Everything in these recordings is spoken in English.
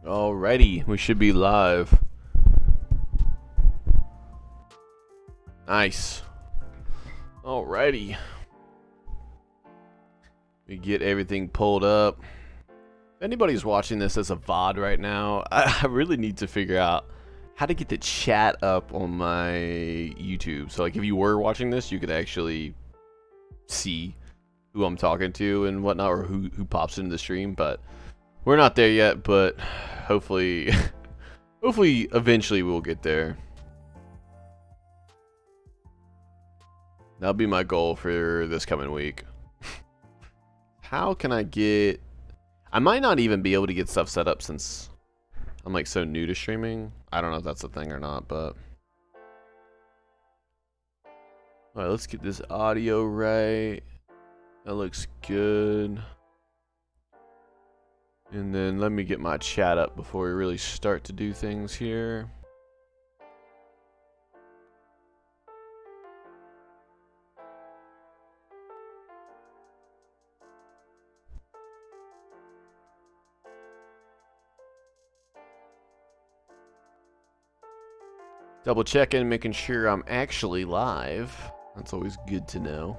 Alrighty, we should be live. Nice. Alrighty. We get everything pulled up. If anybody's watching this as a VOD right now, I really need to figure out how to get the chat up on my YouTube. So like if you were watching this, you could actually see who I'm talking to and whatnot, or who pops into the stream, but we're not there yet, but hopefully hopefully eventually we'll get there. That'll be my goal for this coming week. How can I get... I might not even be able to get stuff set up since I'm like so new to streaming. I don't know if that's a thing or not, but... Alright, let's get this audio right. That looks good. And then let me get my chat up before we really start to do things here. Double checking, making sure I'm actually live. That's always good to know.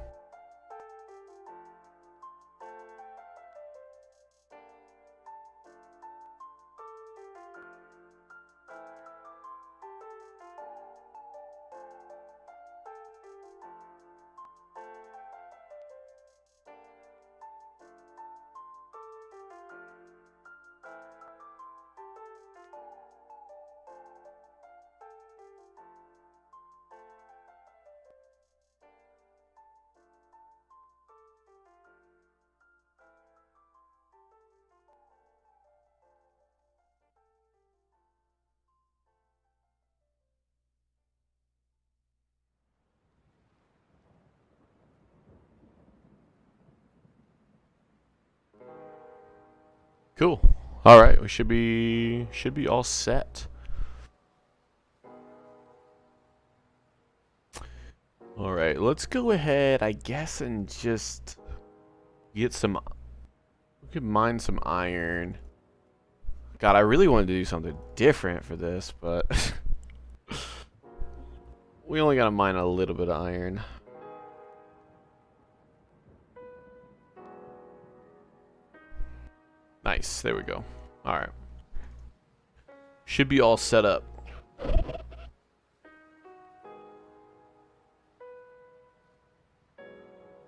Cool. All right, we should be all set. All right, let's go ahead, I guess, and just get some... We could mine some iron. God, I really wanted to do something different for this, but... we only gotta mine a little bit of iron. Nice, there we go. Alright. Should be all set up.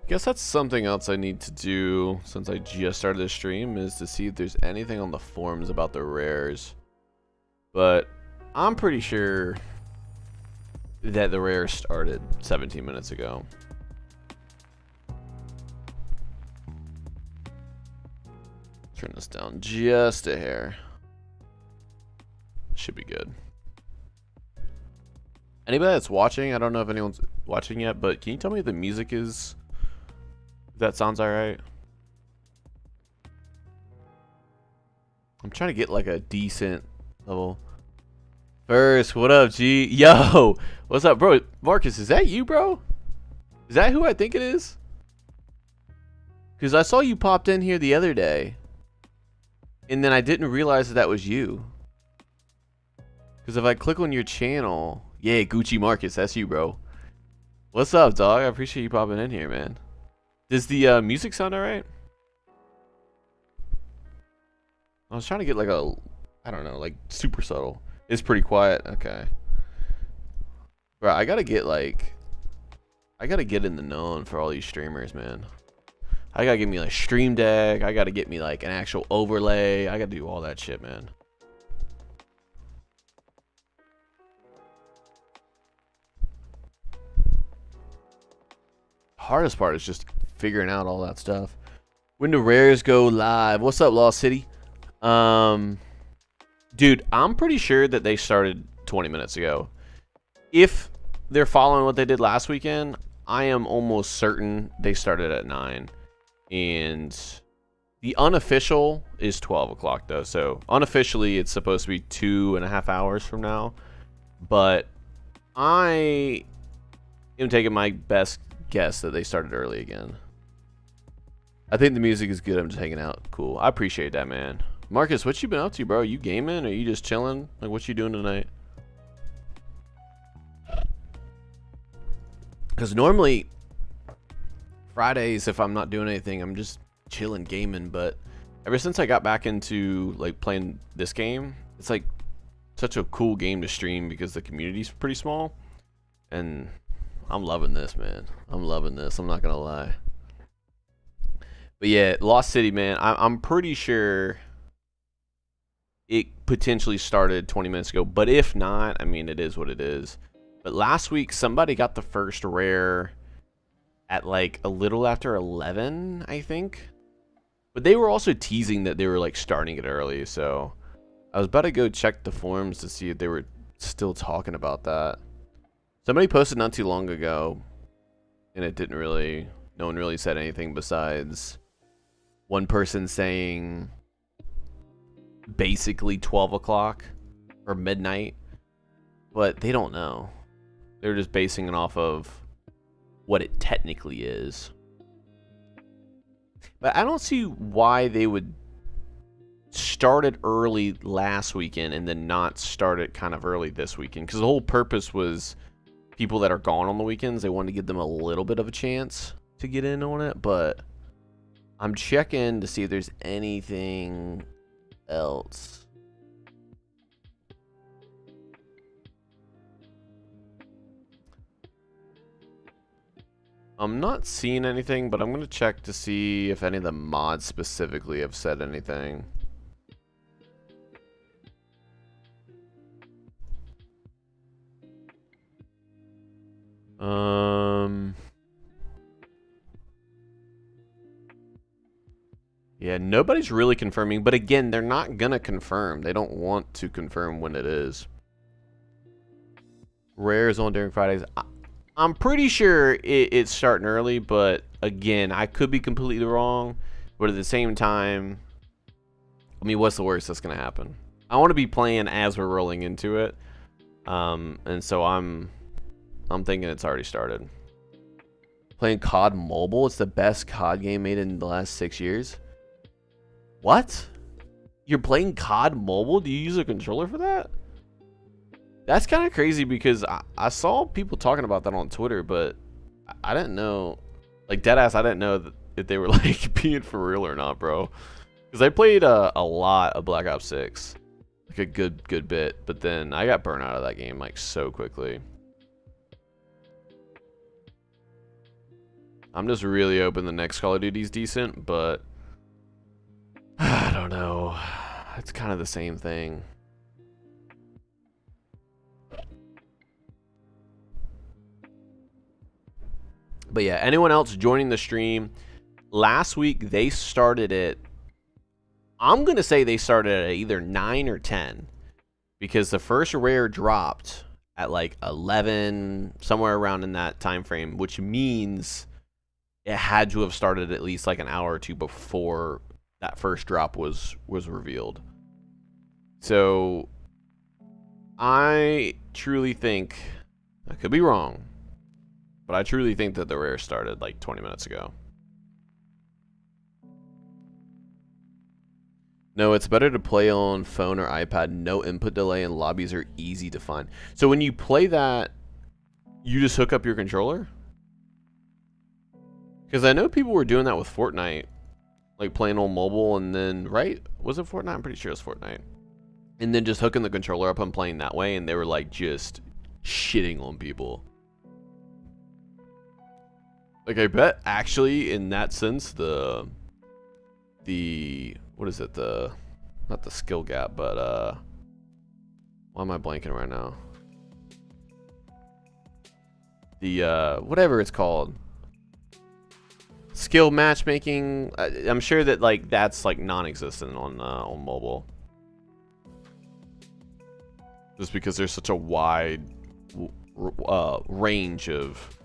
Guess that's something else I need to do since I just started the stream, is to see if there's anything on the forums about the rares. But I'm pretty sure that the rares started 17 minutes ago. Turn this down just a hair. Should be good. Anybody that's watching, I don't know if anyone's watching yet, but can you tell me if the music is... if that sounds alright? I'm trying to get like a decent level. First, what up, G? Yo! What's up, bro? Marcus, is that you, bro? Is that who I think it is? Because I saw you popped in here the other day. And then I didn't realize that that was you. Because if I click on your channel... Yeah, Gucci Marcus, that's you, bro. What's up, dog? I appreciate you popping in here, man. Does the music sound alright? I was trying to get like a... I don't know, like super subtle. It's pretty quiet. Okay. Bro, I gotta get like... I gotta get in the known for all these streamers, man. I gotta get me like Stream Deck. I gotta get me like an actual overlay. I gotta do all that shit, man. Hardest part is just figuring out all that stuff. When do rares go live? What's up, Lost City? Dude, I'm pretty sure that they started 20 minutes ago. If they're following what they did last weekend, I am almost certain they started at 9. And the unofficial is 12 o'clock though, so unofficially it's supposed to be 2.5 hours from now, but I am taking my best guess that they started early again. I think the music is good. I'm just hanging out. Cool. I appreciate that, man. Marcus, what you been up to, bro? You gaming or you just chilling? Like, what you doing tonight? Because normally Fridays, if I'm not doing anything, I'm just chilling gaming. But ever since I got back into like playing this game, it's like such a cool game to stream because the community's pretty small, and I'm loving this, man. I'm loving this. I'm not gonna lie. But yeah, Lost City, man. I'm pretty sure it potentially started 20 minutes ago, but if not, I mean, it is what it is. But last week, somebody got the first rare at like a little after 11, I think. But they were also teasing that they were like starting it early, so I was about to go check the forums to see if they were still talking about that. Somebody posted not too long ago, and it didn't really, no one really said anything besides one person saying basically 12 o'clock or midnight, but they don't know. They're just basing it off of what it technically is. But I don't see why they would start it early last weekend and then not start it kind of early this weekend, because the whole purpose was people that are gone on the weekends, they wanted to give them a little bit of a chance to get in on it. But I'm checking to see if there's anything else. I'm not seeing anything, but I'm going to check to see if any of the mods specifically have said anything. Yeah, nobody's really confirming, but again, they're not gonna confirm. They don't want to confirm when it is. Rares on during Fridays. I'm pretty sure it's starting early, but again, I could be completely wrong. But at the same time, I mean, what's the worst that's gonna happen? I want to be playing as we're rolling into it, and so I'm thinking it's already started. Playing COD Mobile. It's the best COD game made in the last 6 years. What? You're playing COD Mobile? Do you use a controller for that? That's kind of crazy because I saw people talking about that on Twitter, but I didn't know, like deadass, I didn't know if they were like being for real or not, bro. Because I played a lot of Black Ops 6, like a good bit, but then I got burnt out of that game like so quickly. I'm just really hoping the next Call of Duty's decent, but I don't know. It's kind of the same thing. But yeah, anyone else joining the stream? Last week they started it. I'm gonna say they started at either 9 or 10, because the first rare dropped at like 11, somewhere around in that time frame, which means it had to have started at least like an hour or two before that first drop was revealed. So I truly think, I could be wrong, but I truly think that the rare started like 20 minutes ago. No, it's better to play on phone or iPad. No input delay and lobbies are easy to find. So when you play that, you just hook up your controller? Because I know people were doing that with Fortnite, like playing on mobile, and then, right? Was it Fortnite? I'm pretty sure it was Fortnite. And then just hooking the controller up and playing that way, and they were like just shitting on people. Like, I bet actually in that sense the what is it, not the skill gap, but why am I blanking right now? The whatever it's called, skill matchmaking, I'm sure that like that's like non-existent on mobile, just because there's such a wide range of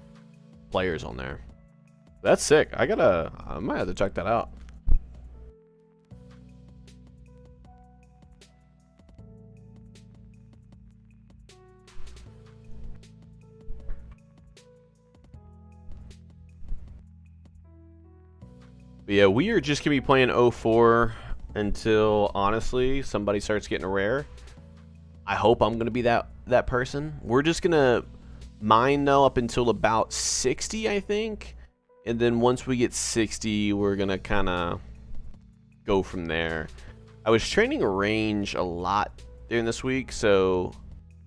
players on there. That's sick. I might have to check that out. But yeah, we are just gonna be playing 04. until, honestly, somebody starts getting a rare. I hope I'm going to be that person. We're just going to mine now up until about 60, I think. And then once we get 60, we're going to kind of go from there. I was training range a lot during this week, so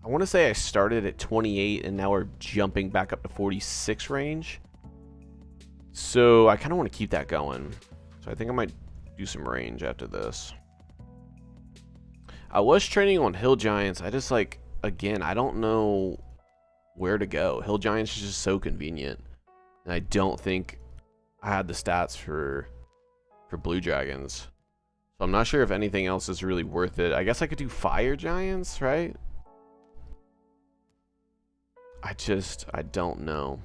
I want to say I started at 28 and now we're jumping back up to 46 range. So I kind of want to keep that going. So I think I might do some range after this. I was training on Hill Giants. I just, like, again, I don't know where to go. Hill Giants is just so convenient. And I don't think I had the stats for Blue Dragons. So I'm not sure if anything else is really worth it. I guess I could do Fire Giants, right? I don't know.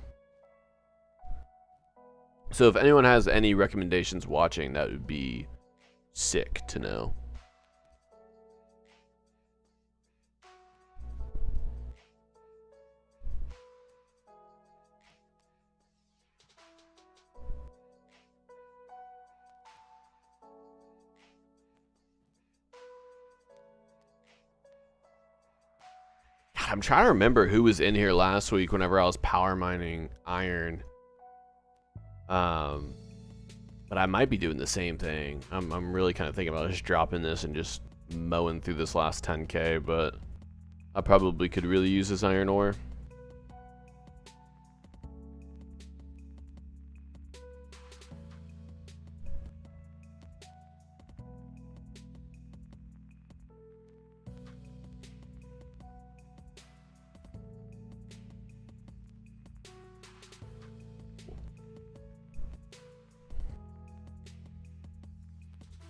So if anyone has any recommendations watching, that would be sick to know. I'm trying to remember who was in here last week whenever I was power mining iron. But I might be doing the same thing. I'm really kind of thinking about just dropping this and just mowing through this last 10k, but I probably could really use this iron ore.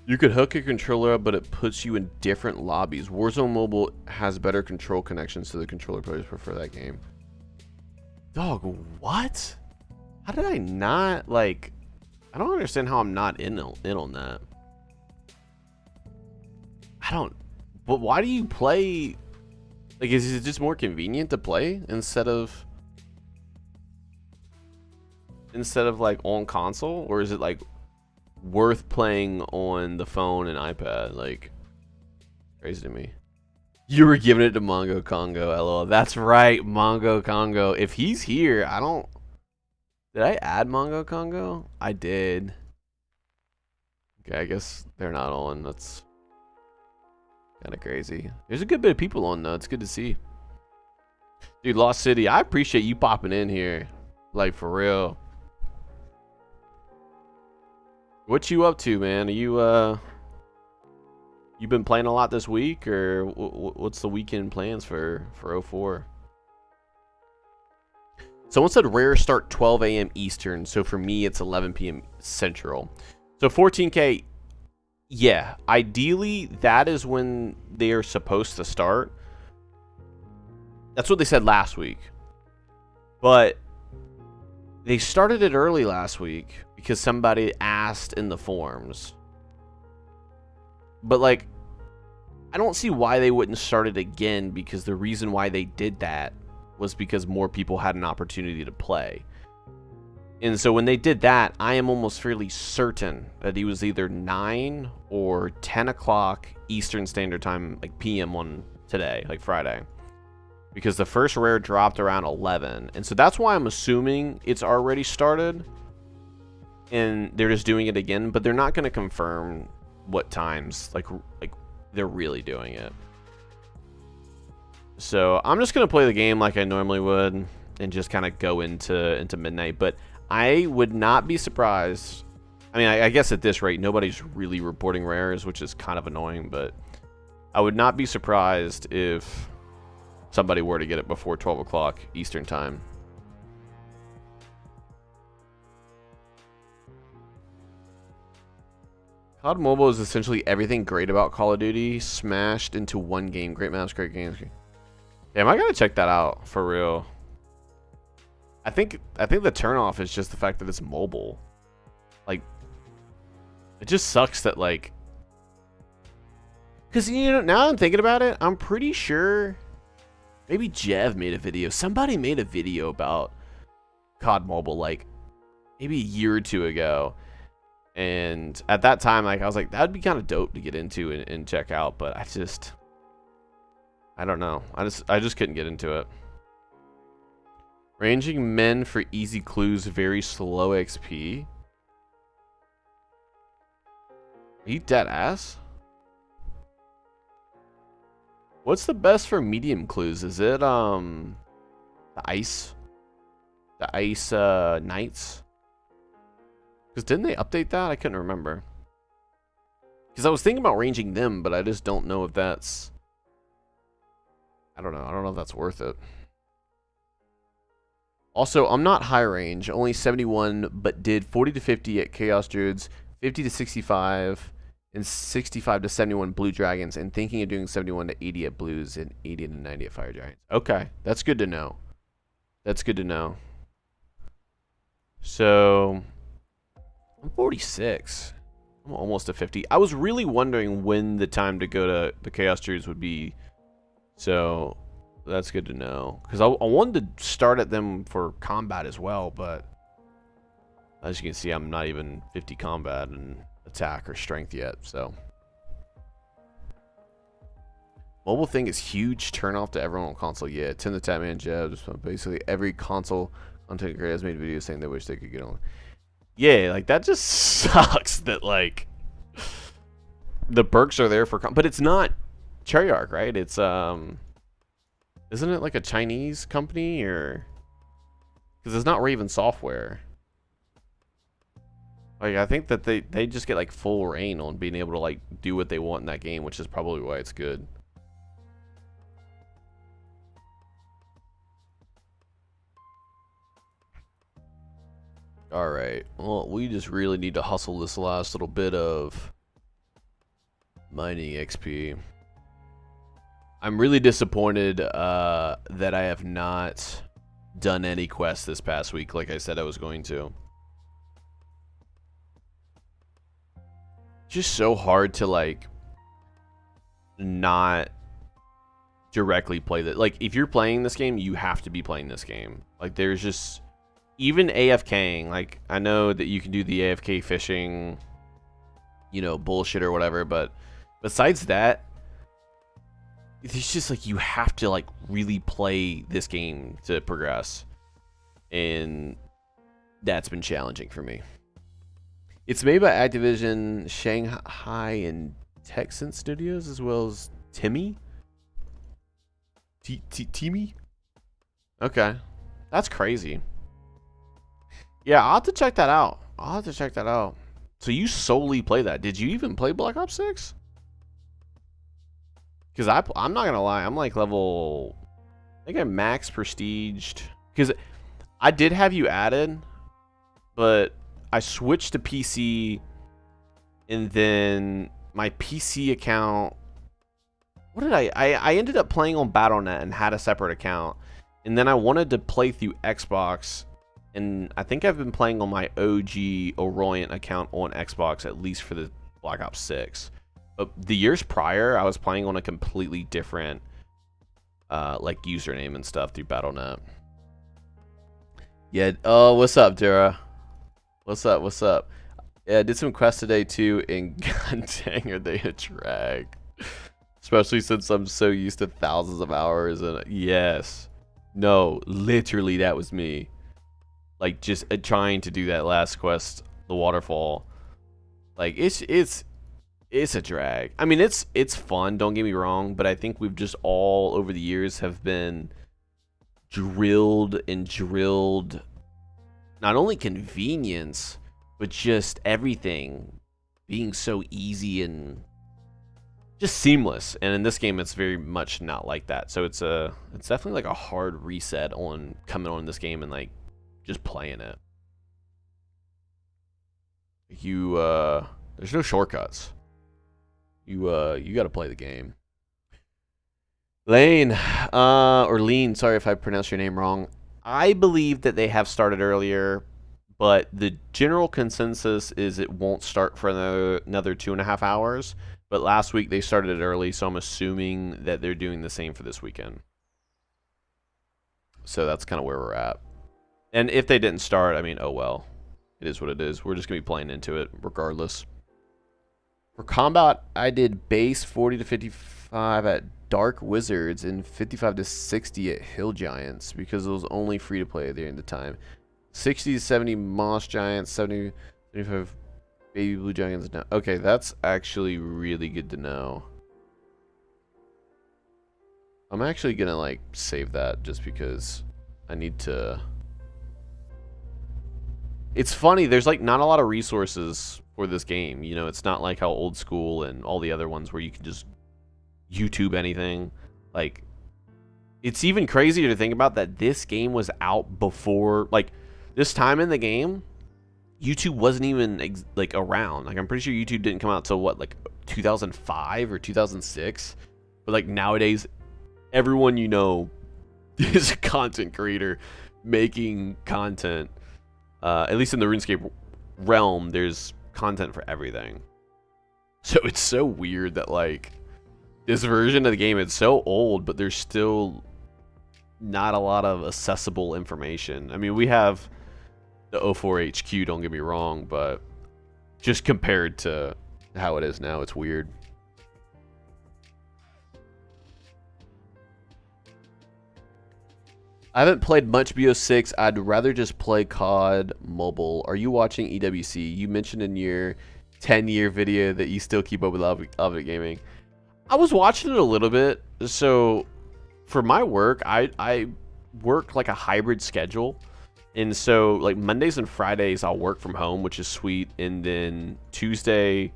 You could hook a controller up, but it puts you in different lobbies. Warzone Mobile has better control connections, so the controller players prefer that game. Dog, what? How did I not, like... I don't understand how I'm not in on that. I don't... But why do you play... Like, is it just more convenient to play instead of... like, on console? Or is it, like... worth playing on the phone and iPad? Like, crazy to me. You were giving it to Mongo Congo, lol. That's right, Mongo Congo. If he's here, I don't... Did I add Mongo Congo? I did. Okay, I guess they're not on. That's kind of crazy. There's a good bit of people on, though. It's good to see. Dude, Lost City, I appreciate you popping in here. Like, for real. What you up to, man? Are you you been playing a lot this week, or what's the weekend plans for 04? Someone said rare start 12 a.m. Eastern, so for me it's 11 p.m. Central. So 14k, yeah, ideally that is when they are supposed to start. That's what they said last week. But they started it early last week because somebody asked in the forums. But, like, I don't see why they wouldn't start it again, because the reason why they did that was because more people had an opportunity to play. And so when they did that, I am almost fairly certain that it was either 9 or 10 o'clock Eastern Standard Time, like PM on today, like Friday. Because the first rare dropped around 11. And so that's why I'm assuming it's already started. And they're just doing it again. But they're not going to confirm what times. Like they're really doing it. So I'm just going to play the game like I normally would. And just kind of go into midnight. But I would not be surprised. I mean, I guess at this rate, nobody's really reporting rares, which is kind of annoying. But I would not be surprised if somebody were to get it before 12 o'clock Eastern Time. COD Mobile is essentially everything great about Call of Duty smashed into one game. Great maps, great games. Damn, I gotta check that out for real. I think the turnoff is just the fact that it's mobile. Like, it just sucks that, like, because, you know, now I'm thinking about it, I'm pretty sure maybe Jev made a video. Somebody made a video about COD Mobile, like, maybe a year or two ago. And at that time, like I was like, that'd be kind of dope to get into and check out, but I don't know. I just couldn't get into it. Ranging men for easy clues, very slow XP. Are you dead ass? What's the best for medium clues? Is it the ice knights? Because didn't they update that? I couldn't remember. Because I was thinking about ranging them, but I just don't know if that's... I don't know. I don't know if that's worth it. Also, I'm not high range. Only 71, but did 40 to 50 at Chaos Druids, 50 to 65, and 65 to 71 Blue Dragons, and thinking of doing 71 to 80 at Blues and 80 to 90 at Fire Giants. Okay, that's good to know. That's good to know. So... I'm 46. I'm almost to 50. I was really wondering when the time to go to the Chaos Druids would be. So that's good to know. Because I wanted to start at them for combat as well. But as you can see, I'm not even 50 combat and attack or strength yet. So mobile thing is huge. Turn off to everyone on console. Yeah, Tim the Tatman Jebs. Basically every console content creator has made videos saying they wish they could get on. Yeah, like that just sucks that like the perks are there for, but it's not Treyarch, right? It's isn't it like a Chinese company or because it's not Raven Software. Like I think that they just get like full reign on being able to like do what they want in that game, which is probably why it's good. Alright, well, we just really need to hustle this last little bit of mining XP. I'm really disappointed that I have not done any quests this past week like I said I was going to. Just so hard to like not directly play that. Like if you're playing this game, you have to be playing this game. Like there's just... Even AFKing, like, I know that you can do the AFK fishing, you know, bullshit or whatever, but besides that, it's just, like, you have to, like, really play this game to progress, and that's been challenging for me. It's made by Activision, Shanghai, and Texan Studios, as well as Timmy? Timmy? Okay. That's crazy. Yeah, I'll have to check that out. I'll have to check that out. So you solely play that. Did you even play Black Ops 6? Because I'm not going to lie. I'm like level... I think I'm max prestiged. Because I did have you added. But I switched to PC. And then my PC account... What did I ended up playing on Battle.net and had a separate account. And then I wanted to play through Xbox... And I think I've been playing on my OG Orient account on Xbox, at least for the Black Ops 6. But the years prior, I was playing on a completely different like username and stuff through Battle.net. Yeah, oh, what's up, Dara? What's up, what's up? Yeah, I did some quests today too, and god dang are they a drag. Especially since I'm so used to thousands of hours, and yes. No, literally that was me. Like just trying to do that last quest, the waterfall. Like it's a drag. I mean it's fun, don't get me wrong, but I think we've just all over the years have been drilled and drilled not only convenience, but just everything being so easy and just seamless. And in this game it's very much not like that. So it's definitely like a hard reset on coming on this game and like just playing it. There's no shortcuts. You got to play the game. Lane, or Lean, sorry if I pronounced your name wrong. I believe that they have started earlier, but the general consensus is it won't start for another 2.5 hours. But last week they started it early, so I'm assuming that they're doing the same for this weekend. So that's kind of where we're at. And if they didn't start, I mean, oh well. it is what it is. We're just gonna be playing into it regardless. For combat, I did base 40 to 55 at Dark Wizards and 55 to 60 at Hill Giants because it was only free to play during the time. 60 to 70 Moss Giants, 70 75 Baby Blue Giants. Now, okay, that's actually really good to know. I'm actually gonna like save that just because I need to. It's funny, there's like not a lot of resources for this game. You know, it's not like how Old School and all the other ones where you can just YouTube anything. Like, it's even crazier to think about that this game was out before, like, this time in the game, YouTube wasn't even like around. Like, I'm pretty sure YouTube didn't come out till what, like 2005 or 2006. But like nowadays, everyone you know is a content creator making content. At least in the RuneScape realm, there's content for everything. So it's so weird that like this version of the game, it's so old, but there's still not a lot of accessible information. I mean, we have the 04 HQ, don't get me wrong, but just compared to how it is now, it's weird. I haven't played much BO6. I'd rather just play COD Mobile. Are you watching EWC? You mentioned in your 10-year video that you still keep up with Ovid Gaming. I was watching it a little bit. So for my work, I work like a hybrid schedule. And so like Mondays and Fridays, I'll work from home, which is sweet. And then Tuesday,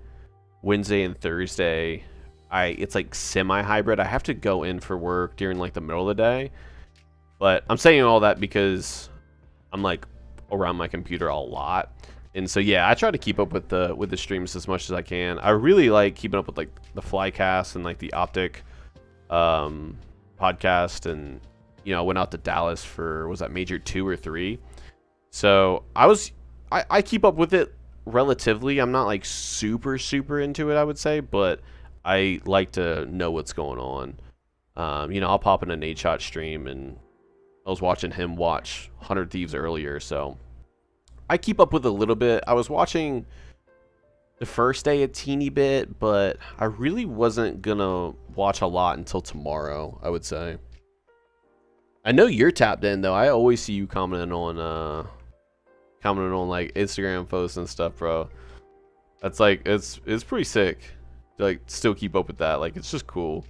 Wednesday, and Thursday, it's like semi-hybrid. I have to go in for work during like the middle of the day. But I'm saying all that because I'm like around my computer a lot. And so yeah, I try to keep up with the streams as much as I can. I really like keeping up with like the Flycast and like the Optic podcast, and you know, I went out to Dallas for, was that Major 2 or 3? So I keep up with it relatively. I'm not like super into it, I would say, but I like to know what's going on. You know, I'll pop in a Nadeshot stream, and I was watching him watch 100 Thieves earlier, so I keep up with a little bit. I was watching the first day a teeny bit, but I really wasn't gonna watch a lot until tomorrow, I would say. I know you're tapped in though. I always see you commenting on like Instagram posts and stuff, bro. That's like it's pretty sick to like still keep up with that. Like, it's just cool.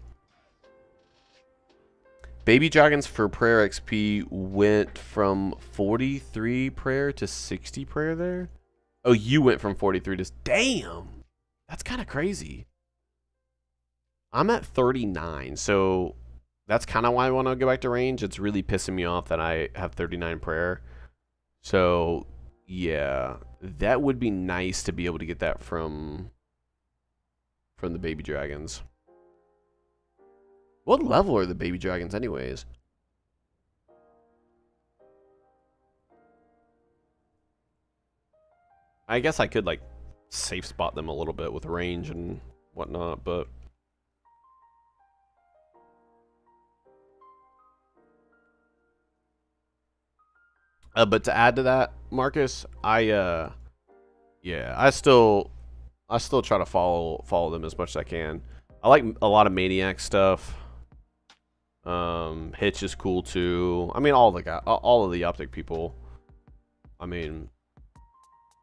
Baby Dragons for prayer XP went from 43 prayer to 60 prayer there. Oh, you went from 43 to... Damn! That's kind of crazy. I'm at 39, so that's kind of why I want to go back to range. It's really pissing me off that I have 39 prayer. So, yeah. That would be nice to be able to get that from the Baby Dragons. What level are the Baby Dragons anyways? I guess I could like safe spot them a little bit with range and whatnot, but to add to that, Marcus, yeah, I still try to follow them as much as I can. I like a lot of Maniac stuff. Hitch is cool too. I mean, all of the Optic people. I mean,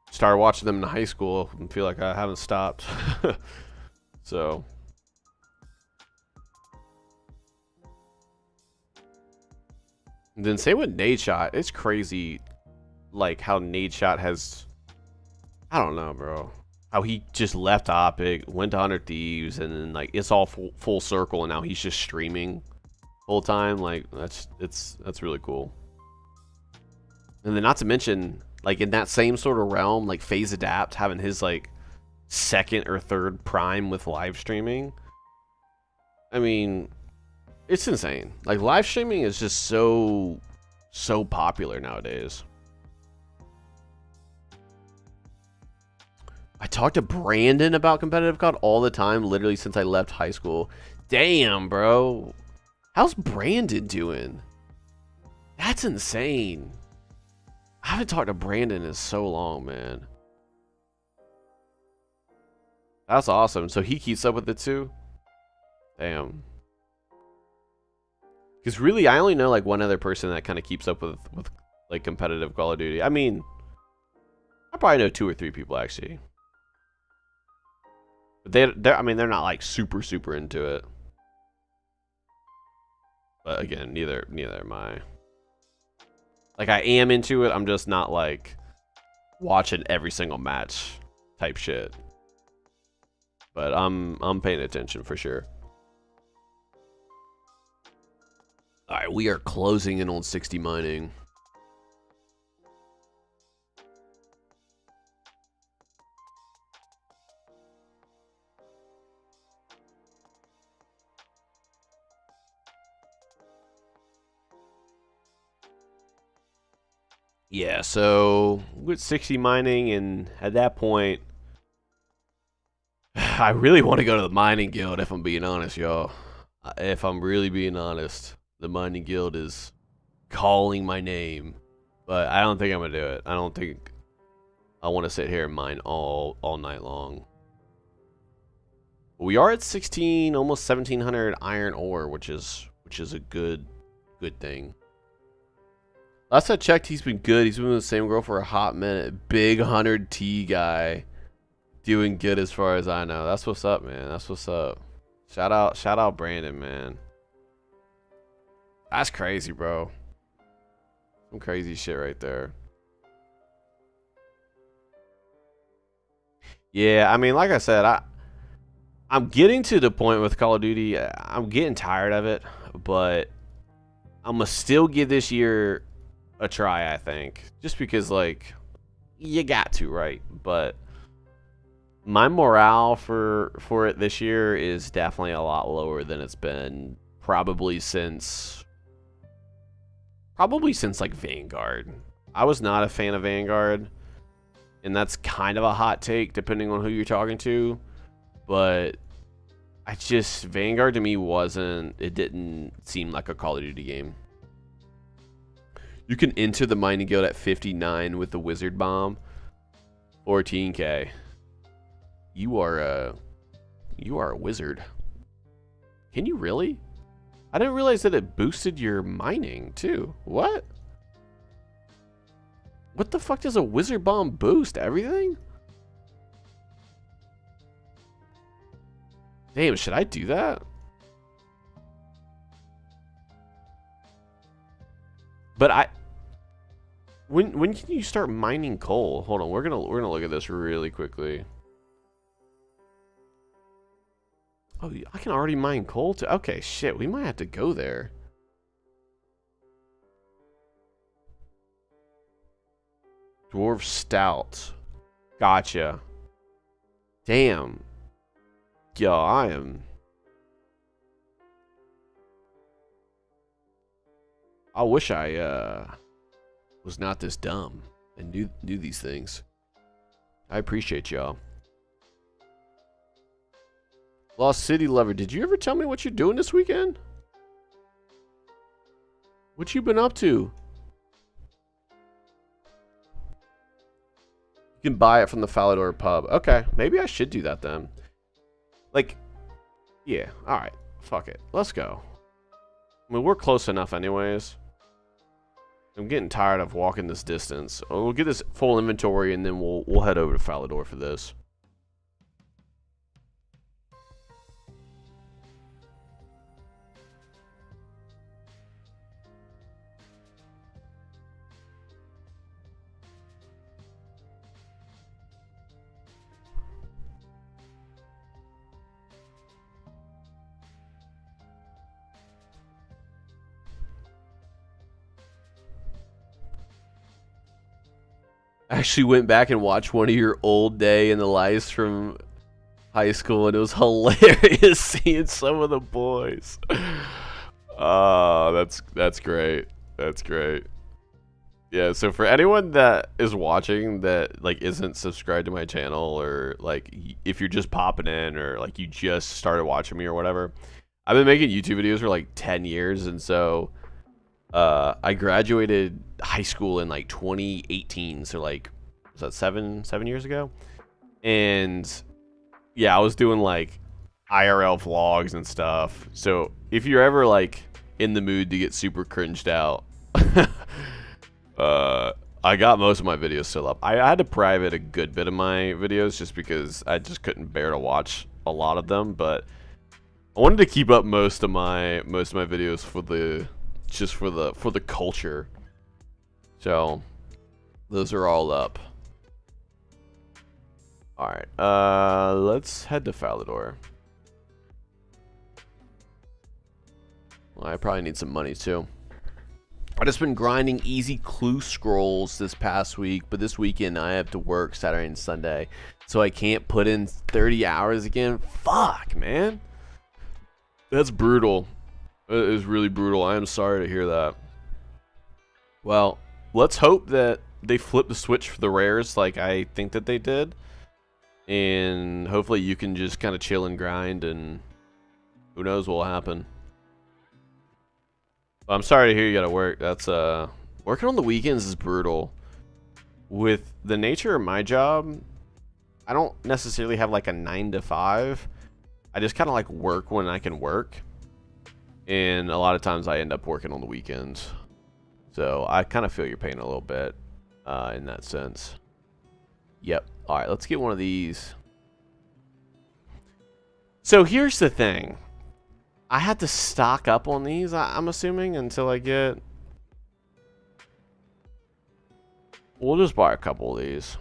started watching them in high school and feel like I haven't stopped. So, and then same with Nadeshot. It's crazy, like how Nadeshot has, I don't know, bro. How he just left Optic, went to 100 Thieves, and then like it's all full circle, and now he's just streaming whole time. Like that's really cool. And then not to mention, like in that same sort of realm, like FaZe Adapt having his like second or third prime with live streaming. I mean, it's insane. Like live streaming is just so popular nowadays. I talk to Brandon about competitive COD all the time, literally since I left high school. Damn, bro. How's Brandon doing? That's insane. I haven't talked to Brandon in so long, man. That's awesome. So he keeps up with it too? Damn. Because really, I only know like one other person that kind of keeps up with like competitive Call of Duty. I mean, I probably know 2 or 3 people actually. But I mean, they're not like super into it. But again, neither am I. Like I am into it. I'm just not like watching every single match type shit. But I'm paying attention for sure. All right, we are closing in on 60 mining. Yeah, so with 60 mining, and at that point, I really want to go to the mining guild if I'm being honest, y'all. If I'm really being honest, the mining guild is calling my name, but I don't think I'm gonna do it. I don't think I want to sit here and mine all night long. We are at 16, almost 1700 iron ore, which is a good thing. Last I checked, he's been good. He's been with the same girl for a hot minute. Big 100T guy, doing good as far as I know. That's what's up, man. That's what's up. Shout out Brandon, man. That's crazy, bro. Some crazy shit right there. Yeah, I mean, like I said, I'm getting to the point with Call of Duty. I'm getting tired of it, but I'm gonna still give this year a try, I think, just because like you got to, right? But my morale for it this year is definitely a lot lower than it's been probably since like Vanguard. I was not a fan of Vanguard, and that's kind of a hot take depending on who you're talking to, but Vanguard to me it didn't seem like a Call of Duty game. You can enter the mining guild at 59 with the wizard bomb. 14k. You are a wizard. Can you really? I didn't realize that it boosted your mining too. What? What the fuck does a wizard bomb boost? Everything? Damn, should I do that? But when can you start mining coal? Hold on, we're gonna look at this really quickly. Oh, I can already mine coal too. Okay, shit, we might have to go there. Dwarf stout. Gotcha. Damn. Yo, I wish I was not this dumb and knew these things. I appreciate y'all. Lost City Lover, did you ever tell me what you're doing this weekend? What you been up to? You can buy it from the Falador pub. Okay, maybe I should do that then. Like, yeah, alright. Fuck it. Let's go. I mean, we're close enough anyways. I'm getting tired of walking this distance. We'll get this full inventory and then we'll head over to Falador for this. I actually went back and watched one of your old day in the lives from high school, and it was hilarious seeing some of the boys. Oh, that's great. That's great. Yeah, so for anyone that is watching that like isn't subscribed to my channel, or like if you're just popping in, or like you just started watching me or whatever, I've been making YouTube videos for like 10 years, and so I graduated high school in like 2018, so like, was that seven years ago? And yeah, I was doing like IRL vlogs and stuff. So if you're ever like in the mood to get super cringed out, I got most of my videos still up. I had to private a good bit of my videos just because I just couldn't bear to watch a lot of them, but I wanted to keep up most of my videos for the culture. So those are all up. All right, let's head to Falador. Well, I probably need some money too. I've just been grinding easy clue scrolls this past week, but this weekend I have to work Saturday and Sunday, so I can't put in 30 hours again. Fuck, man. That's brutal. It is really brutal. I am sorry to hear that. Well, let's hope that they flip the switch for the rares like I think that they did. And hopefully you can just kind of chill and grind, and who knows what will happen. I'm sorry to hear you gotta work. That's working on the weekends is brutal. With the nature of my job, I don't necessarily have like a 9 to 5. I just kind of like work when I can work, and a lot of times I end up working on the weekends. So I kind of feel your pain a little bit in that sense. Yep. All right, let's get one of these. So here's the thing. I had to stock up on these, I'm assuming, until I get... We'll just buy a couple of these.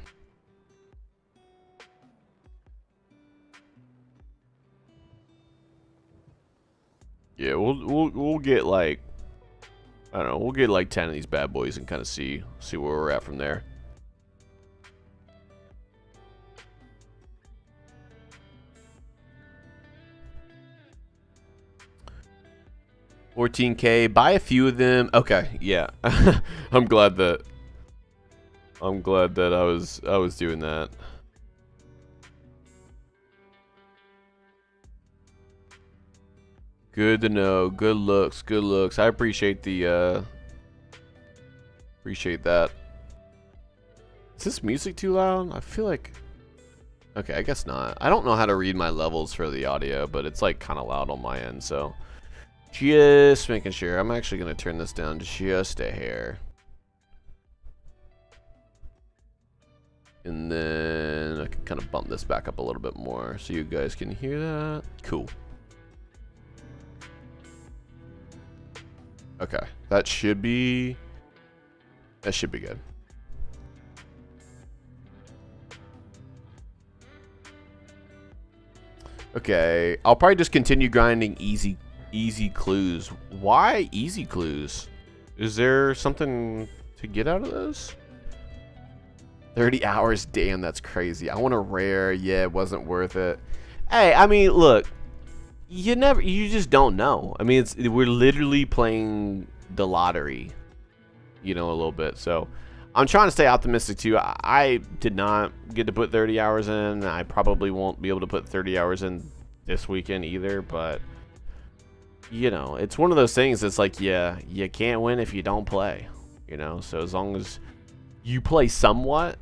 Yeah, we'll get like... I don't know, we'll get like 10 of these bad boys and kind of see where we're at from there. $14K. Buy a few of them. Okay, yeah. I'm glad that I was doing that. Good to know. Good looks. Good looks. I appreciate the appreciate that. Is this music too loud? I feel like... Okay, I guess not. I don't know how to read my levels for the audio, but it's like kind of loud on my end, so just making sure. I'm actually going to turn this down just a hair. And then I can kind of bump this back up a little bit more so you guys can hear that. Cool. Okay, that should be good. Okay, I'll probably just continue grinding easy clues. Why easy clues? Is there something to get out of this? 30 hours, damn, that's crazy. I want a rare. Yeah, it wasn't worth it. Hey, I mean, look, you just don't know. I mean, we're literally playing the lottery, you know, a little bit. So I'm trying to stay optimistic too. I did not get to put 30 hours in. I probably won't be able to put 30 hours in this weekend either, but you know, it's one of those things that's like, yeah, you can't win if you don't play, you know. So as long as you play somewhat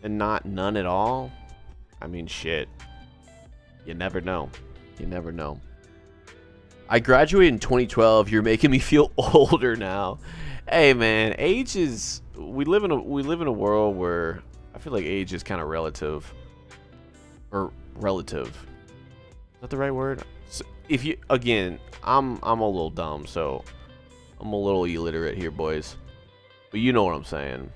and not none at all, I mean, shit, you never know. You never know. I graduated in 2012. You're making me feel older now. Hey man, age is, we live in a world where I feel like age is kind of relative. Or relative. Is that the right word? So if you, again, I'm a little dumb, so I'm a little illiterate here, boys. But you know what I'm saying.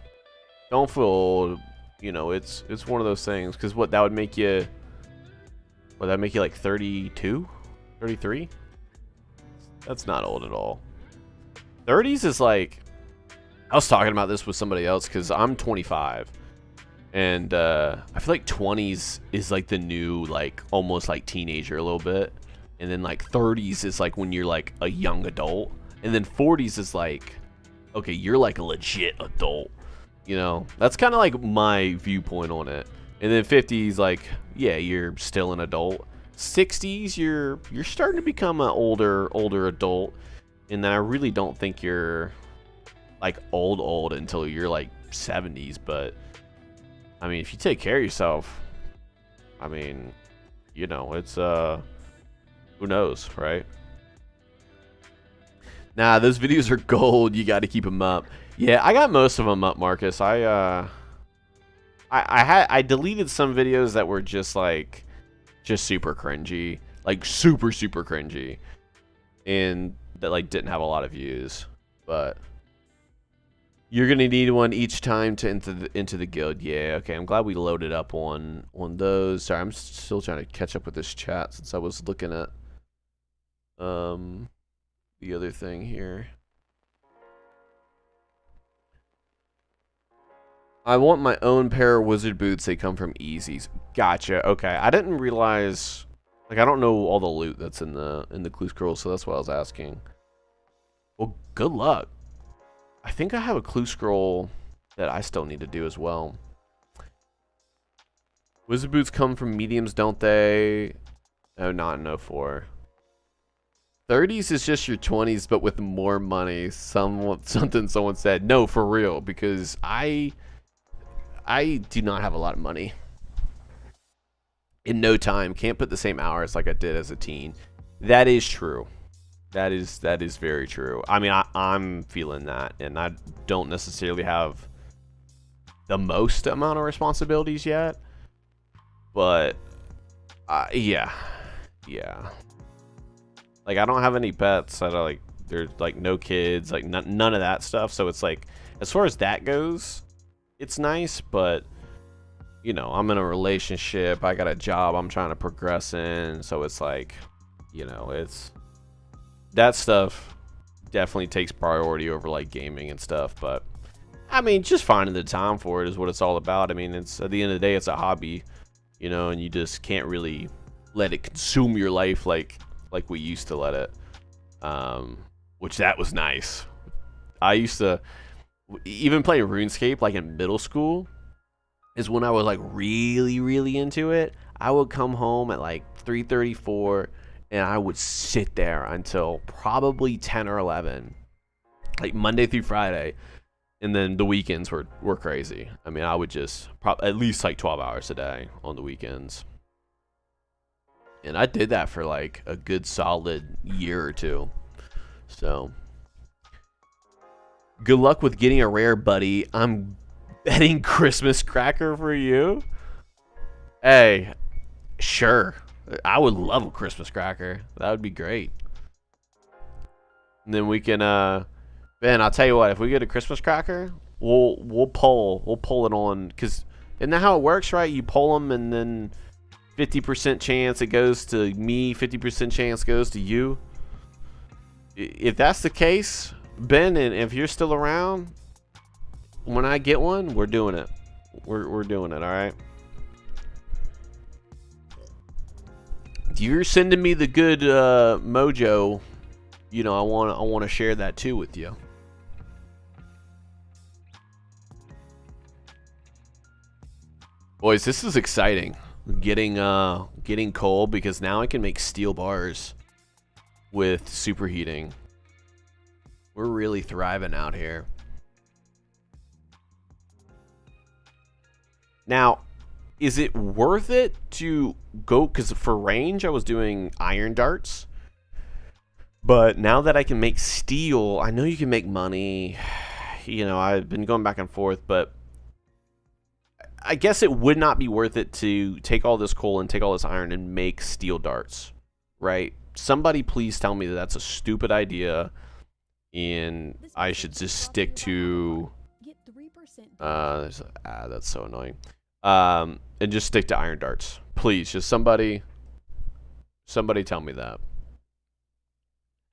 Don't feel old. You know, it's one of those things, because what that would make you, would that make you like 32? 33? That's not old at all. 30s is like, I was talking about this with somebody else because I'm 25, and I feel like 20s is like the new, like almost like teenager a little bit, and then like 30s is like when you're like a young adult, and then 40s is like, okay, you're like a legit adult, you know. That's kind of like my viewpoint on it. And then 50s, like, yeah, you're still an adult. 60s, you're starting to become an older adult, and then I really don't think you're like old until you're like 70s, but I mean, if you take care of yourself, I mean, you know, it's who knows, right? Nah, those videos are gold. You got to keep them up. Yeah, I got most of them up, Marcus. I deleted some videos that were just super cringy, like super cringy, and that like didn't have a lot of views. But you're gonna need one each time to into the guild. Yeah, okay. I'm glad we loaded up on those. Sorry, I'm still trying to catch up with this chat since I was looking at the other thing here. I want my own pair of wizard boots. They come from Easy's. Gotcha. Okay, I didn't realize. Like, I don't know all the loot that's in the clue scroll, so that's what I was asking. Well, good luck. I think I have a clue scroll that I still need to do as well. Wizard boots come from mediums, don't they? Oh, not in 04. 30s is just your 20s, but with more money. Something someone said. No, for real, because I do not have a lot of money. In no time, can't put the same hours like I did as a teen. That is true. That is very true. I mean, I'm feeling that, and I don't necessarily have the most amount of responsibilities yet, but yeah. Like, I don't have any pets. I don't, like, there's like no kids, like none of that stuff. So it's like, as far as that goes, it's nice, but you know, I'm in a relationship, I got a job I'm trying to progress in, so it's like, you know, it's that stuff definitely takes priority over like gaming and stuff. But I mean, just finding the time for it is what it's all about. I mean, it's at the end of the day, it's a hobby, you know, and you just can't really let it consume your life like we used to let it, which that was nice. I used to even play RuneScape like in middle school is when I was like really into it. I would come home at like 3:34 and I would sit there until probably 10 or 11, like Monday through Friday, and then the weekends were crazy. I mean, I would just at least like 12 hours a day on the weekends, and I did that for like a good solid year or two. So good luck with getting a rare, buddy. I'm betting Christmas cracker for you. Hey, sure. I would love a Christmas cracker. That would be great. And then we can Ben, I'll tell you what, if we get a Christmas cracker, we'll poll it on, cuz isn't that how it works, right? You poll them and then 50% chance it goes to me, 50% chance goes to you. If that's the case, Ben, and if you're still around, when I get one, we're doing it. We're doing it, all right? If you're sending me the good mojo, you know, I want to share that too with you. Boys, this is exciting. Getting coal, because now I can make steel bars with superheating. We're really thriving out here. Now, is it worth it to go, because for range I was doing iron darts, but now that I can make steel, I know you can make money. You know, I've been going back and forth, but I guess it would not be worth it to take all this coal and take all this iron and make steel darts, right? Somebody please tell me that that's a stupid idea and I should just stick to that's so annoying. And just stick to iron darts. Please, just somebody tell me that.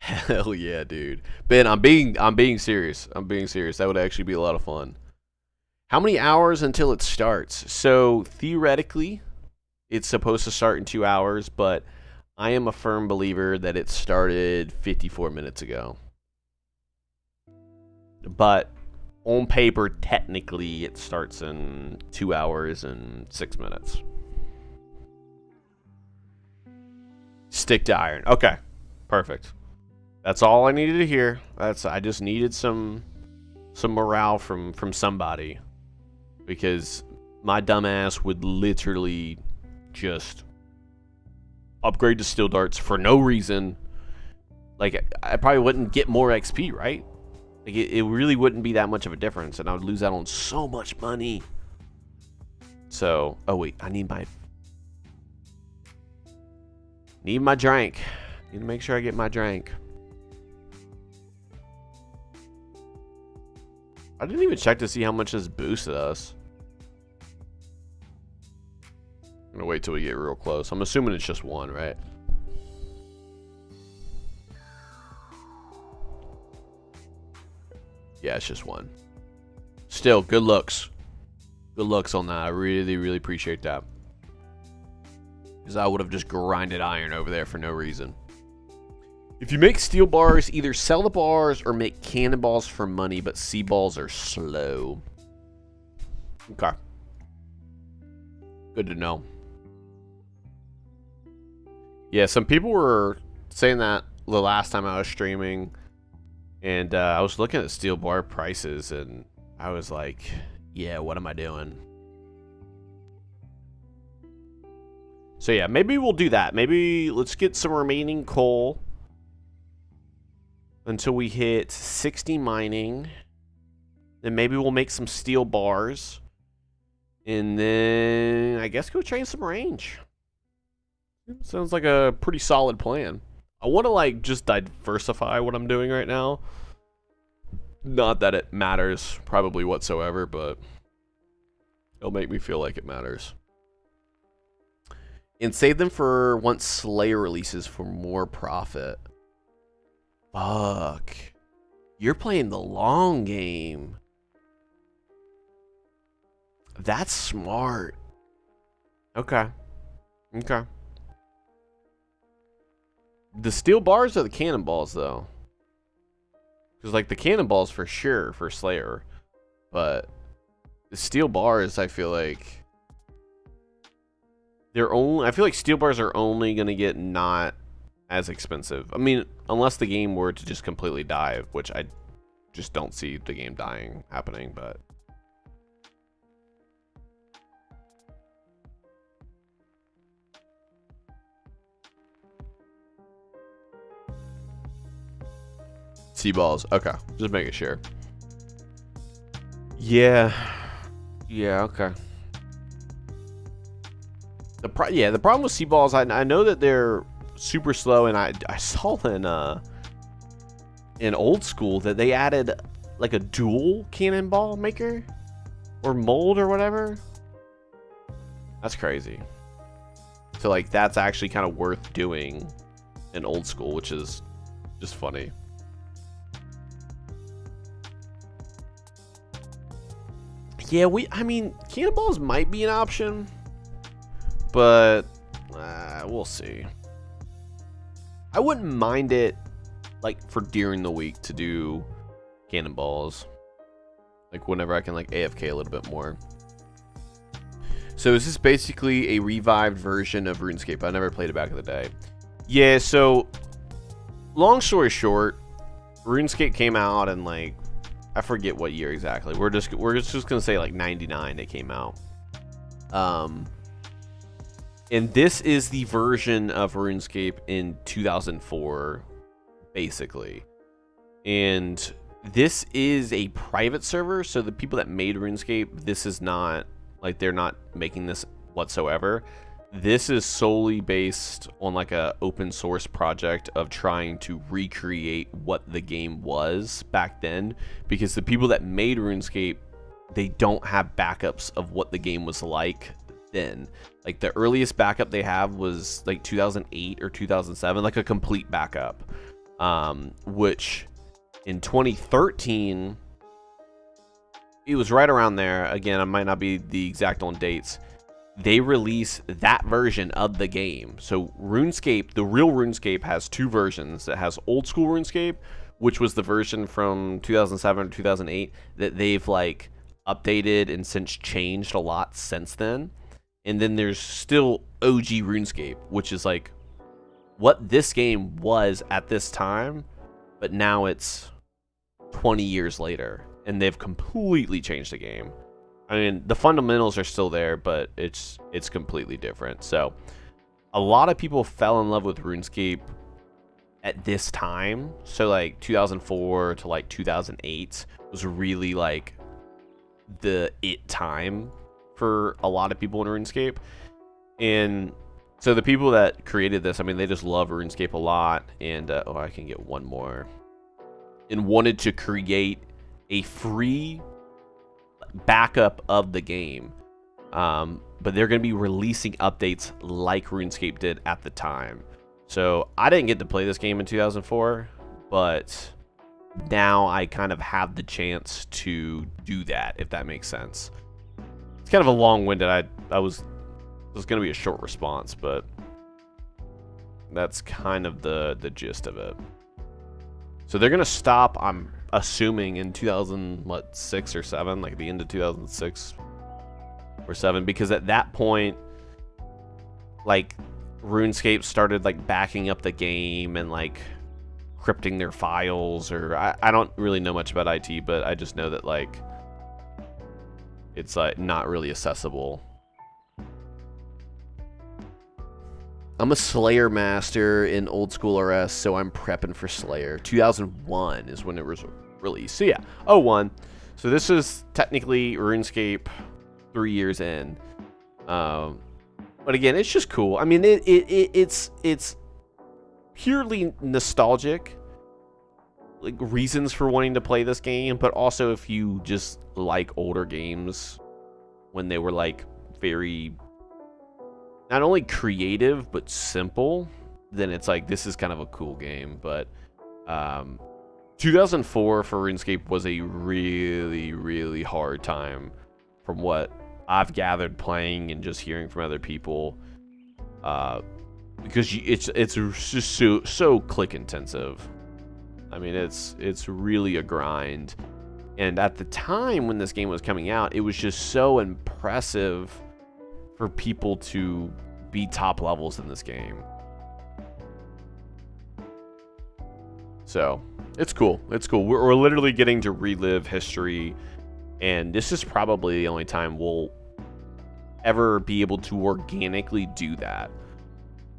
Hell yeah, dude. Ben, I'm being serious. I'm being serious. That would actually be a lot of fun. How many hours until it starts? So theoretically, it's supposed to start in 2 hours, but I am a firm believer that it started 54 minutes ago. But on paper, technically, it starts in 2 hours and 6 minutes. Stick to iron. Okay, perfect. That's all I needed to hear. I just needed some some morale from somebody, because my dumbass would literally just upgrade to steel darts for no reason. Like, I probably wouldn't get more XP, right? Like, it really wouldn't be that much of a difference, and I would lose out on so much money. So, oh wait, I need my drink. Need to make sure I get my drink. I didn't even check to see how much this boosted us. I'm gonna wait till we get real close. I'm assuming it's just one, right? Yeah, it's just one. Still, good looks. Good looks on that. I really, really appreciate that. Because I would have just grinded iron over there for no reason. If you make steel bars, either sell the bars or make cannonballs for money, but sea balls are slow. Okay. Good to know. Yeah, some people were saying that the last time I was streaming, and I was looking at steel bar prices, and I was like, yeah, what am I doing? So yeah, maybe we'll do that. Maybe let's get some remaining coal until we hit 60 mining. Then maybe we'll make some steel bars. And then I guess go train some range. Sounds like a pretty solid plan. I want to like just diversify what I'm doing right now. Not that it matters probably whatsoever, but it'll make me feel like it matters. And save them for once Slayer releases for more profit. Fuck. You're playing the long game. That's smart. Okay. Okay. The steel bars or the cannonballs, though? Because, like, the cannonballs for sure for Slayer. But the steel bars, I feel like... I feel like steel bars are only going to get not as expensive. I mean, unless the game were to just completely die, which I just don't see the game dying happening, but... Sea balls. Okay. Just making sure. Yeah. Yeah, okay. The problem with sea balls, I know that they're super slow, and I saw in old school that they added like a dual cannonball maker or mold or whatever. That's crazy. So like that's actually kind of worth doing in old school, which is just funny. Yeah, I mean, cannonballs might be an option, but we'll see. I wouldn't mind it, like, for during the week to do cannonballs. Like, whenever I can, like, AFK a little bit more. So, is this basically a revived version of RuneScape? I never played it back in the day. Yeah, so, long story short, RuneScape came out in, like, I forget what year exactly. We're just gonna say like 99 it came out. And this is the version of RuneScape in 2004, basically. And this is a private server, so the people that made RuneScape, this is not like they're not making this whatsoever. This is solely based on like a open source project of trying to recreate what the game was back then, because the people that made RuneScape, they don't have backups of what the game was like then. Like the earliest backup they have was like 2008 or 2007, like a complete backup, which in 2013, it was right around there. Again, I might not be the exact on dates. They release that version of the game. So RuneScape, the real RuneScape, has two versions. It has old school RuneScape, which was the version from 2007 or 2008 that they've like updated and since changed a lot since then. And then there's still OG RuneScape, which is like what this game was at this time, but now it's 20 years later. and they've completely changed the game. I mean, the fundamentals are still there, but it's completely different. So a lot of people fell in love with RuneScape at this time. So like 2004 to like 2008 was really like the it time for a lot of people in RuneScape. And so the people that created this, I mean, they just love RuneScape a lot. And oh, I can get one more. And wanted to create a free backup of the game, but they're going to be releasing updates like RuneScape did at the time. So I didn't get to play this game in 2004, but now I kind of have the chance to do that, if that makes sense. It's kind of a long-winded. It was going to be a short response, but that's kind of the gist of it. So they're going to stop, I'm assuming, in 2006 or 7, like the end of 2006 or 7, because at that point, like, RuneScape started like backing up the game and like crypting their files, or I don't really know much about IT, but I just know that like it's like not really accessible. I'm a Slayer master in old school RS, so I'm prepping for Slayer. 2001 is when it was released. So yeah, 01. So this is technically RuneScape 3 years in. But again, it's just cool. I mean, it's purely nostalgic, like reasons for wanting to play this game, but also if you just like older games when they were like very not only creative but simple, then it's like this is kind of a cool game. But 2004 for RuneScape was a really hard time from what I've gathered playing and just hearing from other people, because it's just so click intensive. I mean, it's really a grind. And at the time when this game was coming out, it was just so impressive for people to be top levels in this game. So it's cool. It's cool. We're literally getting to relive history. And this is probably the only time we'll ever be able to organically do that.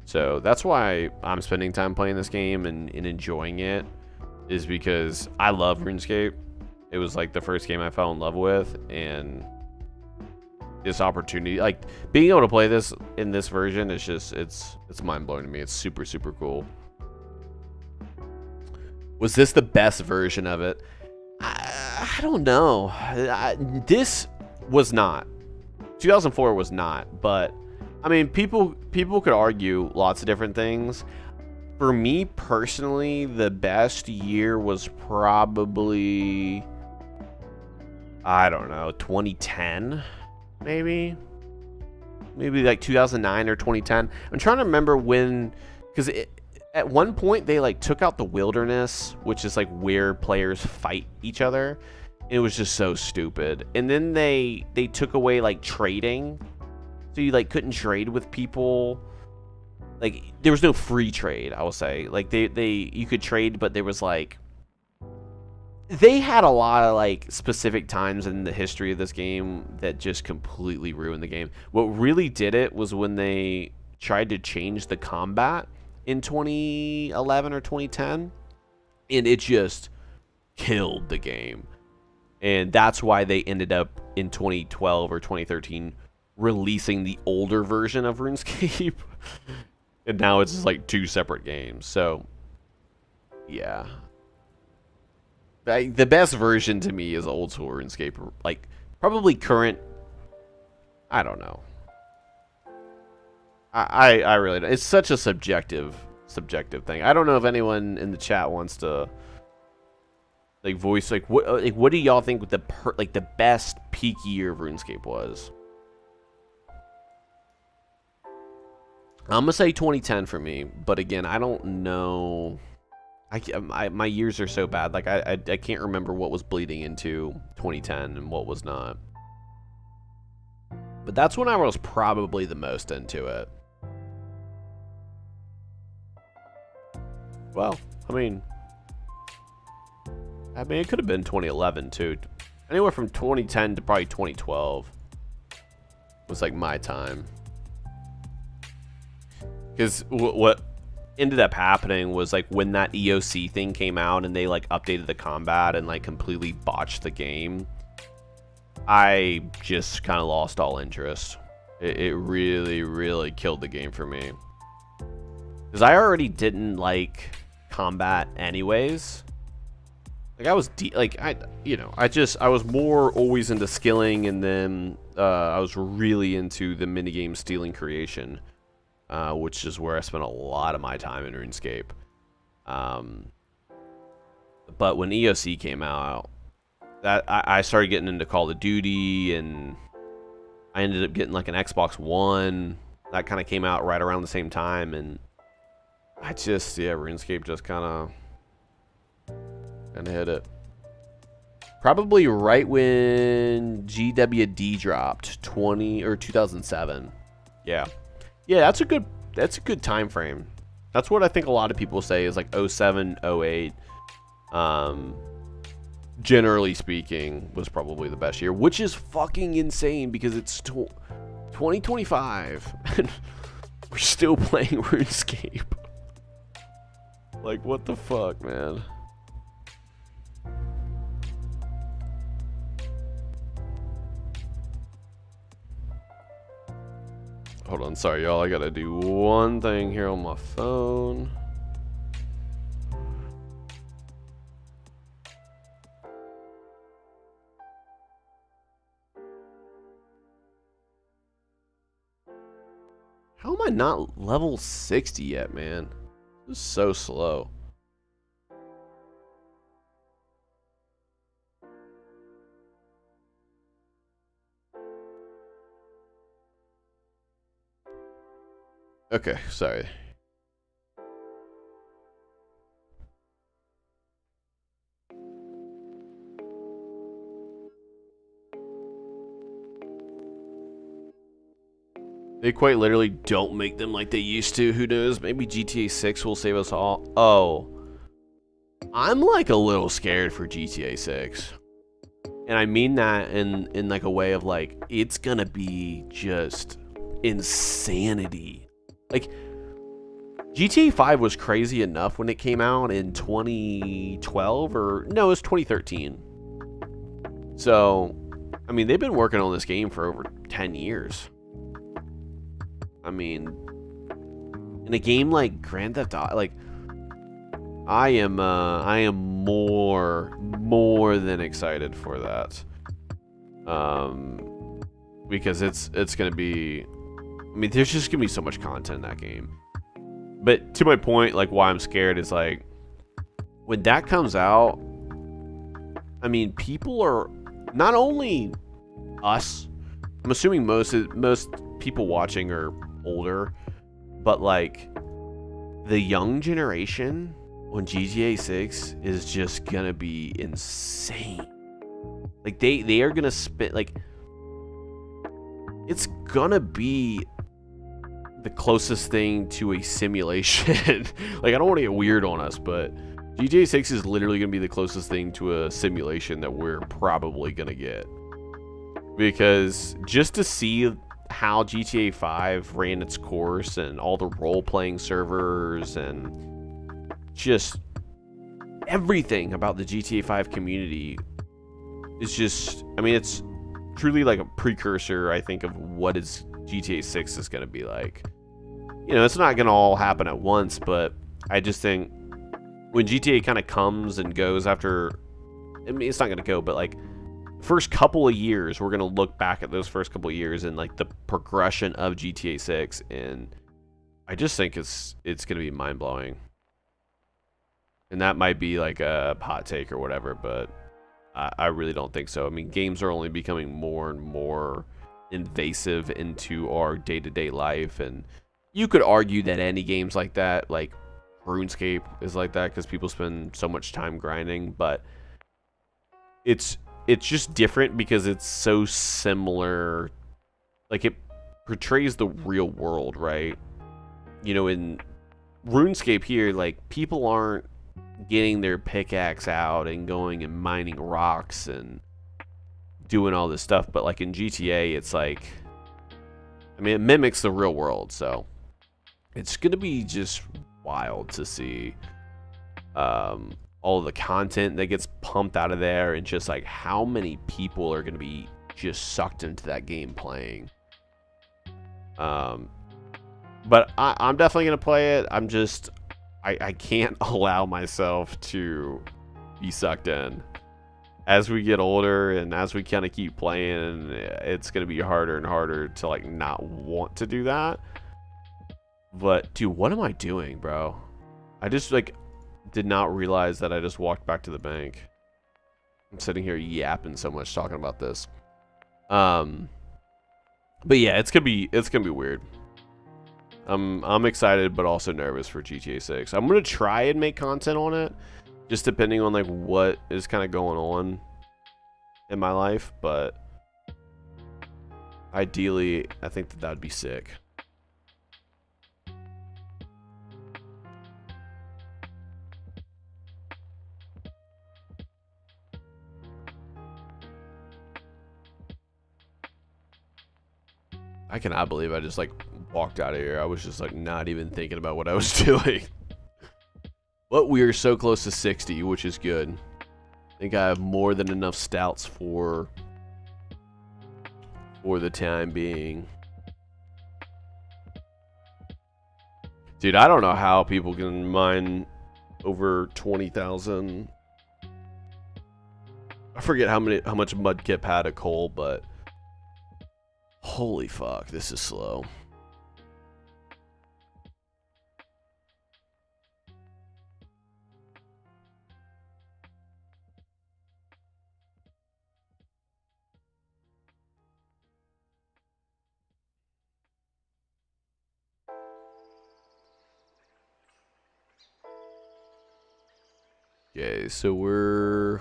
So that's why I'm spending time playing this game and enjoying it, is because I love RuneScape. It was like the first game I fell in love with, and this opportunity, like being able to play this in this version, is just, it's mind-blowing to me. It's super cool. Was this the best version of it? I don't know. This was not. 2004 was not, but I mean, people could argue lots of different things. For me personally, the best year was probably, I don't know, 2010, maybe like 2009 or 2010. I'm trying to remember when, because at one point they like took out the wilderness, which is like where players fight each other. It was just so stupid. And then they took away like trading, so you like couldn't trade with people. Like there was no free trade, I will say. Like you could trade, but there was like, they had a lot of like specific times in the history of this game that just completely ruined the game. What really did it was when they tried to change the combat in 2011 or 2010, and it just killed the game. And that's why they ended up in 2012 or 2013 releasing the older version of RuneScape. And now it's just like 2 separate games. So yeah, the best version to me is old school RuneScape. Like probably current, I don't know. I really don't. It's such a subjective thing. I don't know if anyone in the chat wants to like voice like what do y'all think the best peak year of RuneScape was? I'm gonna say 2010 for me, but again, I don't know. My years are so bad. Like I can't remember what was bleeding into 2010 and what was not. But that's when I was probably the most into it. Well, I mean, it could have been 2011 too. Anywhere from 2010 to probably 2012 was like my time. Because what ended up happening was like when that EOC thing came out and they like updated the combat and like completely botched the game, I just kind of lost all interest. It really, really killed the game for me. Because I already didn't like combat anyways. Like I was I was more always into skilling, and then I was really into the minigame stealing creation, which is where I spent a lot of my time in RuneScape. But when EOC came out, that I started getting into Call of Duty, and I ended up getting like an Xbox One. That kind of came out right around the same time, and RuneScape just kind of hit it. Probably right when GWD dropped, 2007. Yeah, that's a good time frame. That's what I think a lot of people say is like 07, 08. Generally speaking, was probably the best year, which is fucking insane because it's 2025 and we're still playing RuneScape. Like, what the fuck, man? Hold on, sorry, y'all. I gotta do one thing here on my phone. How am I not level 60 yet, man? This is so slow. Okay, sorry. They quite literally don't make them like they used to. Who knows? Maybe GTA 6 will save us all. Oh. I'm like a little scared for GTA 6. And I mean that in like a way of like, it's gonna be just insanity. Like, GTA 5 was crazy enough when it came out in 2012, or no, it was 2013. So, I mean, they've been working on this game for over 10 years. I mean, in a game like Grand Theft Auto, like, I am more than excited for that. Because it's gonna be, I mean, there's just gonna be so much content in that game. But to my point, like, why I'm scared is like, when that comes out, I mean, people are, not only us, I'm assuming most people watching are older, but like the young generation on GTA 6 is just gonna be insane. Like they are gonna spit, like, it's gonna be the closest thing to a simulation. Like, I don't want to get weird on us, but GTA 6 is literally gonna be the closest thing to a simulation that we're probably gonna get. Because just to see how GTA 5 ran its course and all the role-playing servers and just everything about the GTA 5 community is just, I mean, it's truly like a precursor, I think, of what is GTA 6 is going to be like. You know, it's not going to all happen at once, but I just think when GTA kind of comes and goes after, I mean, it's not going to go, but like, first couple of years, we're going to look back at those first couple of years and like the progression of GTA 6, and I just think it's going to be mind-blowing. And that might be like a hot take or whatever, but I really don't think so. I mean, games are only becoming more and more invasive into our day-to-day life, and you could argue that any games like that, like RuneScape is like that because people spend so much time grinding, but it's just different because it's so similar. Like, it portrays the real world, right? You know, in RuneScape here, like, people aren't getting their pickaxe out and going and mining rocks and doing all this stuff. But like in GTA, it's like, I mean, it mimics the real world, so it's gonna be just wild to see all of the content that gets pumped out of there, and just like how many people are gonna be just sucked into that game playing. But I'm definitely gonna play it. I'm just, I can't allow myself to be sucked in. As we get older and as we kind of keep playing, it's gonna be harder and harder to like not want to do that. But dude, what am I doing, bro? I just like did not realize that I just walked back to the bank. I'm sitting here yapping so much talking about this. But yeah, it's gonna be weird. I'm excited, but also nervous for GTA 6. I'm gonna try and make content on it, just depending on like what is kind of going on in my life. But ideally, I think that would be sick. I cannot believe I just like walked out of here. I was just like not even thinking about what I was doing. But we are so close to 60, which is good. I think I have more than enough stouts for the time being. Dude, I don't know how people can mine over 20,000. I forget how much Mudkip had a coal, but holy fuck, this is slow. Okay, so we're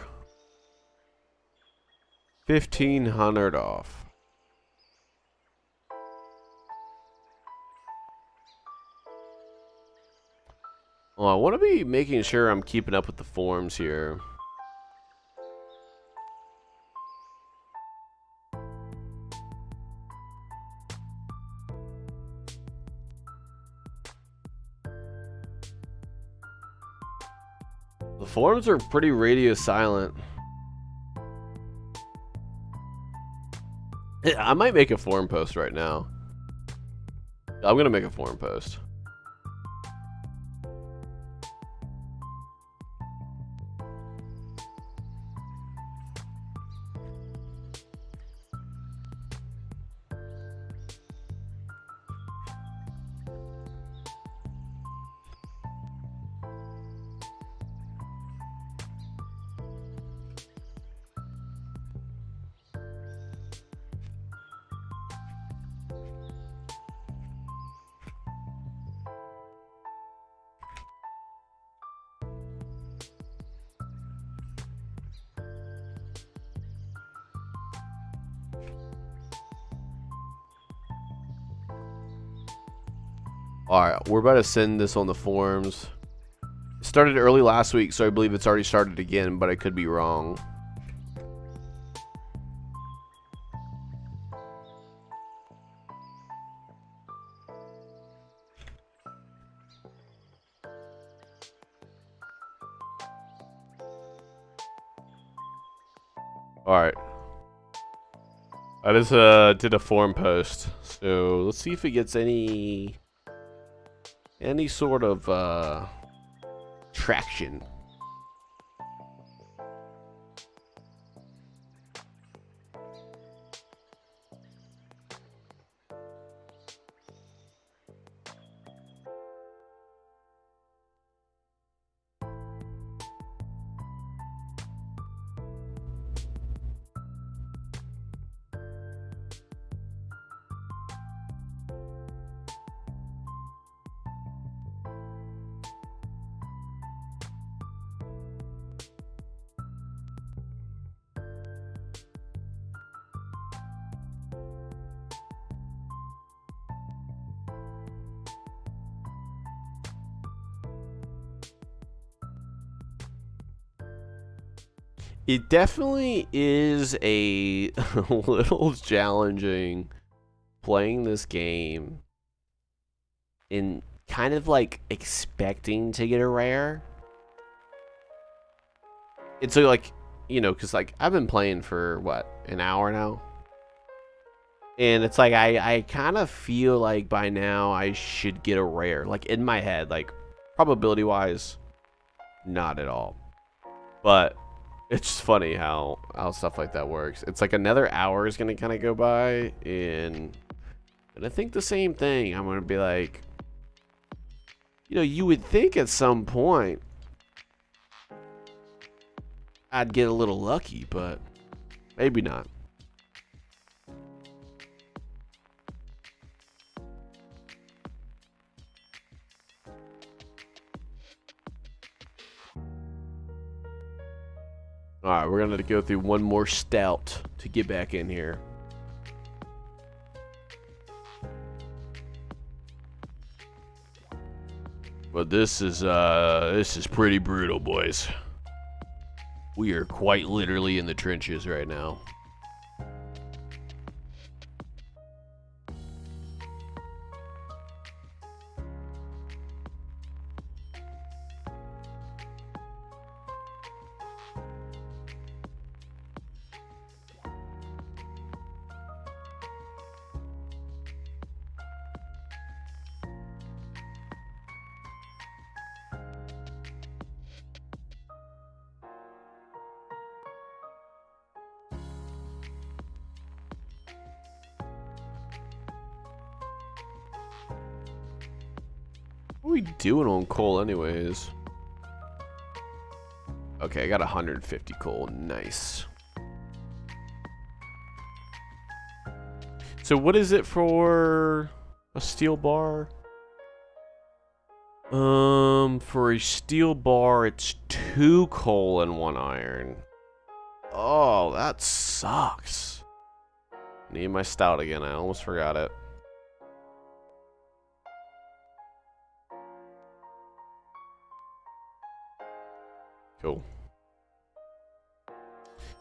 1,500 off. Well, I want to be making sure I'm keeping up with the forums here. The forums are pretty radio silent. I might make a forum post right now. I'm gonna make a forum post. Alright, we're about to send this on the forums. It started early last week, so I believe it's already started again, but I could be wrong. Alright. I just did a forum post, so let's see if it gets any sort of traction. It definitely is a little challenging playing this game and kind of like expecting to get a rare. It's so like, you know, because like I've been playing for what, an hour now? And it's like I kind of feel like by now I should get a rare. Like in my head, like probability wise, not at all. But it's just funny how stuff like that works. It's like another hour is gonna kind of go by, and I think the same thing. I'm gonna be like, you know, you would think at some point I'd get a little lucky, but maybe not. All right, we're gonna go through one more stout to get back in here. But this is pretty brutal, boys. We are quite literally in the trenches right now. What are we doing on coal anyways? Okay, I got 150 coal. Nice. So what is it for a steel bar? For a steel bar, it's 2 coal and 1 iron. Oh, that sucks. Need my stout again. I almost forgot it. Cool.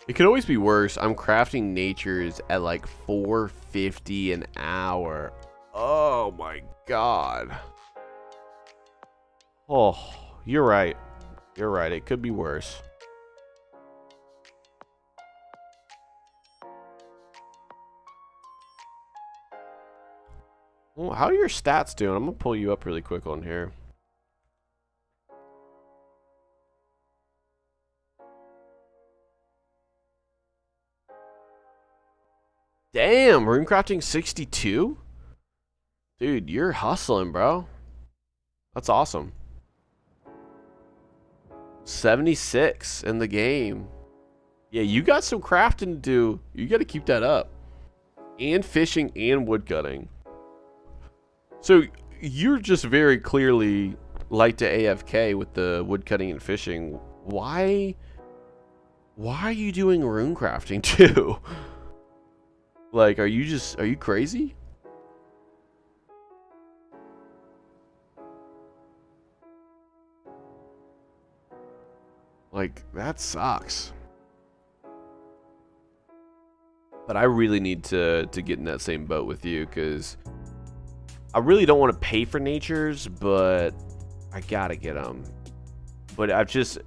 It could always be worse. I'm crafting natures at like 450 an hour. Oh my god. Oh, you're right. You're right. It could be worse. Well, how are your stats doing? I'm gonna pull you up really quick on here. Damn, runecrafting 62? Dude, you're hustling, bro. That's awesome. 76 in the game. Yeah, you got some crafting to do. You got to keep that up. And fishing and woodcutting. So you're just very clearly like to AFK with the woodcutting and fishing. Why are you doing runecrafting too? Like, are you crazy? Like, that sucks. But I really need to get in that same boat with you, because I really don't want to pay for natures, but I gotta get them. But I've just,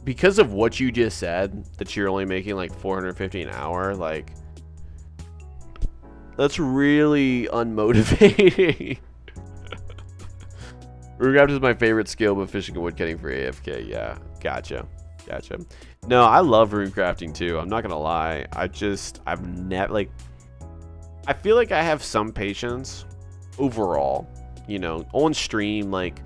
because of what you just said, that you're only making like 450 an hour, like, that's really unmotivating. Runecraft is my favorite skill, but fishing and woodcutting for AFK. Yeah, gotcha. No, I love runecrafting too. I'm not gonna lie. I've never, like, I feel like I have some patience overall. You know, on stream, like,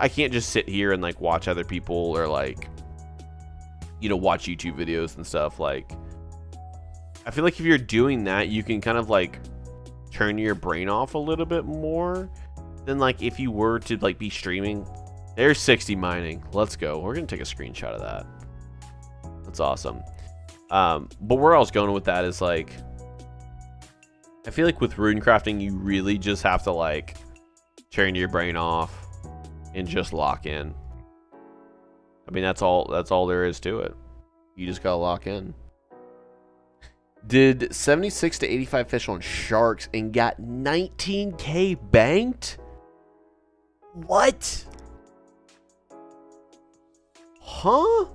I can't just sit here and like watch other people or like, you know, watch YouTube videos and stuff. Like, I feel like if you're doing that, you can kind of like turn your brain off a little bit more than like if you were to like be streaming. There's 60 mining. Let's go. We're gonna take a screenshot of that. That's awesome. But where I was going with that is like, I feel like with runecrafting, you really just have to like turn your brain off and just lock in. I mean, that's all there is to it. You just gotta lock in. Did 76 to 85 fish on sharks and got 19K banked? What? Huh?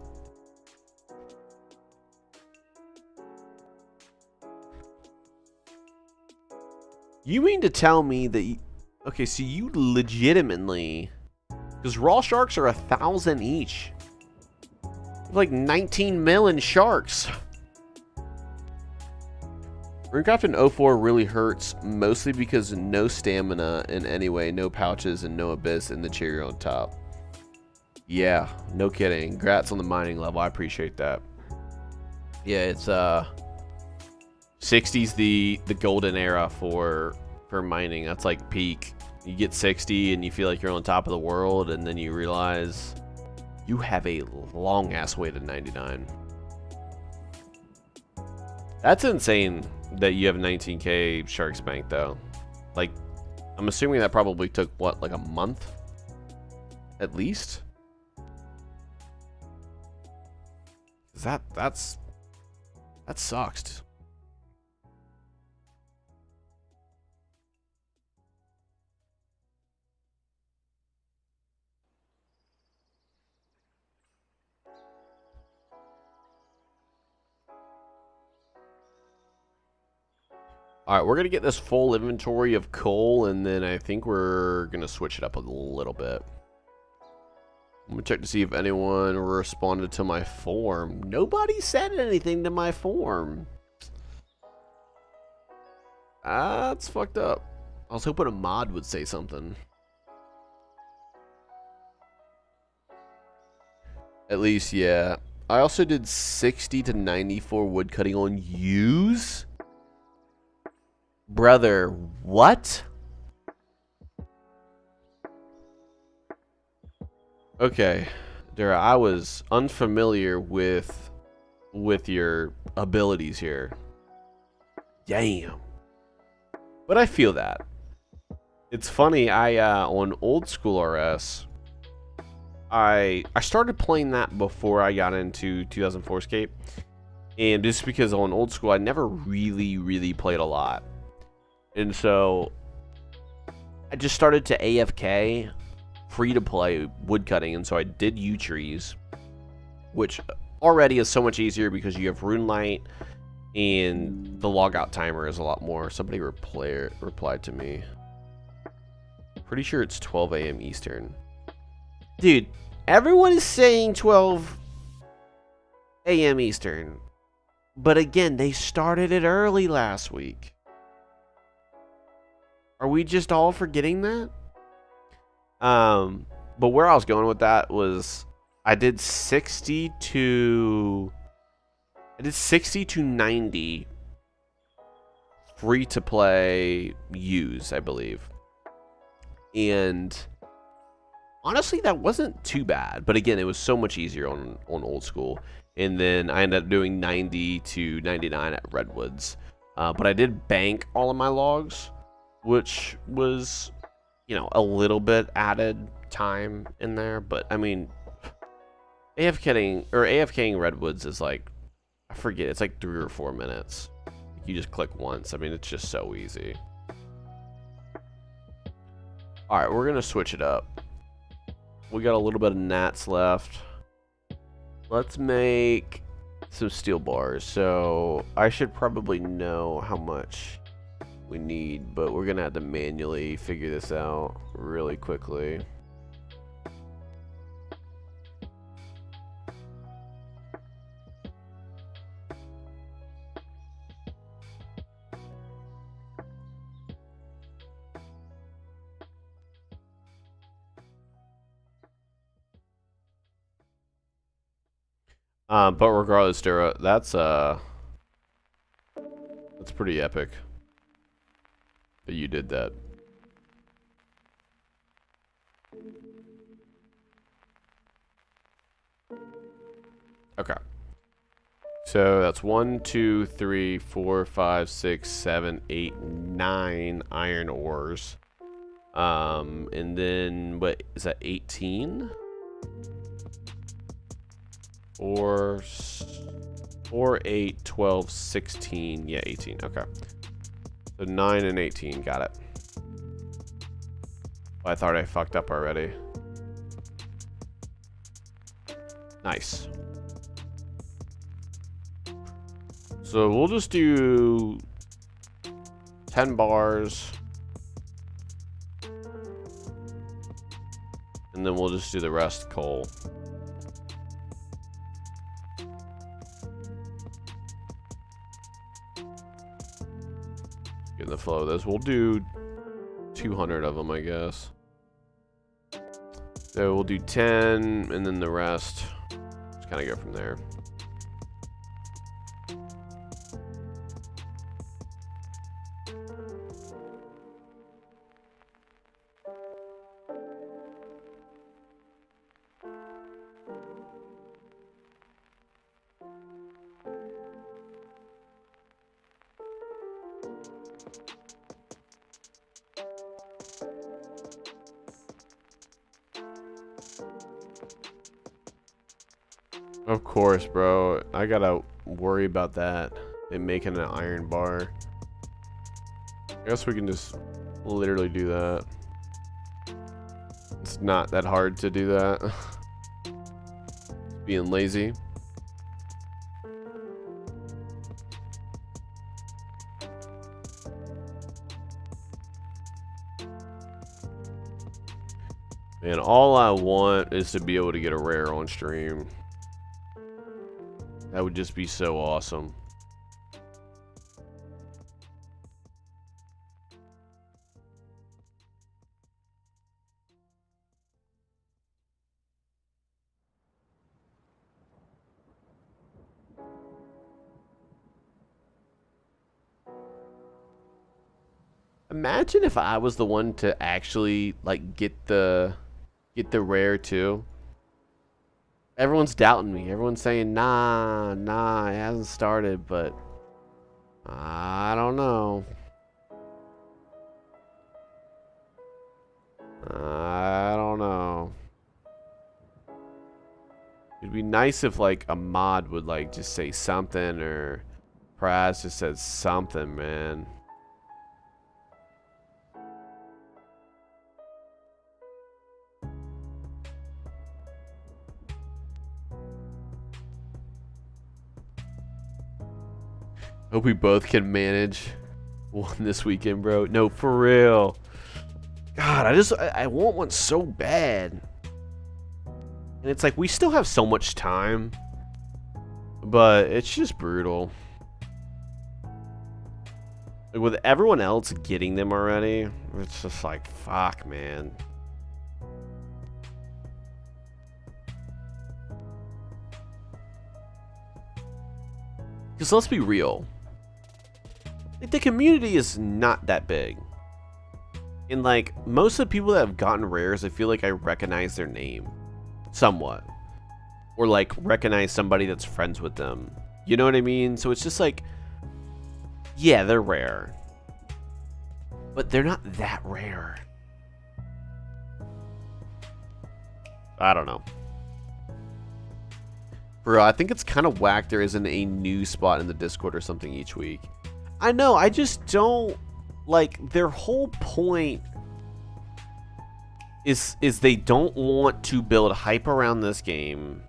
You mean to tell me that you, okay, so you legitimately, because raw sharks are 1,000 each. Like 19 million sharks. Runecraft in 04 really hurts, mostly because no stamina in any way, no pouches, and no abyss in the cherry on top. Yeah, no kidding. Congrats on the mining level. I appreciate that. Yeah, it's 60's the golden era for mining. That's like peak. You get 60 and you feel like you're on top of the world, and then you realize you have a long ass way to 99. That's insane that you have 19K sharks banked though. Like, I'm assuming that probably took what, like a month at least. That sucks. Alright, we're going to get this full inventory of coal, and then I think we're going to switch it up a little bit. I'm going to check to see if anyone responded to my form. Nobody said anything to my form. That's fucked up. I was hoping a mod would say something. At least, yeah. I also did 60 to 94 wood cutting on use. Brother, what? Okay, Dara, I was unfamiliar with your abilities here. Damn. But I feel that. It's funny, I on old school RS, I started playing that before I got into 2004 Escape. And just because on old school I never really played a lot. And so I just started to AFK free to play woodcutting, and so I did yew trees, which already is so much easier because you have Runelight and the logout timer is a lot more. Somebody replied to me. Pretty sure it's 12 a.m. Eastern. Dude, everyone is saying 12 a.m. Eastern. But again, they started it early last week. Are we just all forgetting that? But where I was going with that was I did 60 to 90 free to play use, I believe. And honestly, that wasn't too bad. But again, it was so much easier on old school. And then I ended up doing 90 to 99 at Redwoods. But I did bank all of my logs, which was, you know, a little bit time in there. But I mean, AFKing Redwoods is like, I forget, it's like 3 or 4 minutes. You just click once. I mean, it's just so easy. Alright, we're gonna switch it up. We got a little bit of gnats left. Let's make some steel bars. So I should probably know how much we need, but we're gonna have to manually figure this out really quickly. But regardless, Dara, that's pretty epic that you did that. Okay. So that's 1, 2, 3, 4, 5, 6, 7, 8, 9 iron ores. And then what is that, 18? 4, 4, 8, 12, 16. Yeah, 18. Okay. So 9 and 18. Got it. Oh, I thought I fucked up already. Nice. So we'll just do 10 bars. And then we'll just do the rest coal. Get in the flow of this. We'll do 200 of them, I guess. So we'll do 10, and then the rest. Just kind of go from there. Of course, bro. I gotta worry about that. It making an iron bar. I guess we can just literally do that. It's not that hard to do that. Being lazy. Man, all I want is to be able to get a rare on stream. That would just be so awesome. Imagine if I was the one to actually like get the rare too. Everyone's doubting me. Everyone's saying, nah, it hasn't started, but I don't know. I don't know. It'd be nice if like a mod would like just say something, or Praz just said something, man. Hope we both can manage one this weekend, bro. No, for real. God, I want one so bad. And it's like, we still have so much time. But it's just brutal. Like, with everyone else getting them already, it's just like, fuck, man. Because let's be real. Like, the community is not that big. And like, most of the people that have gotten rares, I feel like I recognize their name. Somewhat. Or like, recognize somebody that's friends with them. You know what I mean? So it's just like, yeah, they're rare. But they're not that rare. I don't know. Bro, I think it's kind of whack there isn't a new spot in the Discord or something each week. I know, I just don't, like, their whole point is they don't want to build hype around this game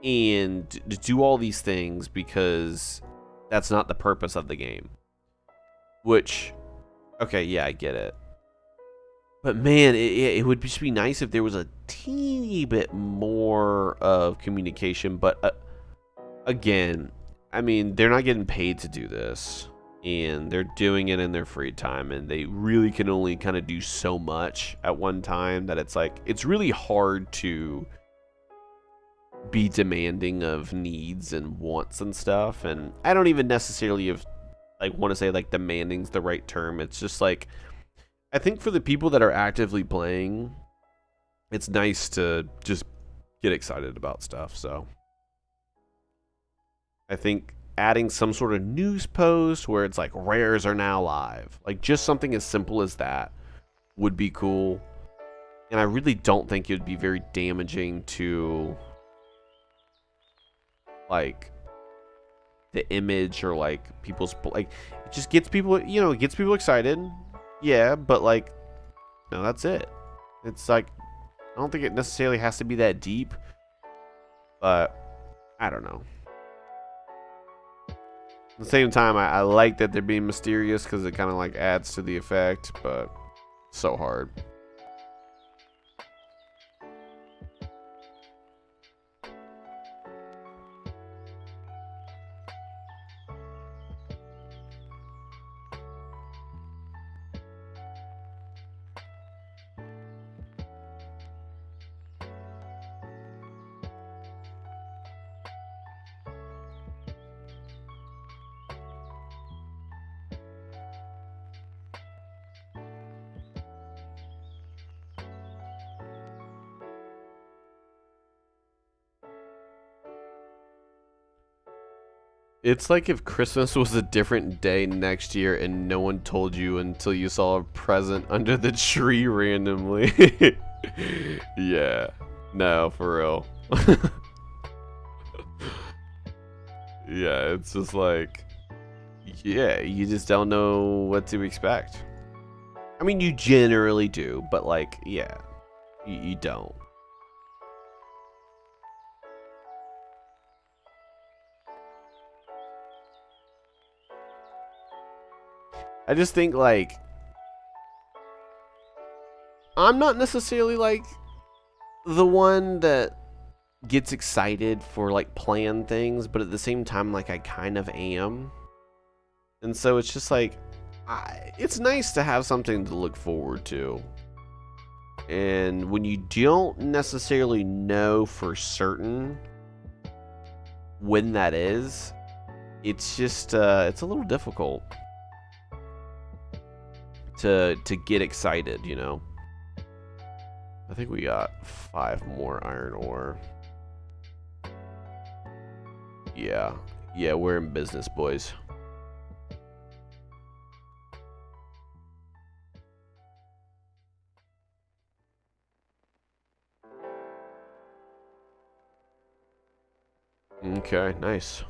and do all these things because that's not the purpose of the game. Which, okay, yeah, I get it. But man, it would just be nice if there was a teeny bit more of communication. But again, I mean, they're not getting paid to do this. And they're doing it in their free time. And they really can only kind of do so much at one time that it's like, it's really hard to be demanding of needs and wants and stuff. And I don't even necessarily want to say like demanding's the right term. It's just like, I think for the people that are actively playing, it's nice to just get excited about stuff. So I think adding some sort of news post where it's like rares are now live, like just something as simple as that would be cool. And I really don't think it would be very damaging to like the image or like people's like it just gets people, you know, it gets people excited. Yeah, but like no, that's it. It's like I don't think it necessarily has to be that deep, but I don't know. At the same time, I like that they're being mysterious because it kind of like adds to the effect, but so hard. It's like if Christmas was a different day next year and no one told you until you saw a present under the tree randomly. Yeah. No, for real. Yeah, it's just like, yeah, you just don't know what to expect. I mean, you generally do, but like, yeah, you don't. I just think like I'm not necessarily like the one that gets excited for like planned things, but at the same time like I kind of am. And so it's just like it's nice to have something to look forward to. And when you don't necessarily know for certain when that is, it's just it's a little difficult to get excited, you know. I think we got 5 more iron ore. Yeah, we're in business, boys. Okay, nice.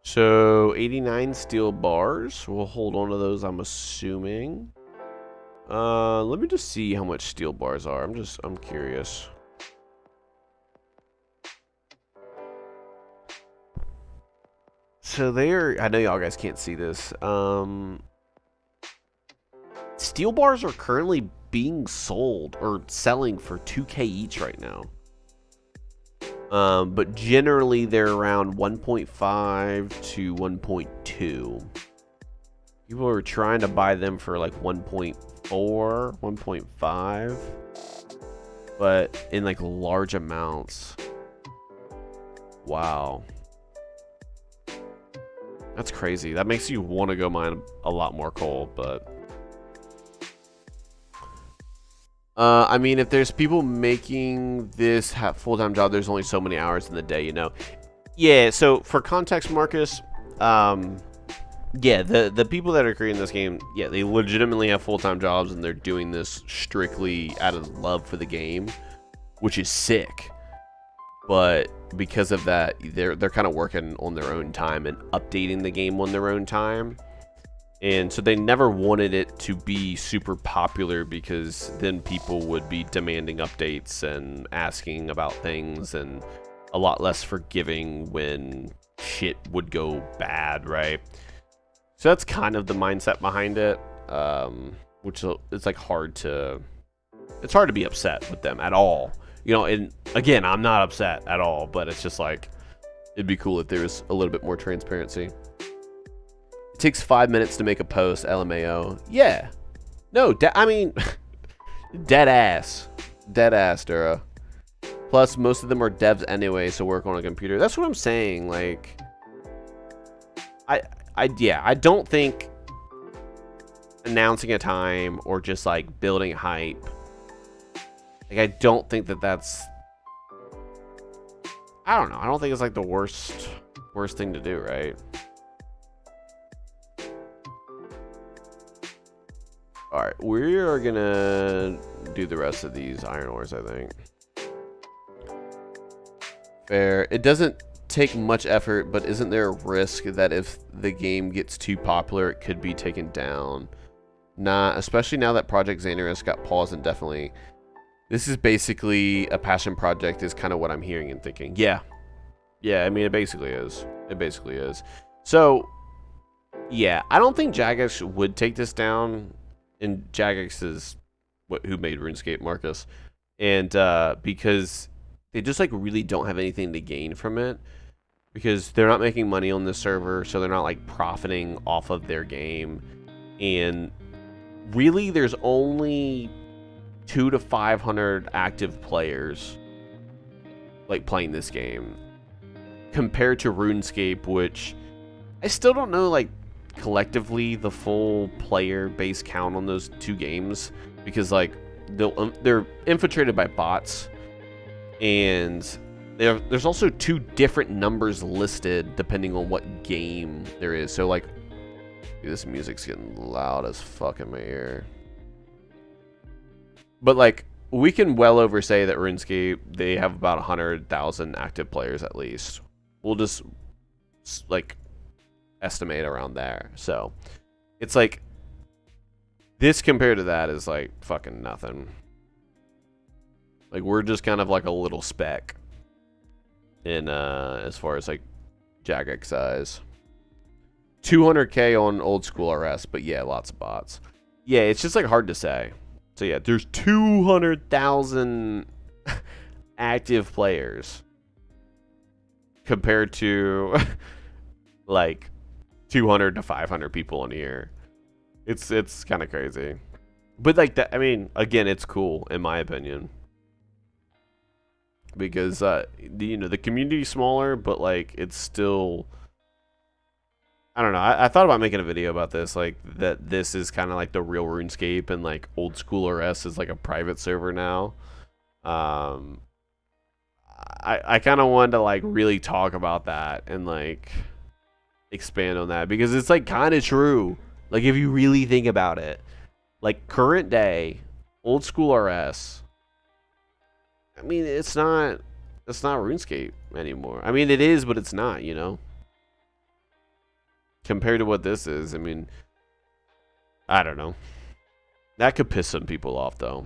So 89 steel bars. We'll hold on to those, I'm assuming. Let me just see how much steel bars are. I'm curious. So they're, I know y'all guys can't see this. Steel bars are currently being sold or selling for 2K each right now. But generally they're around 1.5 to 1.2. People are trying to buy them for like 1.4, 1.5, but in like large amounts. Wow. That's crazy. That makes you want to go mine a lot more coal, but I mean, if there's people making this full-time job, there's only so many hours in the day, you know. Yeah, so for context, Marcus, yeah, the people that are creating this game, yeah, they legitimately have full-time jobs and they're doing this strictly out of love for the game, which is sick. But because of that, they're kind of working on their own time and updating the game on their own time. And so they never wanted it to be super popular because then people would be demanding updates and asking about things and a lot less forgiving when shit would go bad, right? So that's kind of the mindset behind it, which it's like it's hard to be upset with them at all. You know, and again, I'm not upset at all, but it's just like, it'd be cool if there was a little bit more transparency. It takes 5 minutes to make a post, LMAO. Yeah. No, I mean, dead ass, Dura. Plus, most of them are devs anyway, so work on a computer. That's what I'm saying. Like, yeah, I don't think announcing a time or just like building hype. Like, I don't think that's. I don't know. I don't think it's like the worst thing to do, right? All right, we are gonna do the rest of these iron ores, I think. Fair. It doesn't take much effort, but isn't there a risk that if the game gets too popular, it could be taken down? Nah, especially now that Project Xanarus got paused indefinitely. This is basically a passion project is kind of what I'm hearing and thinking. Yeah. Yeah, I mean, it basically is. It basically is. So, yeah, I don't think Jagex would take this down. And Jagex is who made RuneScape, Marcus. And because they just like really don't have anything to gain from it. Because they're not making money on this server, so they're not like profiting off of their game. And really, there's only 200 to 500 active players like playing this game compared to RuneScape, which I still don't know like collectively the full player base count on those two games, because like they're infiltrated by bots, and there's also two different numbers listed depending on what game there is. So like, dude, this music's getting loud as fuck in my ear. But like, we can well over say that RuneScape, they have about 100,000 active players at least. We'll just like estimate around there. So it's like, this compared to that is like fucking nothing. Like, we're just kind of like a little speck in as far as like Jagex size. 200k on old school RS, but yeah, lots of bots. Yeah, it's just like hard to say. So yeah, there's 200,000 active players compared to like 200 to 500 people in a year. It's kind of crazy. But like that, I mean, again, it's cool in my opinion. Because the community's smaller, but like it's still, I don't know. I thought about making a video about this, like that this is kind of like the real RuneScape, and like old school RS is like a private server now. I kind of wanted to like really talk about that and like expand on that, because it's like kind of true. Like if you really think about it, like current day old school RS, I mean, it's not RuneScape anymore. I mean, it is, but it's not, you know. Compared to what this is, I mean, I don't know. That could piss some people off, though.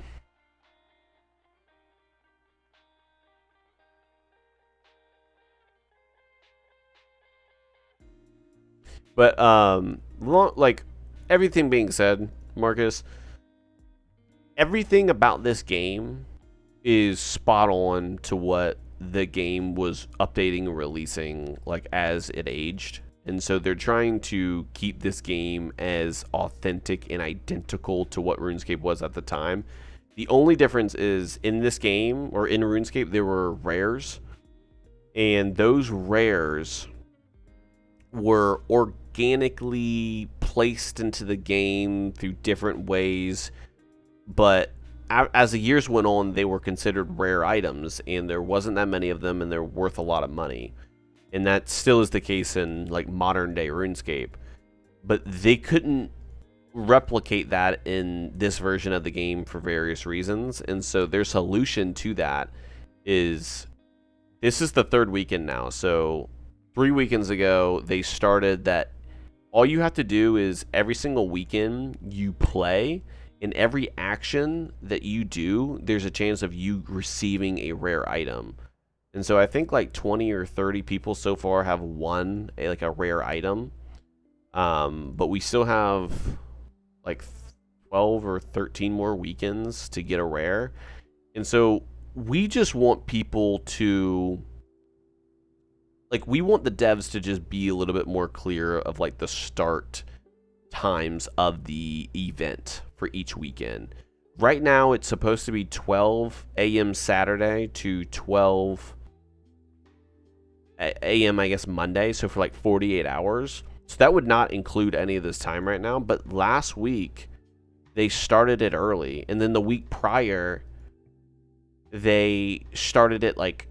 But like everything being said, Marcus, everything about this game is spot on to what the game was updating and releasing like as it aged. And so they're trying to keep this game as authentic and identical to what RuneScape was at the time. The only difference is in this game, or in RuneScape, there were rares. And those rares were organically placed into the game through different ways. But as the years went on, they were considered rare items, and there wasn't that many of them, and they're worth a lot of money. And that still is the case in like modern day RuneScape. But they couldn't replicate that in this version of the game for various reasons. And so their solution to that is, this is the third weekend now. So 3 weekends ago, they started that all you have to do is every single weekend you play, in every action that you do, there's a chance of you receiving a rare item. And so I think like 20 or 30 people so far have won like a rare item. But we still have like 12 or 13 more weekends to get a rare. And so we just want people to, like, we want the devs to just be a little bit more clear of like the start times of the event for each weekend. Right now it's supposed to be 12 a.m. Saturday to 12 a.m. I guess Monday, so for like 48 hours. So that would not include any of this time right now, but last week they started it early, and then the week prior they started it like,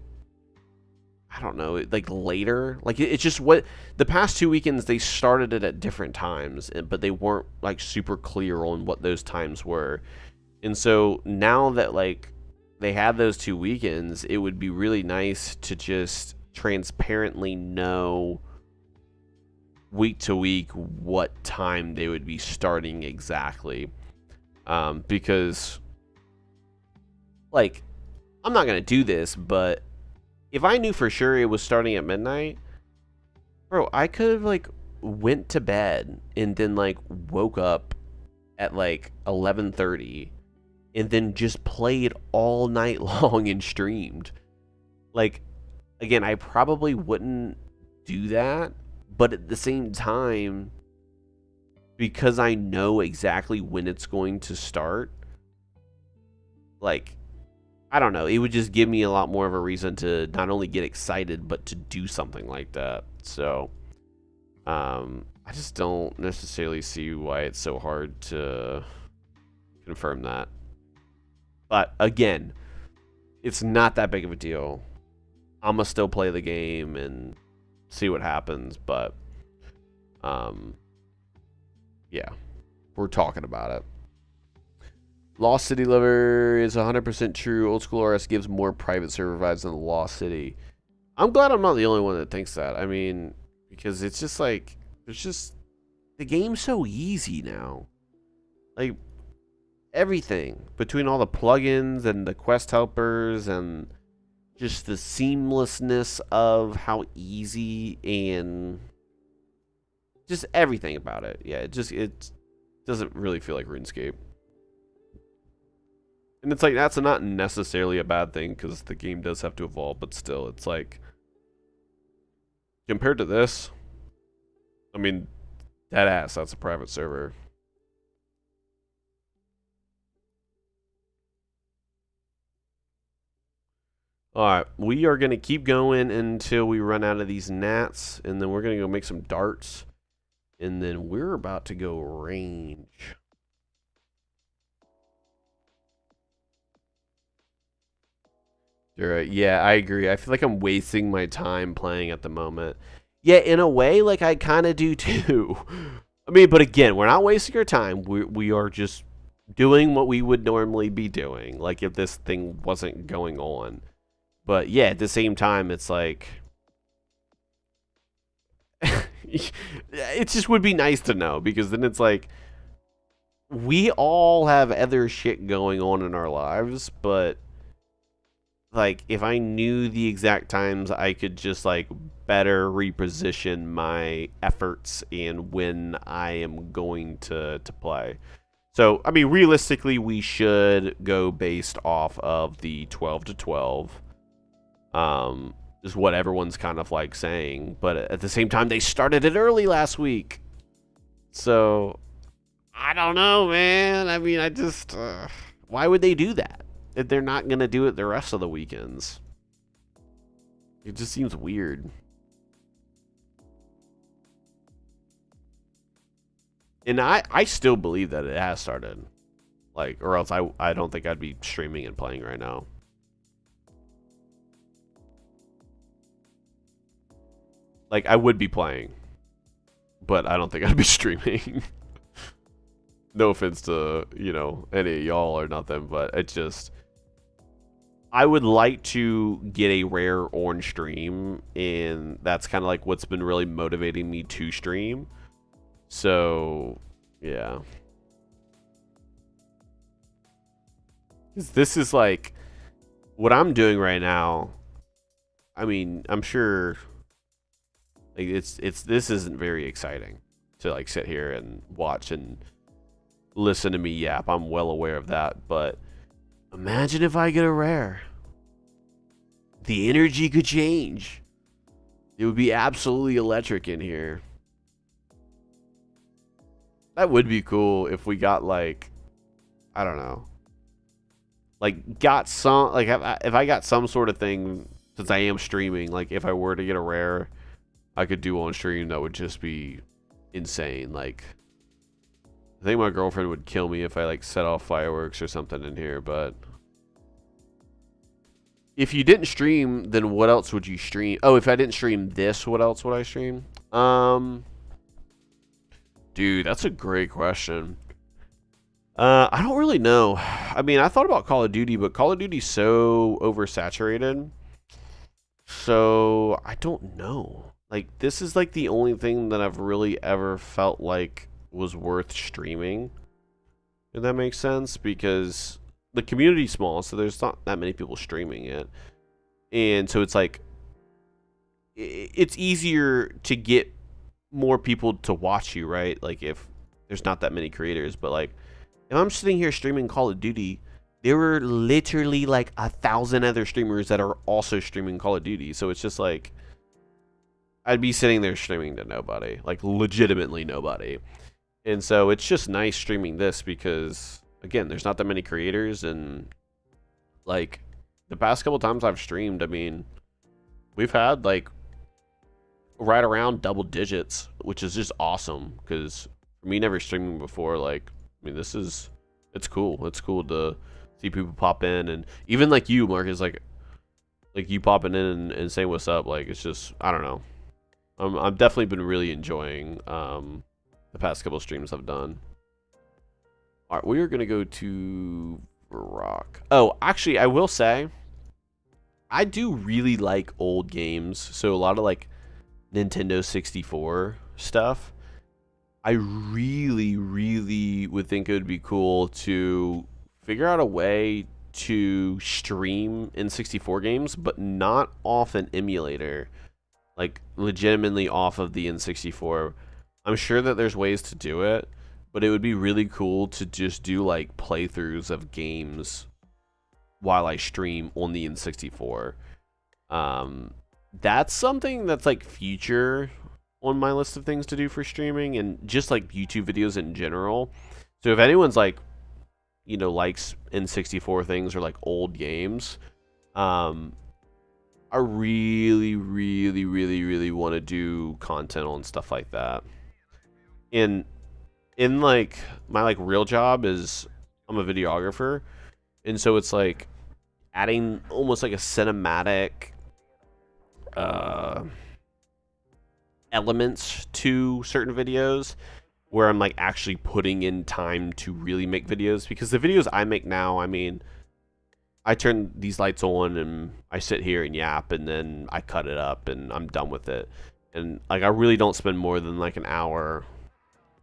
I don't know, like later. Like it's just what the past 2 weekends they started it at different times, but they weren't like super clear on what those times were. And so now that like they have those 2 weekends, it would be really nice to just transparently know week to week what time they would be starting exactly. Because, like, I'm not going to do this, but if I knew for sure it was starting at midnight, bro, I could have, like, went to bed and then, like, woke up at, like, 11:30 and then just played all night long and streamed. Like, again, I probably wouldn't do that, but at the same time, because I know exactly when it's going to start, like, I don't know, it would just give me a lot more of a reason to not only get excited, but to do something like that. So, I just don't necessarily see why it's so hard to confirm that. But again, it's not that big of a deal. I'm gonna still play the game and see what happens, but yeah, we're talking about it. Lost City Lover is 100% true. Old School RS gives more private server vibes than Lost City. I'm glad I'm not the only one that thinks that. I mean, because it's just like, it's just, the game's so easy now. Like, everything, between all the plugins and the quest helpers and just the seamlessness of how easy and just everything about it. Yeah, it doesn't really feel like RuneScape. And it's like, that's not necessarily a bad thing because the game does have to evolve, but still, it's like, compared to this, I mean, dead ass, that's a private server. Alright, we are going to keep going until we run out of these gnats, and then we're going to go make some darts, and then we're about to go range. You're right. Yeah, I agree. I feel like I'm wasting my time playing at the moment. Yeah, in a way, like, I kind of do too. I mean, but again, we're not wasting our time. We are just doing what we would normally be doing, like if this thing wasn't going on. But yeah, at the same time, it's like, it just would be nice to know, because then it's like, we all have other shit going on in our lives, but like, if I knew the exact times, I could just like better reposition my efforts and when I am going to play. So, I mean, realistically, we should go based off of the 12 to 12. Is what everyone's kind of like saying, but at the same time, they started it early last week. So, I don't know, man. I mean, I just, why would they do that if they're not going to do it the rest of the weekends? It just seems weird. And I still believe that it has started. Like, or else I don't think I'd be streaming and playing right now. Like, I would be playing, but I don't think I'd be streaming. No offense to, you know, any of y'all or nothing, but it just, I would like to get a rare on stream, and that's kind of like what's been really motivating me to stream. So, yeah. This is like, what I'm doing right now, I mean, I'm sure, like, this isn't very exciting to like sit here and watch and listen to me yap. I'm well aware of that, but imagine if I get a rare. The energy could change. It would be absolutely electric in here. That would be cool if we got like, I don't know, like got some, like if I got some sort of thing, since I am streaming, like if I were to get a rare I could do on stream, that would just be insane. Like, I think my girlfriend would kill me if I like set off fireworks or something in here, but if you didn't stream, then what else would you stream? Oh, if I didn't stream this, what else would I stream? Dude, that's a great question. I don't really know. I mean, I thought about Call of Duty, but Call of Duty's so oversaturated. So I don't know. Like this is like the only thing that I've really ever felt like was worth streaming. If that makes sense, because the community's small, so there's not that many people streaming it, and so it's like it's easier to get more people to watch you, right? Like if there's not that many creators, but like if I'm sitting here streaming Call of Duty, there were literally like 1,000 other streamers that are also streaming Call of Duty. So it's just like I'd be sitting there streaming to nobody, like legitimately nobody. And so it's just nice streaming this because again, there's not that many creators, and like the past couple times I've streamed, I mean, we've had like right around double digits, which is just awesome because for me never streaming before, like I mean it's cool. It's cool to see people pop in, and even like you, Marcus, like you popping in and saying what's up, like it's just I don't know. I've definitely been really enjoying the past couple streams I've done. All right, we are gonna go to Rock. Oh, actually, I will say I do really like old games, so a lot of like Nintendo 64 stuff. I really, really would think it would be cool to figure out a way to stream N64 games, but not off an emulator, like legitimately off of the N64. I'm sure that there's ways to do it, but it would be really cool to just do like playthroughs of games while I stream on the N64. That's something that's like future on my list of things to do for streaming and just like YouTube videos in general. So if anyone's like, you know, likes N64 things or like old games, I really, really, really, really want to do content on stuff like that. And in like my like real job is I'm a videographer, and so it's like adding almost like a cinematic uh elements to certain videos where I'm like actually putting in time to really make videos, because the videos I make now, I mean, I turn these lights on and I sit here and yap and then I cut it up and I'm done with it. And like I really don't spend more than like an hour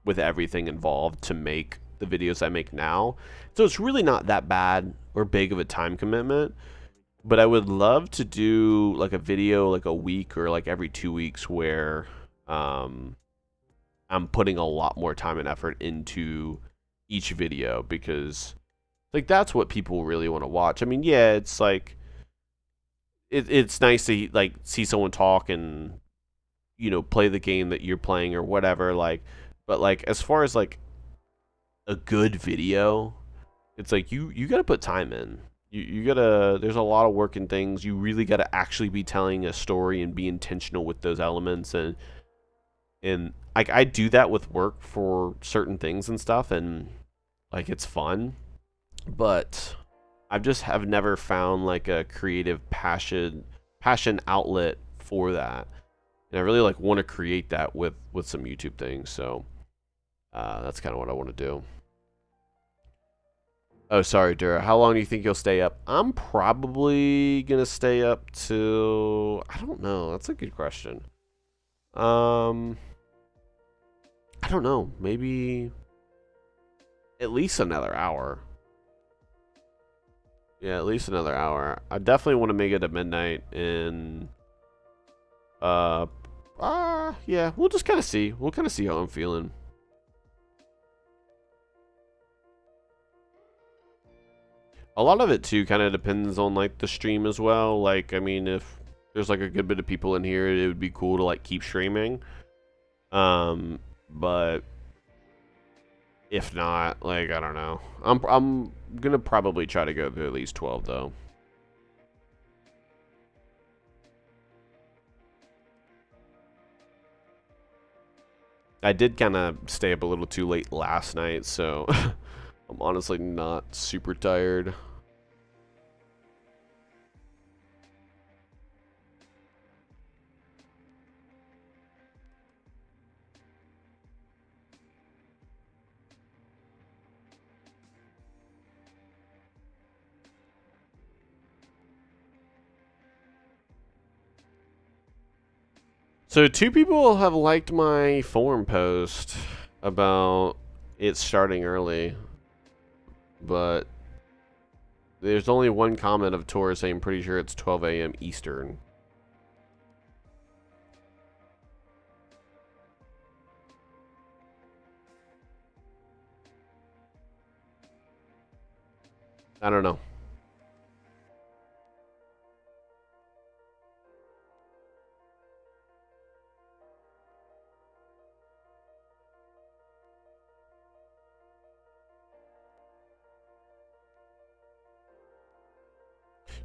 with everything involved to make the videos I make now. So it's really not that bad or big of a time commitment. But I would love to do like a video like a week or like every 2 weeks where I'm putting a lot more time and effort into each video, because like that's what people really want to watch. I mean, yeah, it's like it's nice to like see someone talk and you know play the game that you're playing or whatever, like, but like as far as like a good video, it's like you got to put time in. You gotta, there's a lot of work in things. You really gotta actually be telling a story and be intentional with those elements, and like I do that with work for certain things and stuff, and like it's fun, but I just have never found like a creative passion outlet for that, and I really like want to create that with some YouTube things. So that's kind of what I want to do. Oh, sorry, Dura. How long do you think you'll stay up? I'm probably gonna stay up till, I don't know. That's a good question. I don't know. Maybe at least another hour. Yeah, at least another hour. I definitely want to make it at midnight, and yeah, we'll just kind of see. We'll kind of see how I'm feeling. A lot of it too kind of depends on like the stream as well. Like, I mean, if there's like a good bit of people in here, it would be cool to like keep streaming. But if not, like, I don't know. I'm gonna probably try to go to at least 12 though. I did kind of stay up a little too late last night, so I'm honestly not super tired. So 2 people have liked my forum post about it starting early, but there's only one comment of Tor saying pretty sure it's 12 a.m. Eastern. I don't know.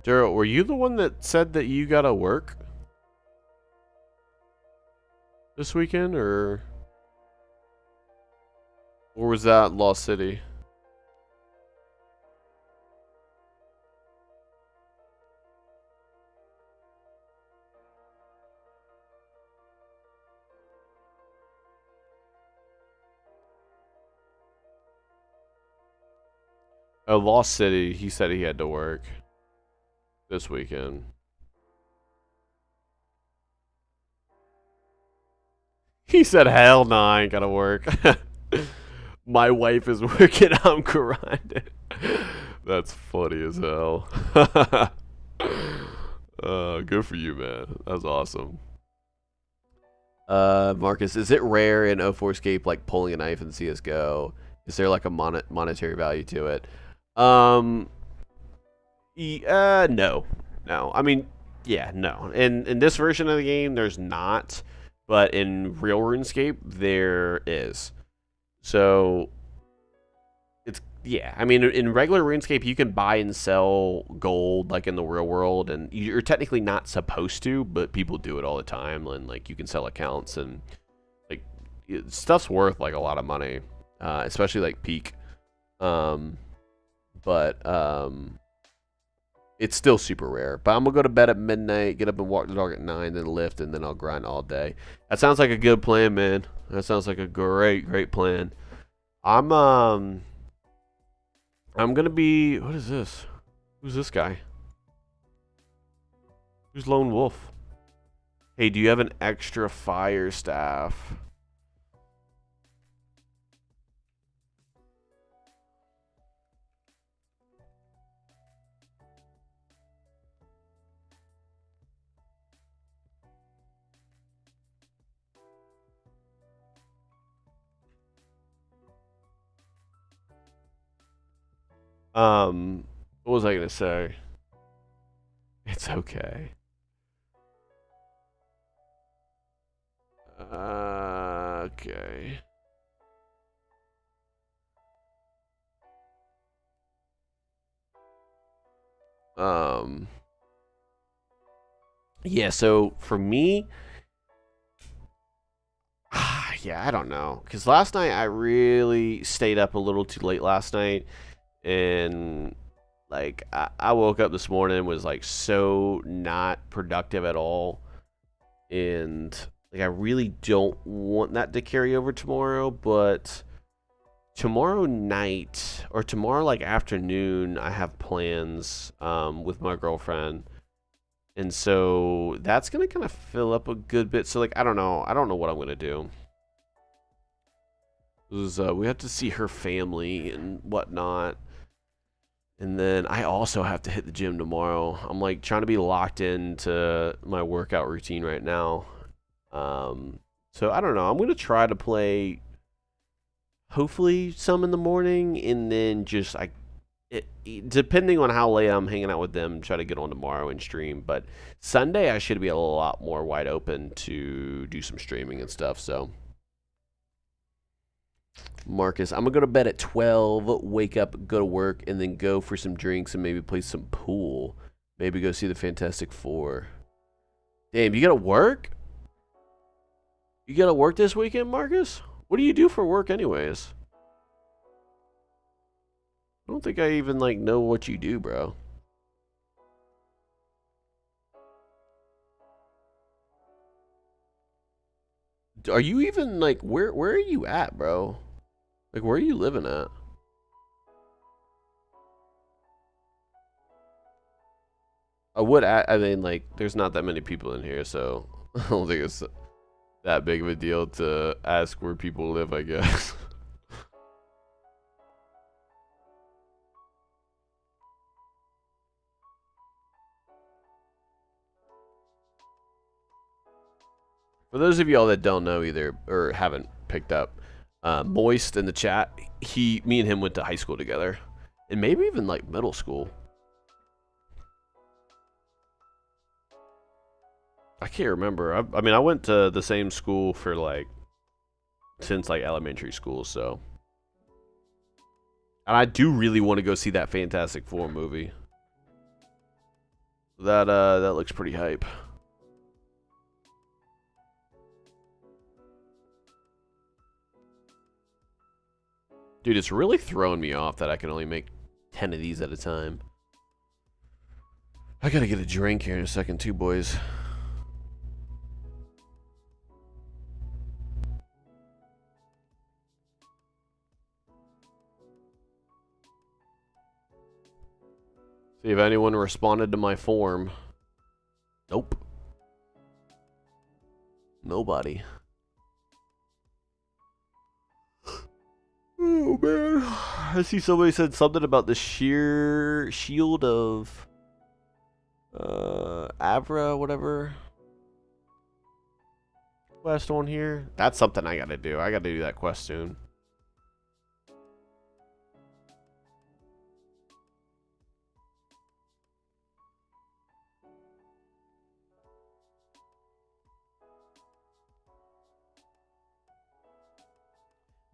Daryl, were you the one that said that you gotta work this weekend, or was that Lost City? Oh, Lost City. He said he had to work this weekend. He said, hell no, I ain't gotta work. My wife is working, I'm grinding. That's funny as hell. Good for you, man. That's awesome. Marcus, is it rare in O4Scape like pulling a knife in CSGO? Is there like a monetary value to it? No. No. I mean, yeah, no. In this version of the game, there's not. But in real RuneScape, there is. So, it's, yeah. I mean, in regular RuneScape, you can buy and sell gold, like in the real world. And you're technically not supposed to, but people do it all the time. And, like, you can sell accounts. And, like, stuff's worth, like, a lot of money. Especially, like, peak. It's still super rare. But I'm going to go to bed at midnight, get up and walk the dog at 9, then lift, and then I'll grind all day. That sounds like a good plan, man. That sounds like a great plan. I'm going to be... What is this? Who's this guy? Who's Lone Wolf? Hey, do you have an extra fire staff? What was I gonna say? It's okay. Okay. Yeah, so for me, yeah, I don't know. Because last night I really stayed up a little too late last night. And like I woke up this morning and was like so not productive at all, and like I really don't want that to carry over tomorrow. But tomorrow night or tomorrow like afternoon, I have plans with my girlfriend, and so that's gonna kind of fill up a good bit. So like I don't know what I'm gonna do. We have to see her family and whatnot. And then I also have to hit the gym tomorrow. I'm like trying to be locked into my workout routine right now. So I don't know. I'm gonna try to play hopefully some in the morning, and then just depending on how late I'm hanging out with them, try to get on tomorrow and stream. But Sunday I should be a lot more wide open to do some streaming and stuff. So. Marcus, I'm gonna go to bed at 12, wake up, go to work, and then go for some drinks and maybe play some pool. Maybe go see the Fantastic Four. Damn, you gotta work? You gotta work this weekend, Marcus? What do you do for work anyways? I don't think I even like know what you do, bro. Are you even like where are you at, bro? Like where are you living at? I mean like there's not that many people in here, so I don't think it's that big of a deal to ask where people live, I guess. For those of y'all that don't know either, or haven't picked up, Moist in the chat, me and him went to high school together. And maybe even like middle school. I can't remember. I mean, I went to the same school for like, since like elementary school, so. And I do really want to go see that Fantastic Four movie. That looks pretty hype. Dude, it's really throwing me off that I can only make 10 of these at a time. I gotta get a drink here in a second too, boys. See if anyone responded to my form. Nope. Nobody. Oh man. I see somebody said something about the sheer shield of Avra, whatever. Quest on here. That's something I gotta do. I gotta do that quest soon.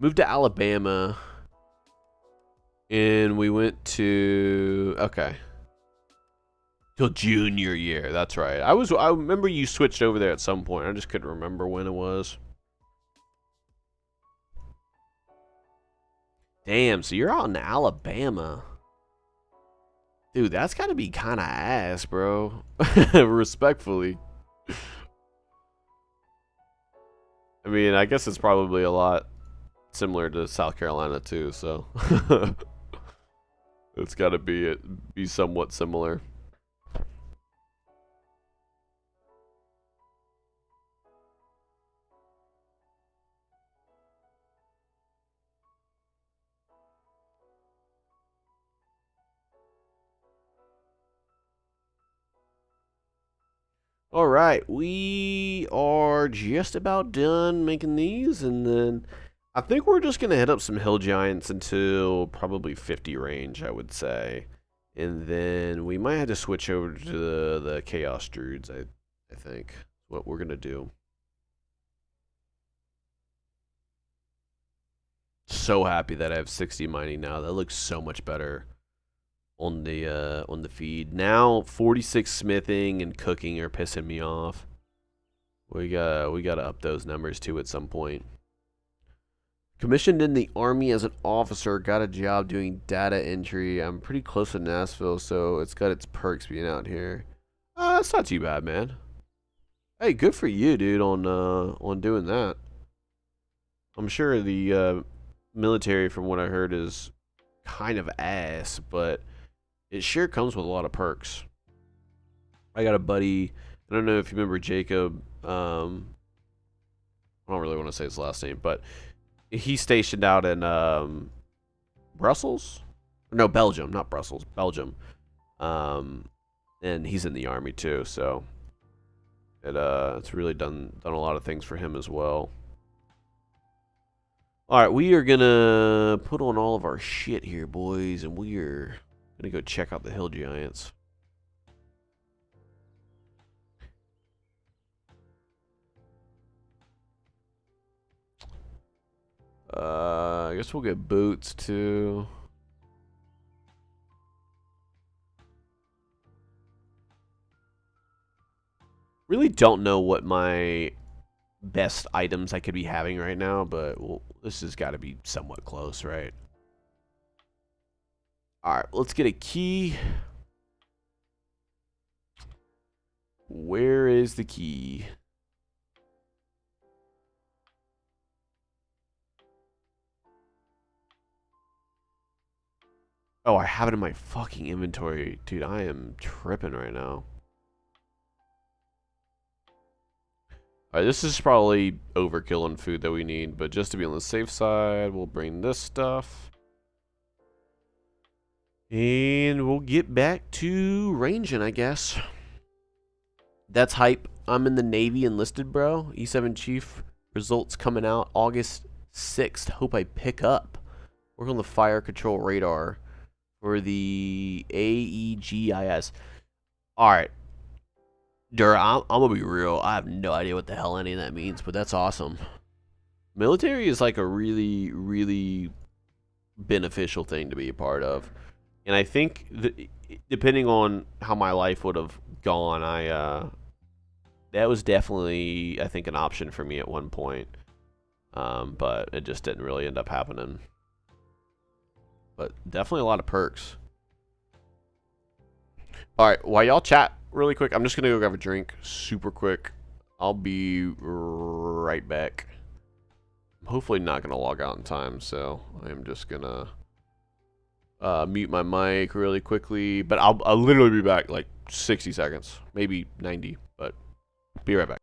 Moved to Alabama. And we went to till junior year. That's right. I remember you switched over there at some point. I just couldn't remember when it was. Damn, so you're out in Alabama. Dude, that's got to be kind of ass, bro. Respectfully. I mean, I guess it's probably a lot similar to South Carolina too, so it's got to be somewhat similar. All right, we are just about done making these, and then I think we're just gonna hit up some hill giants until probably 50 range, I would say, and then we might have to switch over to the chaos druids. I think what we're gonna do. So happy that I have 60 mining now. That looks so much better on the feed. Now 46 smithing and cooking are pissing me off. We gotta up those numbers too at some point. Commissioned in the Army as an officer, got a job doing data entry. I'm pretty close to Nashville, so it's got its perks being out here. That's not too bad, man. Hey, good for you, dude, on doing that. I'm sure the military, from what I heard, is kind of ass, but it sure comes with a lot of perks. I got a buddy, I don't know if you remember Jacob, I don't really want to say his last name, but he's stationed out in Brussels? No, Belgium, not Brussels, Belgium. And he's in the Army too, so it's really done a lot of things for him as well. Alright, we are gonna put on all of our shit here, boys, and we are gonna go check out the hill giants. I guess we'll get boots too. Really don't know what my best items I could be having right now, but this has got to be somewhat close, right? Alright, let's get a key. Where is the key? Oh, I have it in my fucking inventory. Dude, I am tripping right now. Alright, this is probably overkill on food that we need, but just to be on the safe side, we'll bring this stuff. And we'll get back to ranging, I guess. That's hype. I'm in the Navy enlisted, bro. E7 Chief results coming out August 6th. Hope I pick up. Work on the fire control radar for the AEGIS. Alright. I'm gonna be real. I have no idea what the hell any of that means, but that's awesome. Military is like a really, really beneficial thing to be a part of. And I think, depending on how my life would have gone, that was definitely, I think, an option for me at one point. But it just didn't really end up happening. But definitely a lot of perks. Alright, while y'all chat really quick, I'm just going to go grab a drink super quick. I'll be right back. I'm hopefully not going to log out in time, so I'm just going to mute my mic really quickly. But I'll literally be back like 60 seconds, maybe 90, but be right back.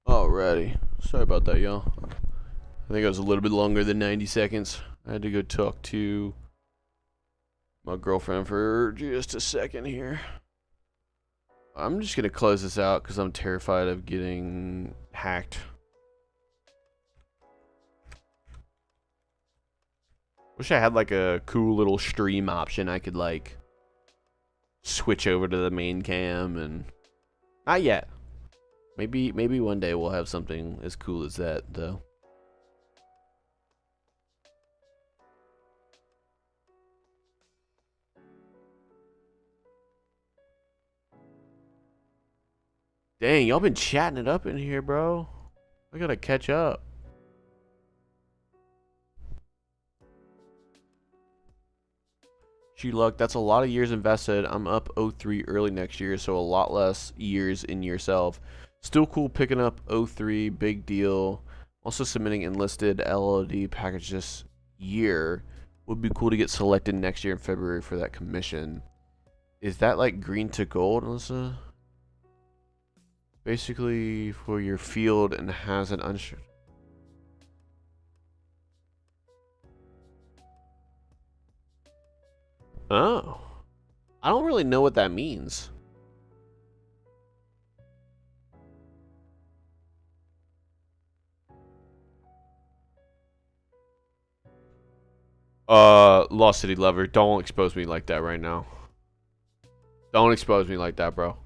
Alrighty. Sorry about that, y'all. I think it was a little bit longer than 90 seconds. I had to go talk to my girlfriend for just a second here. I'm just going to close this out because I'm terrified of getting hacked. Wish I had like a cool little stream option I could like switch over to the main cam and... Not yet. Maybe one day we'll have something as cool as that, though. Dang, y'all been chatting it up in here, bro. I gotta catch up. Luck, that's a lot of years invested. I'm up 03 early next year, so a lot less years in yourself. Still cool picking up 03, big deal. Also submitting enlisted LLD package this year. Would be cool to get selected next year in February for that commission. Is that like green to gold, Alyssa? Basically for your field and has an unsure. Oh. I don't really know what that means. Lost City Lover, don't expose me like that right now. Don't expose me like that, bro.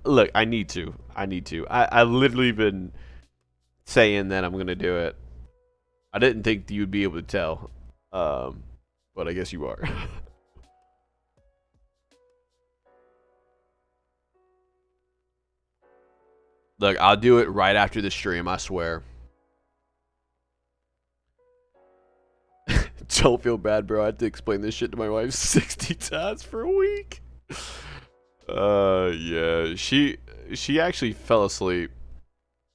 Look, I need to. I literally been saying that I'm gonna do it. I didn't think you'd be able to tell, but I guess you are. Look, I'll do it right after the stream, I swear. Don't feel bad, bro. I had to explain this shit to my wife 60 times for a week. Yeah, she actually fell asleep.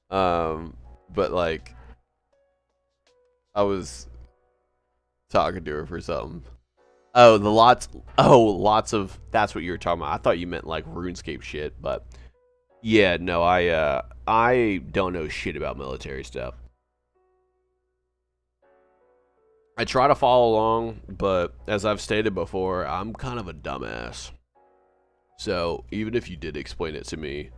But like, I was talking to her for something. Oh, lots of, that's what you were talking about. I thought you meant like RuneScape shit, but yeah, no, I don't know shit about military stuff. I try to follow along, but as I've stated before, I'm kind of a dumbass. So even if you did explain it to me,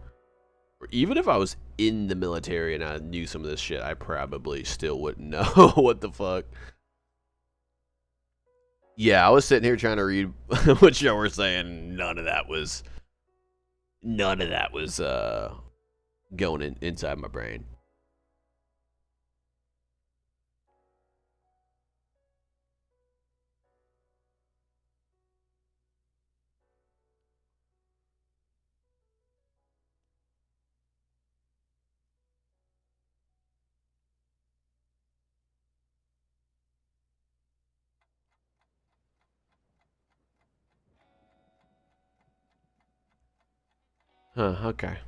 or even if I was in the military and I knew some of this shit, I probably still wouldn't know what the fuck. Yeah, I was sitting here trying to read what y'all were saying. None of that was going inside my brain. Huh, okay.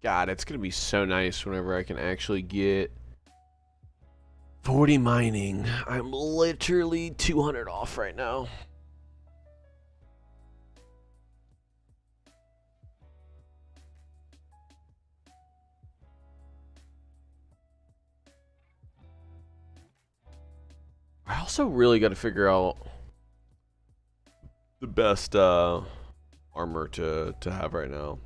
God, it's gonna be so nice whenever I can actually get 40 mining. I'm literally 200 off right now. I also really got to figure out the best armor to have right now.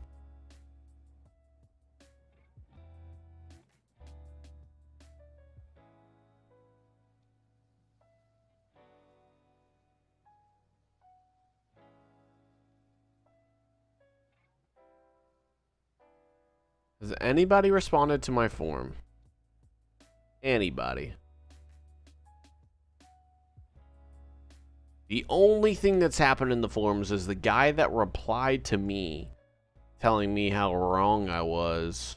Has anybody responded to my form? Anybody? The only thing that's happened in the forums is the guy that replied to me telling me how wrong I was.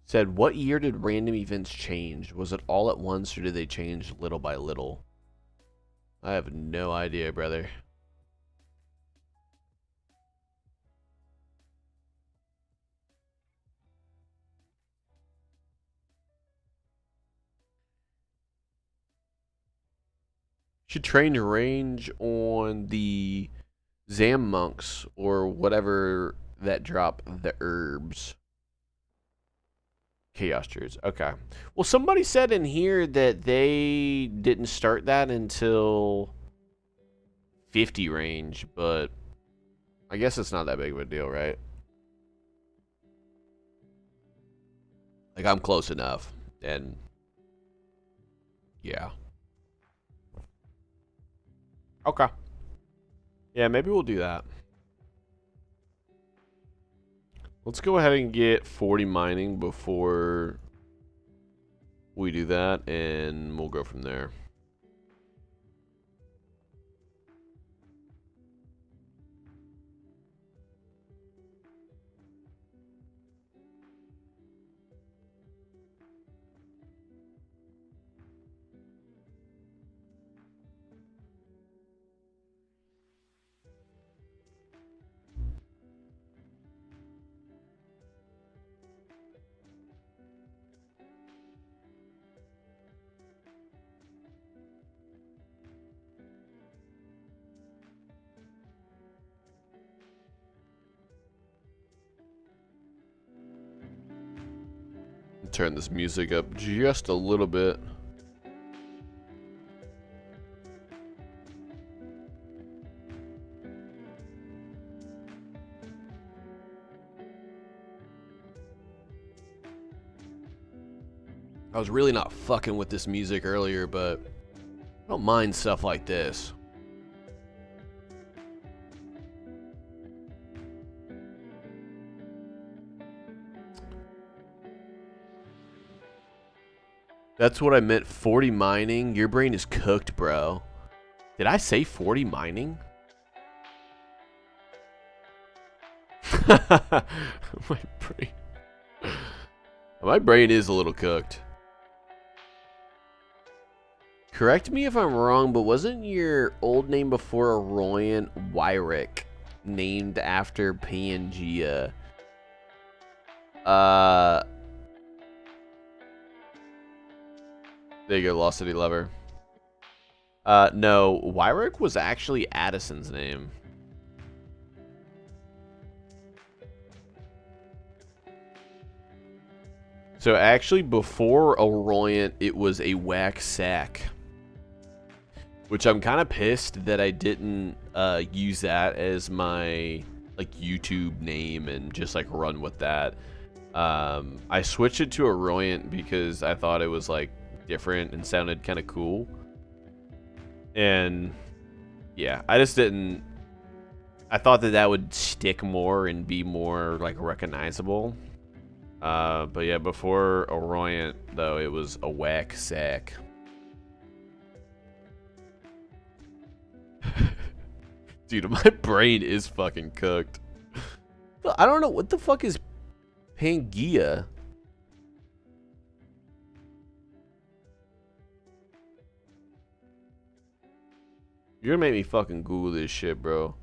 Said, what year did random events change? Was it all at once or did they change little by little? I have no idea, brother. Should train your range on the Zam monks or whatever that drop the herbs. Chaos Druids. Okay. Well, somebody said in here that they didn't start that until 50 range, but I guess it's not that big of a deal, right? Like, I'm close enough, and yeah. Okay. Yeah, maybe we'll do that. Let's go ahead and get 40 mining before we do that, and we'll go from there. Turn this music up just a little bit. I was really not fucking with this music earlier, but I don't mind stuff like this. That's what I meant, 40 mining. Your brain is cooked, bro. Did I say 40 mining? My brain is a little cooked. Correct me if I'm wrong, but wasn't your old name before Aroyan Wyrick named after Pangea? There you go, Lost City Lover. No, Wyrick was actually Addison's name. So actually, before Aroyan, it was a wax sack. Which I'm kind of pissed that I didn't use that as my like YouTube name and just like run with that. I switched it to Aroyan because I thought it was like different and sounded kind of cool. And yeah, I just didn't. I thought that that would stick more and be more like recognizable. But yeah, before Aroyan though, it was a whack sack. Dude, my brain is fucking cooked. I don't know what the fuck is Pangea. You're gonna make me fucking Google this shit, bro.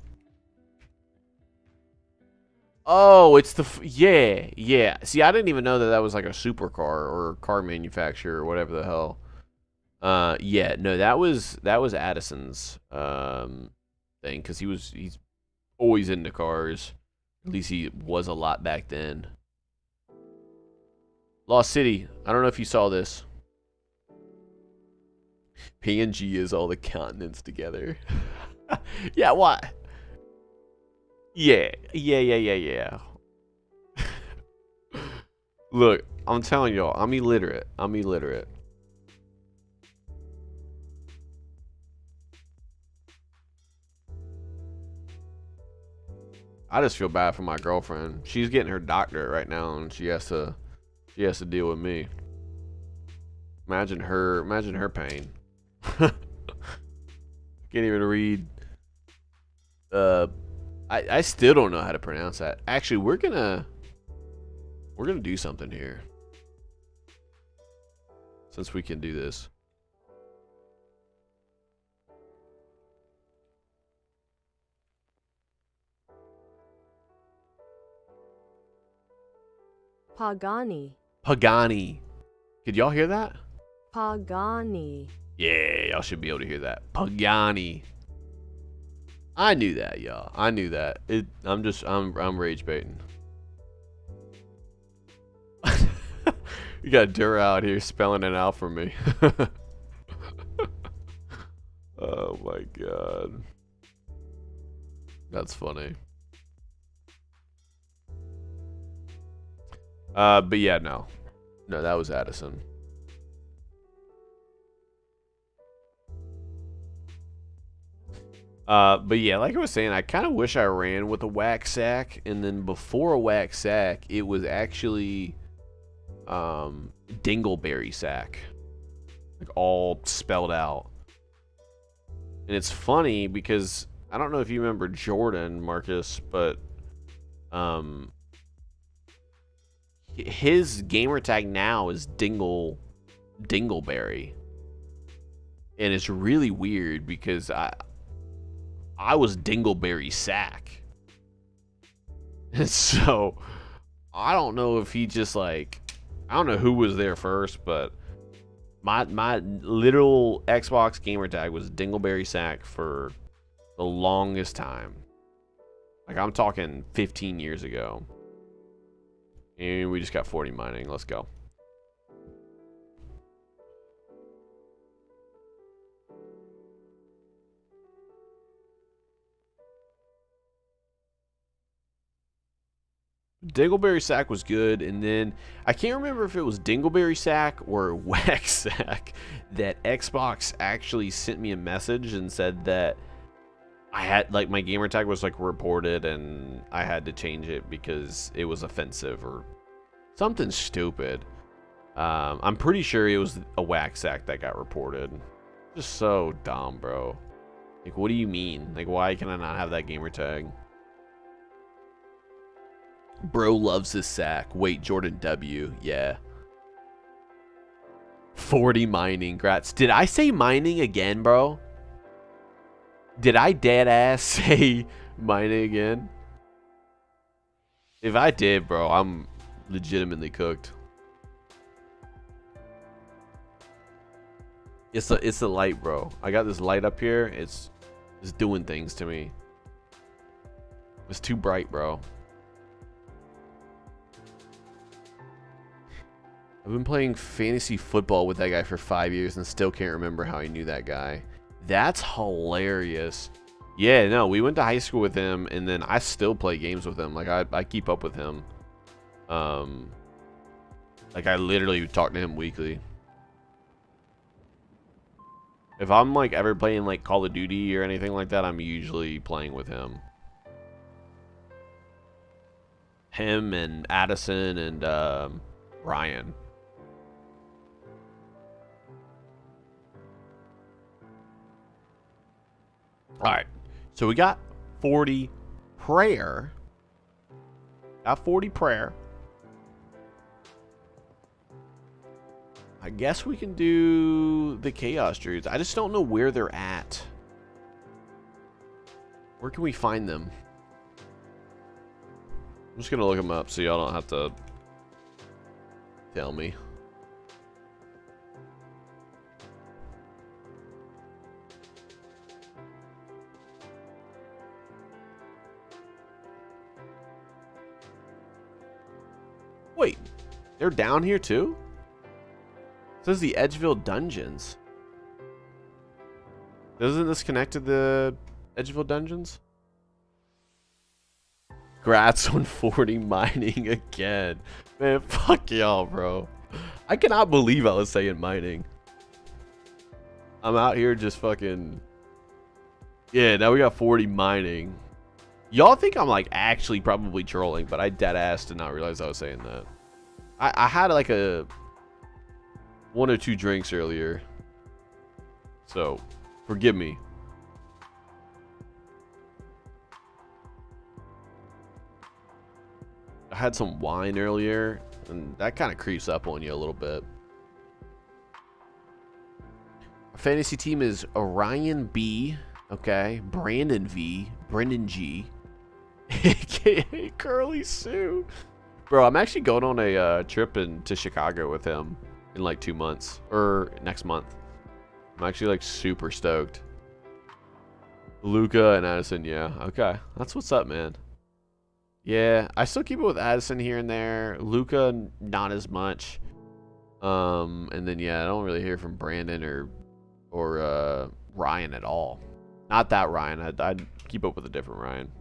Oh, it's the yeah. See, I didn't even know that that was like a supercar or car manufacturer or whatever the hell. Yeah, no, that was Addison's thing because he's always into cars. At least he was a lot back then. Lost City. I don't know if you saw this. PNG is all the continents together. Yeah, what? Yeah. Look, I'm telling y'all, I'm illiterate. I just feel bad for my girlfriend. She's getting her doctorate right now, and she has to deal with me. Imagine her pain. Can't even read. I still don't know how to pronounce that. Actually, we're gonna do something here. Since we can do this. Pagani. Pagani. Could y'all hear that? Pagani. Yeah, y'all should be able to hear that. Pagani. I knew that, y'all. I knew that. I'm rage baiting. You got Dura out here spelling it out for me. Oh my god. That's funny. But yeah, no. No, that was Addison. But yeah, like I was saying, I kind of wish I ran with a whack sack, and then before a whack sack, it was actually dingleberry sack, like all spelled out. And it's funny because I don't know if you remember Jordan, Marcus, but his gamer tag now is Dingleberry, and it's really weird because I was Dingleberry Sack. And so I don't know if he just like, I don't know who was there first, but my literal Xbox gamer tag was Dingleberry Sack for the longest time. Like I'm talking 15 years ago. And we just got 40 mining. Let's go. Dingleberry Sack was good, and then I can't remember if it was Dingleberry Sack or Whack Sack that Xbox actually sent me a message and said that I had, like, my gamer tag was like reported and I had to change it because it was offensive or something stupid. I'm pretty sure it was a Whack Sack that got reported. Just so dumb, bro. Like, what do you mean? Like, why can I not have that gamer tag? Bro loves his sack. Wait, Jordan W. Yeah. 40 mining. Grats. Did I say mining again, bro? Did I dead ass say mining again? If I did, bro, I'm legitimately cooked. It's the light, bro. I got this light up here. It's doing things to me. It's too bright, bro. I've been playing fantasy football with that guy for 5 years and still can't remember how I knew that guy. That's hilarious. Yeah, no, we went to high school with him, and then I still play games with him. Like, I keep up with him. Like, I literally talk to him weekly. If I'm, like, ever playing, like, Call of Duty or anything like that, I'm usually playing with him. Him and Addison and, Ryan. Alright, so we got 40 prayer. Got 40 prayer. I guess we can do the Chaos Druids. I just don't know where they're at. Where can we find them? I'm just going to look them up so y'all don't have to tell me. Wait, they're down here too? It says the Edgeville Dungeons. Doesn't this connect to the Edgeville Dungeons? Grats on 40 mining again. Man, fuck y'all, bro. I cannot believe I was saying mining. I'm out here just fucking... Yeah, now we got 40 mining. Y'all think I'm, like, actually probably trolling, but I deadass did not realize I was saying that. I had, like, a... 1 or 2 drinks earlier. So, forgive me. I had some wine earlier, and that kind of creeps up on you a little bit. Our fantasy team is Orion B, okay, Brandon V, Brendan G, aka Curly Sue. Bro, I'm actually going on a trip to Chicago with him in like 2 months, or next month. I'm actually like super stoked. Luca and Addison, yeah, okay, that's what's up, man. Yeah, I still keep it with Addison here and there. Luca, not as much. And then yeah, I don't really hear from Brandon or Ryan at all. Not that Ryan. I'd keep up with a different Ryan.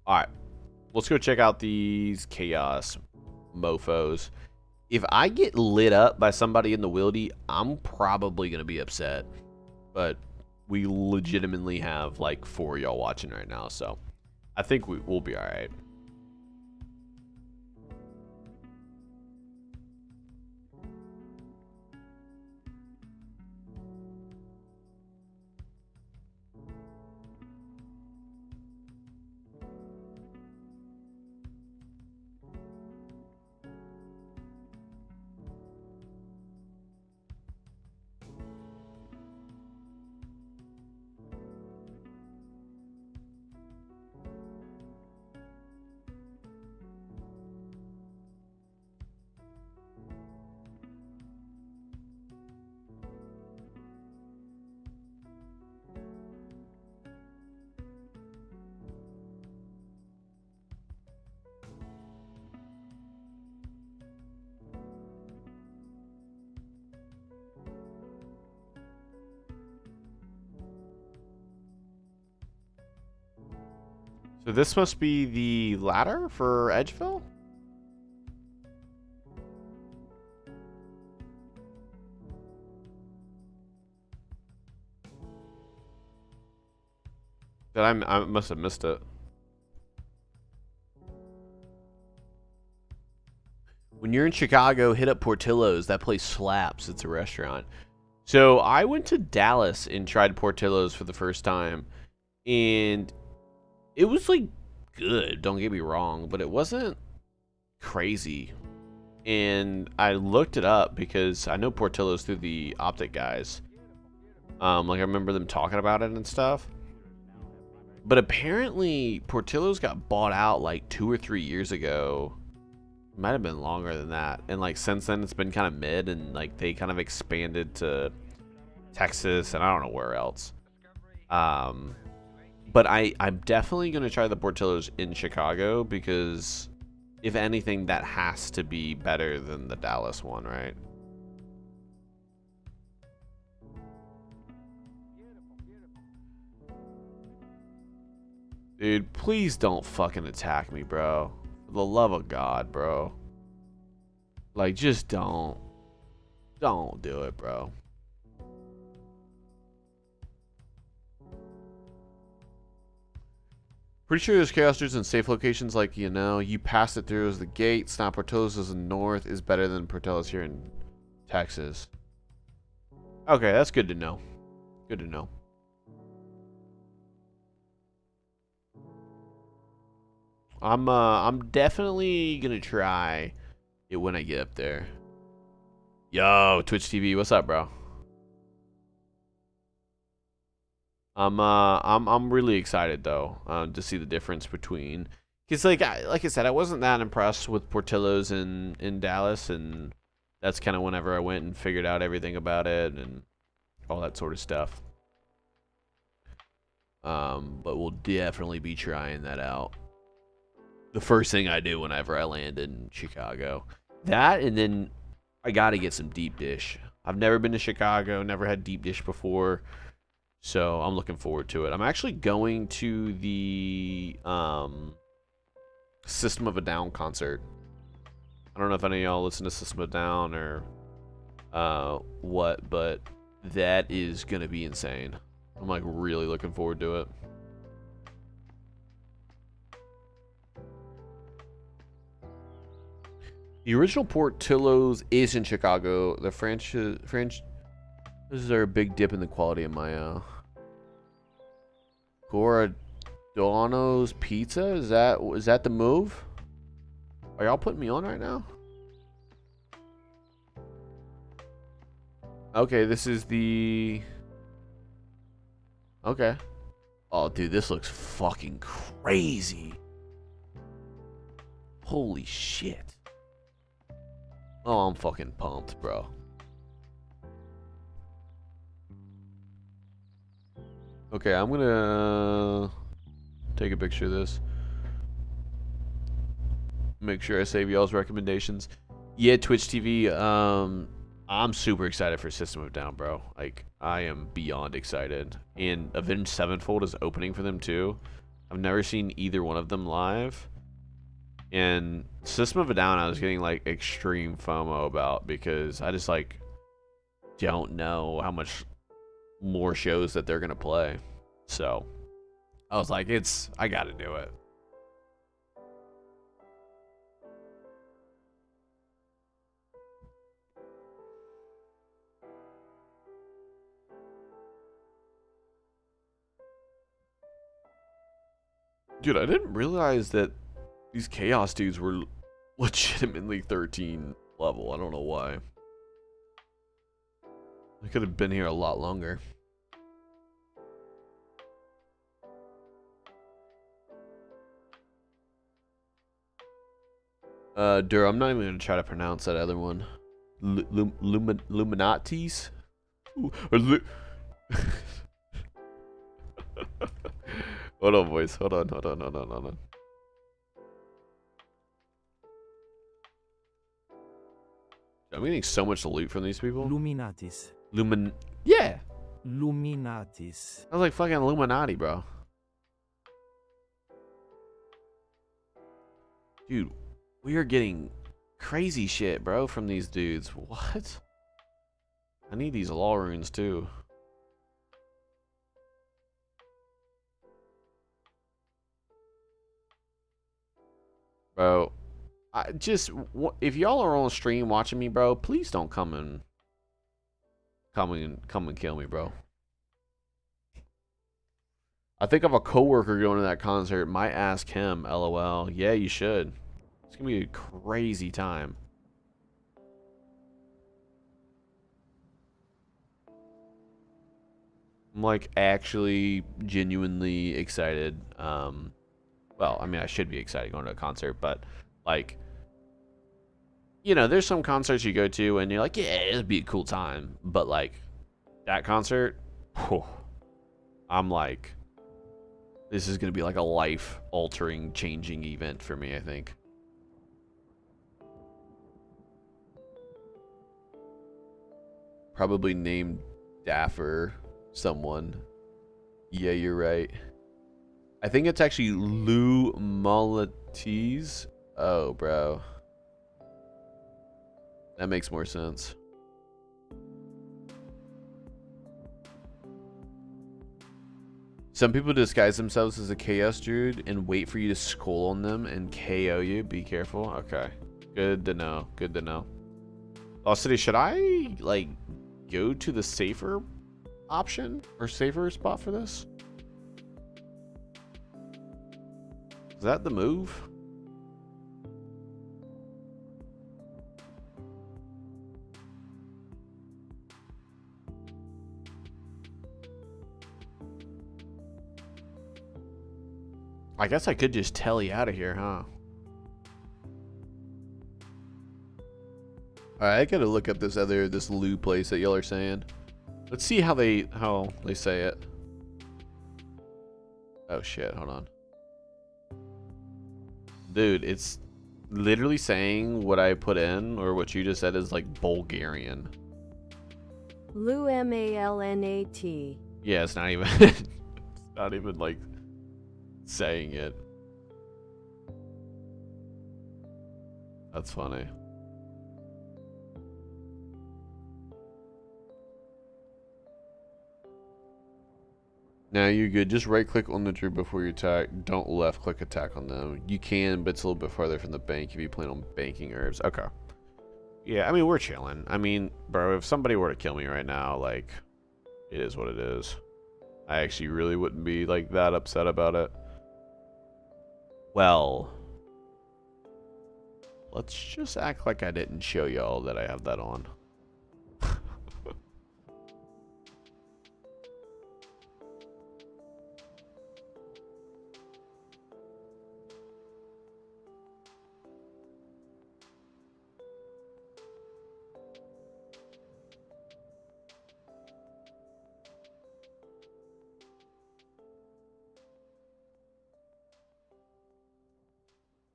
All right, let's go check out these chaos mofos. If I get lit up by somebody in the wildy, I'm probably going to be upset. But we legitimately have like 4 of y'all watching right now, so I think we'll be all right. So this must be the ladder for Edgeville? That I must have missed it. When you're in Chicago, hit up Portillo's. That place slaps. It's a restaurant. So I went to Dallas and tried Portillo's for the first time. And it was like good, don't get me wrong, but it wasn't crazy. And I looked it up because I know Portillo's through the Optic guys. Like I remember them talking about it and stuff. But apparently Portillo's got bought out like 2 or 3 years ago. It might have been longer than that. And like since then it's been kind of mid, and like they kind of expanded to Texas and I don't know where else. But I'm definitely going to try the Portillo's in Chicago because, if anything, that has to be better than the Dallas one, right? Dude, please don't fucking attack me, bro. For the love of God, bro. Like, just don't. Don't do it, bro. Pretty sure there's chaos dudes in safe locations, like, you know, you pass it through as the gate. Snap Portillo's is in north is better than Portillo's here in Texas. Okay, that's good to know. Good to know. I'm definitely gonna try it when I get up there. Yo, Twitch TV, what's up, bro? I'm really excited though, to see the difference between, because like I said, I wasn't that impressed with Portillo's in Dallas, and that's kind of whenever I went and figured out everything about it and all that sort of stuff. But we'll definitely be trying that out. The first thing I do whenever I land in Chicago, that, and then I gotta get some deep dish. I've never been to Chicago, never had deep dish before. So I'm looking forward to it. I'm actually going to the System of a Down concert. I don't know if any of y'all listen to System of a Down or what, but that is gonna be insane. I'm like really looking forward to it. The original Portillo's is in Chicago. The French. This is our big dip in the quality of my Goradano's pizza. Is that the move? Are y'all putting me on right now? Okay, this is the. Okay. Oh, dude, this looks fucking crazy. Holy shit. Oh, I'm fucking pumped, bro. Okay, I'm gonna take a picture of this. Make sure I save y'all's recommendations. Yeah, Twitch TV. I'm super excited for System of a Down, bro. Like, I am beyond excited. And Avenged Sevenfold is opening for them too. I've never seen either one of them live. And System of a Down, I was getting like extreme FOMO about because I just like don't know how much more shows that they're gonna play. So I was like, I gotta do it. Dude, I didn't realize that these Chaos dudes were legitimately 13 level. I don't know why. I could have been here a lot longer. Dur, I'm not even gonna try to pronounce that other one. Luminatis? Hold on, boys. Hold on. I'm getting so much loot from these people. Luminatis. Yeah. Luminatis. I was like fucking Illuminati, bro. Dude, we are getting crazy shit, bro, from these dudes. What? I need these law runes too. Bro, I just if y'all are on stream watching me, bro, please don't come and kill me, bro. I think I have a coworker going to that concert. Might ask him. LOL. Yeah, you should. It's gonna be a crazy time. I'm like actually genuinely excited. Well, I mean, I should be excited going to a concert, but like, you know, there's some concerts you go to and you're like, yeah, it'd be a cool time, but like that concert, whew, I'm like, this is gonna be like a life-altering, changing event for me, I think. Probably named Daffer someone. Yeah, you're right. I think it's actually Lou Maltese. Oh, bro. That makes more sense. Some people disguise themselves as a Chaos Druid and wait for you to skull on them and KO you. Be careful. Okay. Good to know. Good to know. Lost City, should I, like, go to the safer option or safer spot for this? Is that the move? I guess I could just telly out of here, huh? Alright, I gotta look up this Lou place that y'all are saying. Let's see how they say it. Oh shit, hold on. Dude, it's literally saying what I put in or what you just said is like Bulgarian. Lu Malnat. Yeah, it's not even it's not even like saying it. That's funny. Now you're good. Just right click on the troop before you attack. Don't left click attack on them. You can, but it's a little bit farther from the bank if you plan on banking herbs. Okay. Yeah, I mean, we're chilling. I mean, bro, if somebody were to kill me right now, like, it is what it is. I actually really wouldn't be, like, that upset about it. Well, let's just act like I didn't show y'all that I have that on.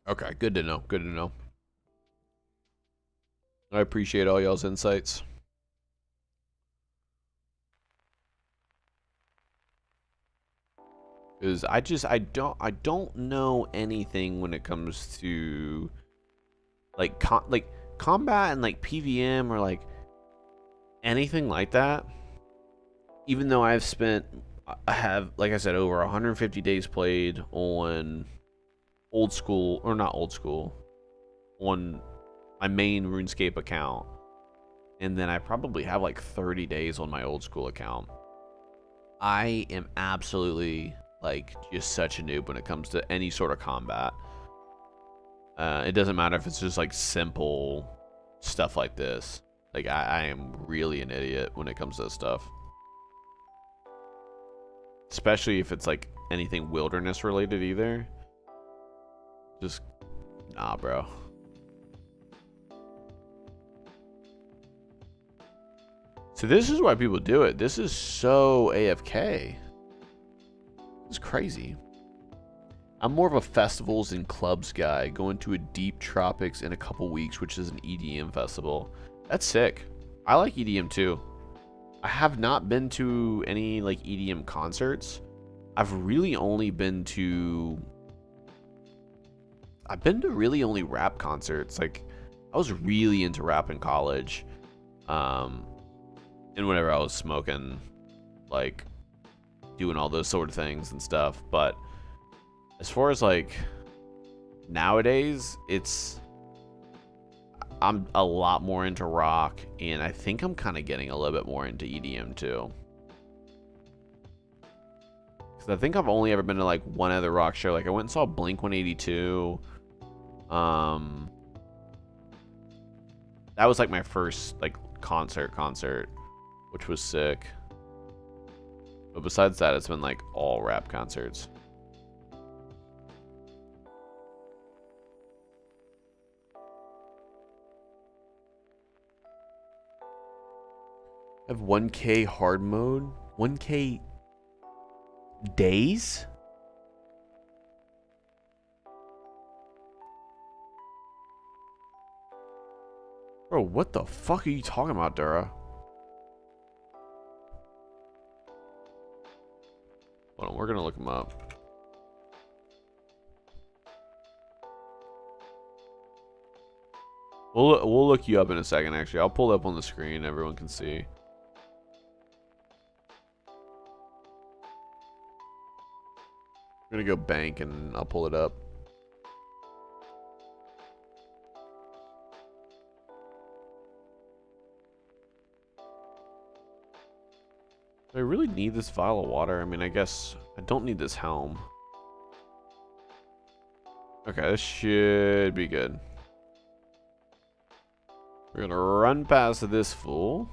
Okay, good to know. Good to know. I appreciate all y'all's insights. Because I don't know anything when it comes to like combat and like PVM or like anything like that. Even though I have, like I said, over 150 days played on old school, or not old school, on my main RuneScape account. And then I probably have like 30 days on my old school account. I am absolutely like just such a noob when it comes to any sort of combat. It doesn't matter if it's just like simple stuff like this. Like I am really an idiot when it comes to this stuff. Especially if it's like anything wilderness related either. Just, nah, bro. So this is why people do it. This is so AFK. It's crazy. I'm more of a festivals and clubs guy, going to a deep tropics in a couple weeks, which is an EDM festival. That's sick. I like EDM too. I have not been to any like EDM concerts. I've really only been to really only rap concerts. Like I was really into rap in college. And whenever I was smoking, like doing all those sort of things and stuff. But as far as like nowadays, I'm a lot more into rock, and I think I'm kind of getting a little bit more into EDM too. Because I think I've only ever been to like one other rock show. Like I went and saw Blink 182. That was like my first like concert, which was sick. But besides that, it's been like all rap concerts. I have 1K hard mode, 1K days. Bro, what the fuck are you talking about, Dura? Hold on, we're gonna look him up. We'll look you up in a second, actually. I'll pull it up on the screen, everyone can see. I'm gonna go bank and I'll pull it up. Do I really need this vial of water? I mean, I guess I don't need this helm. Okay, this should be good. We're gonna run past this fool.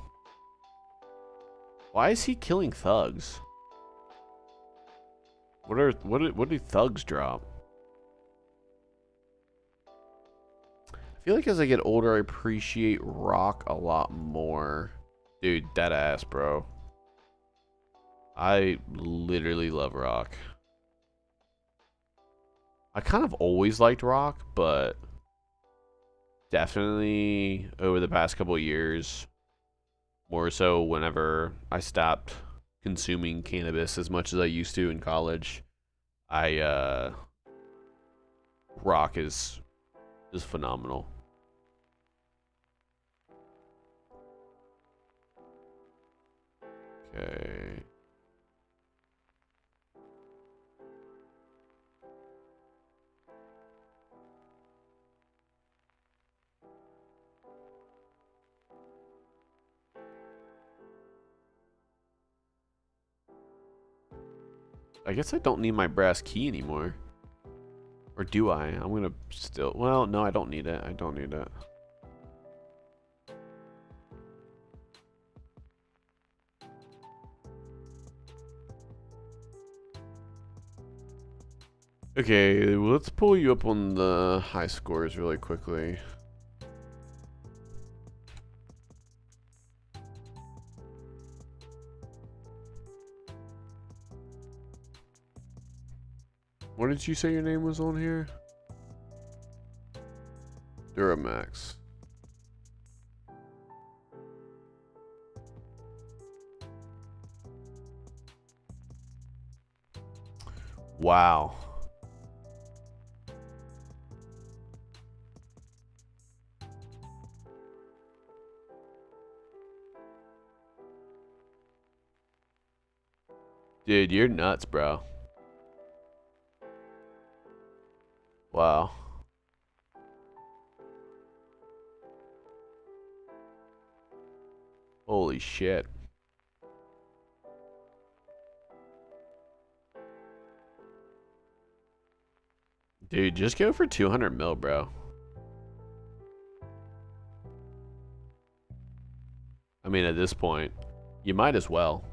Why is he killing thugs? What do thugs drop? I feel like as I get older, I appreciate rock a lot more. Dude, dead ass, bro. I literally love rock. I kind of always liked rock, but definitely over the past couple of years, more so whenever I stopped consuming cannabis as much as I used to in college, rock is phenomenal. Okay. I guess I don't need my brass key anymore. Or do I? I'm gonna still... Well, no, I don't need it. I don't need it. Okay, let's pull you up on the high scores really quickly. What did you say your name was on here? Duramax. Wow. Dude, you're nuts, bro. Wow. Holy shit. Dude, just go for 200 mil, bro. I mean, at this point, you might as well.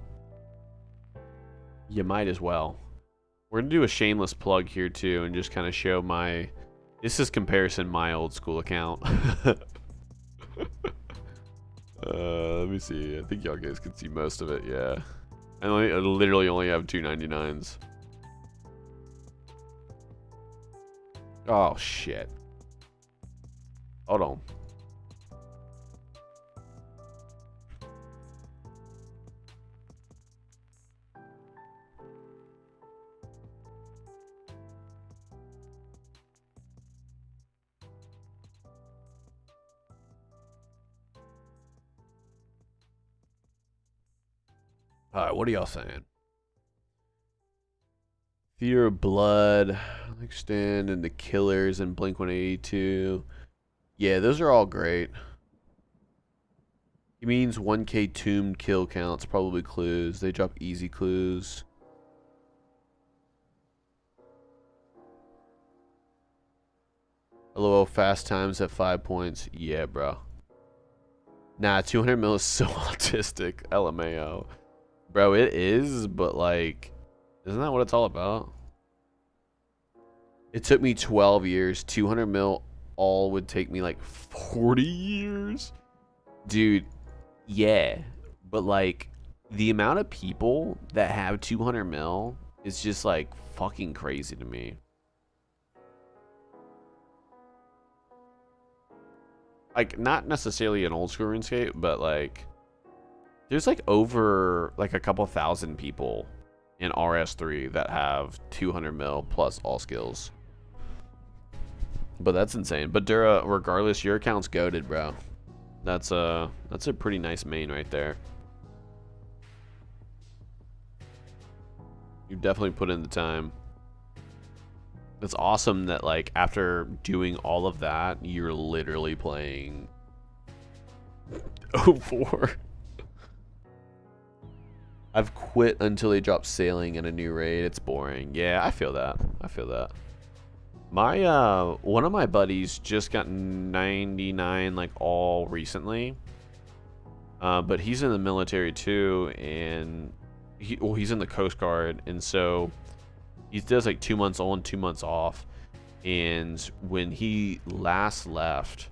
You might as well. We're gonna do a shameless plug here too and just kind of show my... This is comparison my old school account. Let me see. I think y'all guys can see most of it, yeah. I literally only have 299s. Oh, shit. Hold on. Alright, what are y'all saying? Fear of Blood, Extend, and The Killers, and Blink-182. Yeah, those are all great. He means 1K tomb kill counts, probably clues. They drop easy clues. LOL, fast times at 5 points. Yeah, bro. Nah, 200 mil is so autistic. LMAO. Bro, it is, but like, isn't that what it's all about? It took me 12 years. 200 mil all would take me like 40 years. Dude, yeah. But like, the amount of people that have 200 mil is just like fucking crazy to me. Like, not necessarily an old school RuneScape, but like, there's like over like a couple thousand people in RS3 that have 200 mil plus all skills. But that's insane. But Dura, regardless, your account's goated, bro. That's a pretty nice main right there. You definitely put in the time. It's awesome that like after doing all of that, you're literally playing 04. I've quit until they drop sailing in a new raid. It's boring. Yeah, I feel that. I feel that. My one of my buddies just got 99 like all recently. But he's in the military too, and he's in the Coast Guard, and so he does like 2 months on, 2 months off. And when he last left,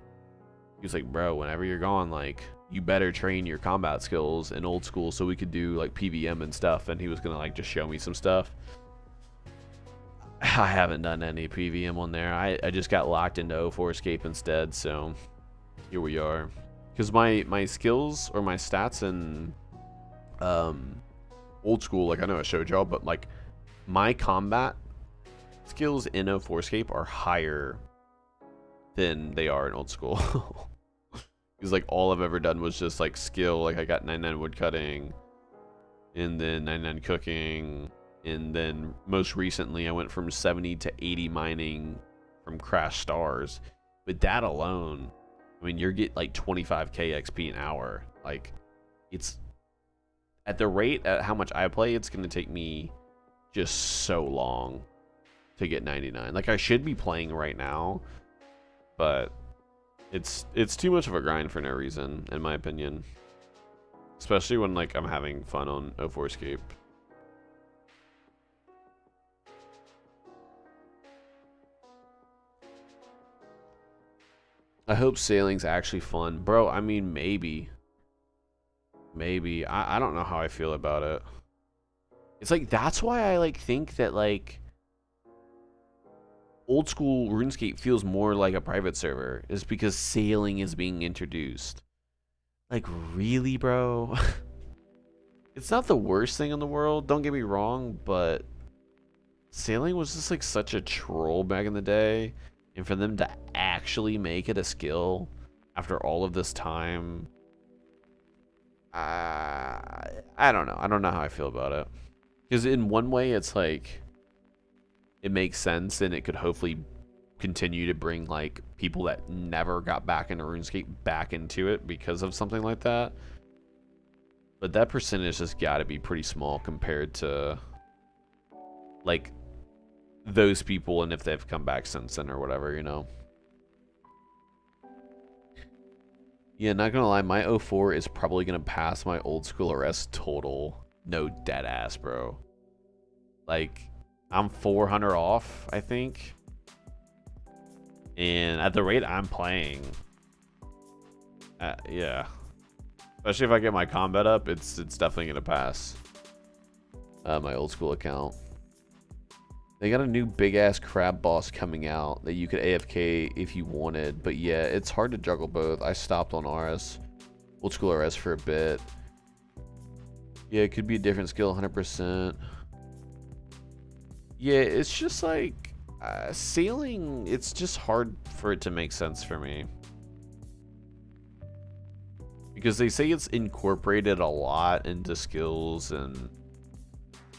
he was like, bro, whenever you're gone, like, you better train your combat skills in old school so we could do like PVM and stuff. And he was gonna like just show me some stuff. I haven't done any PVM on there. I just got locked into 04 Escape instead, so here we are. Because my skills or my stats in old school, like I know I showed y'all, but like my combat skills in 04 Escape are higher than they are in old school. Because like all I've ever done was just like skill. Like I got 99 woodcutting, and then 99 cooking, and then most recently I went from 70 to 80 mining from Crash Stars. But that alone, I mean, you're getting like 25k XP an hour. Like, it's at the rate at how much I play, it's gonna take me just so long to get 99. Like, I should be playing right now, but it's too much of a grind for no reason, in my opinion. Especially when, like, I'm having fun on O4 Escape. I hope sailing's actually fun. Bro, I mean, maybe. Maybe. I don't know how I feel about it. It's like, that's why I, like, think that, like, old school RuneScape feels more like a private server, is because sailing is being introduced. Like, really, bro? It's not the worst thing in the world, don't get me wrong, but sailing was just like such a troll back in the day, and for them to actually make it a skill after all of this time, I don't know. I don't know how I feel about it. Because in one way, it's like, it makes sense, and it could hopefully continue to bring like people that never got back into RuneScape back into it because of something like that. But that percentage has got to be pretty small compared to like those people, and if they've come back since then or whatever, you know. Yeah, not gonna lie, my 04 is probably gonna pass my old school arrest total. No dead ass, bro. Like, I'm 400 off, I think. And at the rate I'm playing, yeah. Especially if I get my combat up, it's definitely gonna pass my old school account. They got a new big ass crab boss coming out that you could AFK if you wanted, but yeah, it's hard to juggle both. I stopped on RS, old school RS for a bit. Yeah, it could be a different skill, 100%. Yeah, it's just like sailing. It's just hard for it to make sense for me. Because they say it's incorporated a lot into skills and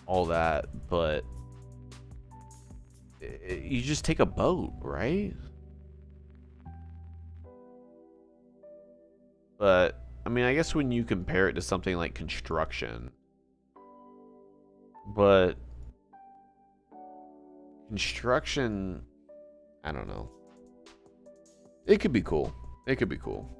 all that, but you just take a boat, right? But, I mean, I guess when you compare it to something like construction, but construction, I don't know. It could be cool. It could be cool.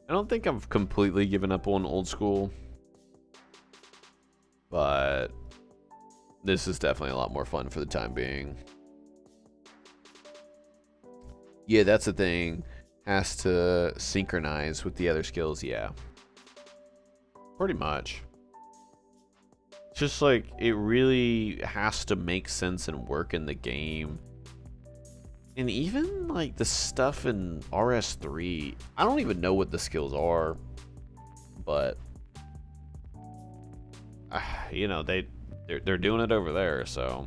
I don't think I've completely given up on old school, but this is definitely a lot more fun for the time being. Yeah, that's the thing. Has to synchronize with the other skills, yeah. Pretty much. Just like, it really has to make sense and work in the game. And even like the stuff in RS3, I don't even know what the skills are, but you know, they're doing it over there, so.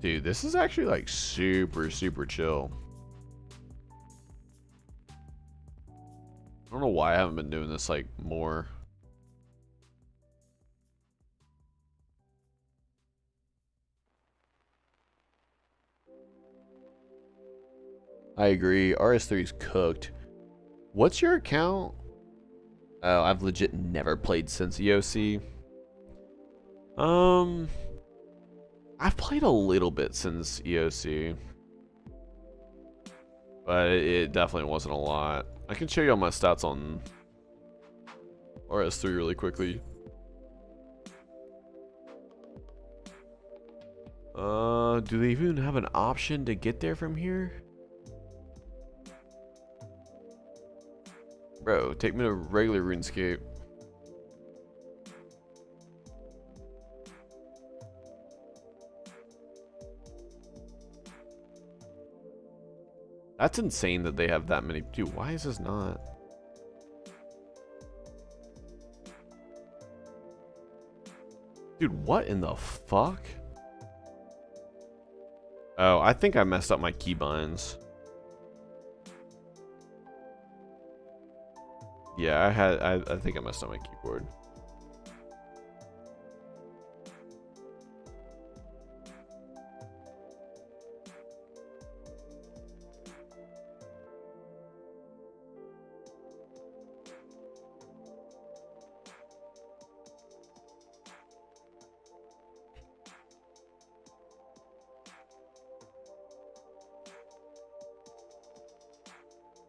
Dude, this is actually like super chill. I don't know why I haven't been doing this like more. I agree. RS3 is cooked. What's your account? Oh, I've legit never played since EOC. I've played a little bit since EOC, but it definitely wasn't a lot. I can show you all my stats on RS3 really quickly. Do they even have an option to get there from here? Bro, take me to regular RuneScape. That's insane that they have that many. Dude, why is this not? Dude, what in the fuck? Oh, I think I messed up my keybinds. Yeah, I think I messed up my keyboard.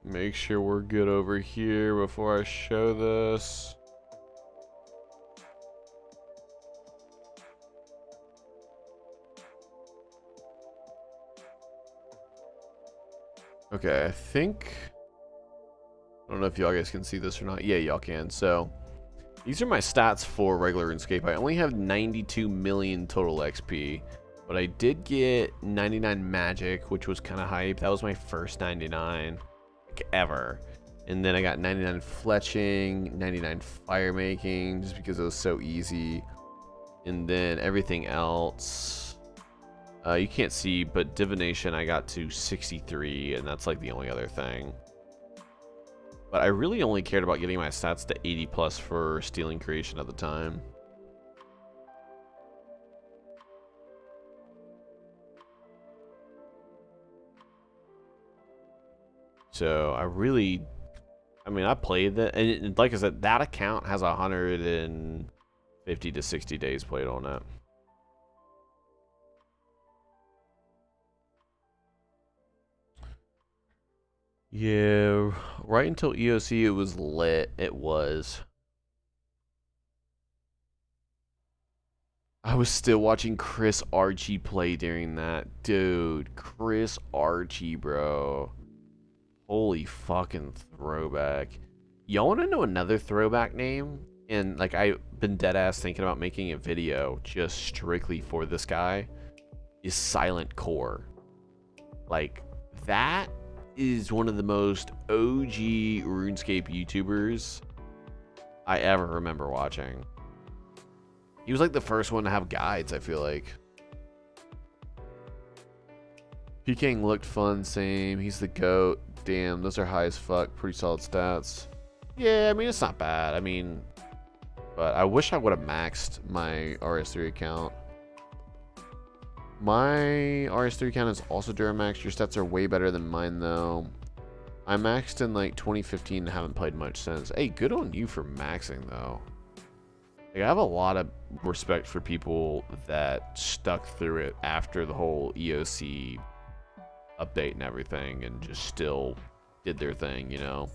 Make sure we're good over here before I show this. Okay, I think... I don't know if y'all guys can see this or not. Yeah, y'all can. So, these are my stats for regular RuneScape. I only have 92 million total XP. But I did get 99 magic, which was kind of hype. That was my first 99 ever. And then I got 99 fletching, 99 fire making, just because it was so easy. And then everything else... you can't see, but divination I got to 63, and that's like the only other thing. But I really only cared about getting my stats to 80 plus for stealing creation at the time. So I mean, I played that, and like I said, that account has 150 to 60 days played on it. Yeah, right until EOC it was lit. It was. I was still watching Chris Archie play during that. Dude, Chris Archie, bro. Holy fucking throwback. Y'all want to know another throwback name? And like, I've been dead ass thinking about making a video just strictly for this guy. Is Silent Core. Like, that is one of the most OG RuneScape YouTubers I ever remember watching. He was like the first one to have guides, I feel like. PKing looked fun, same. He's the GOAT. Damn, those are high as fuck. Pretty solid stats. Yeah, I mean, it's not bad. I mean, but I wish I would have maxed my RS3 account. My RS3 account is also Duramax. Your stats are way better than mine, though. I maxed in like 2015 and haven't played much since. Hey, good on you for maxing, though. Like, I have a lot of respect for people that stuck through it after the whole EOC update and everything and just still did their thing, you know?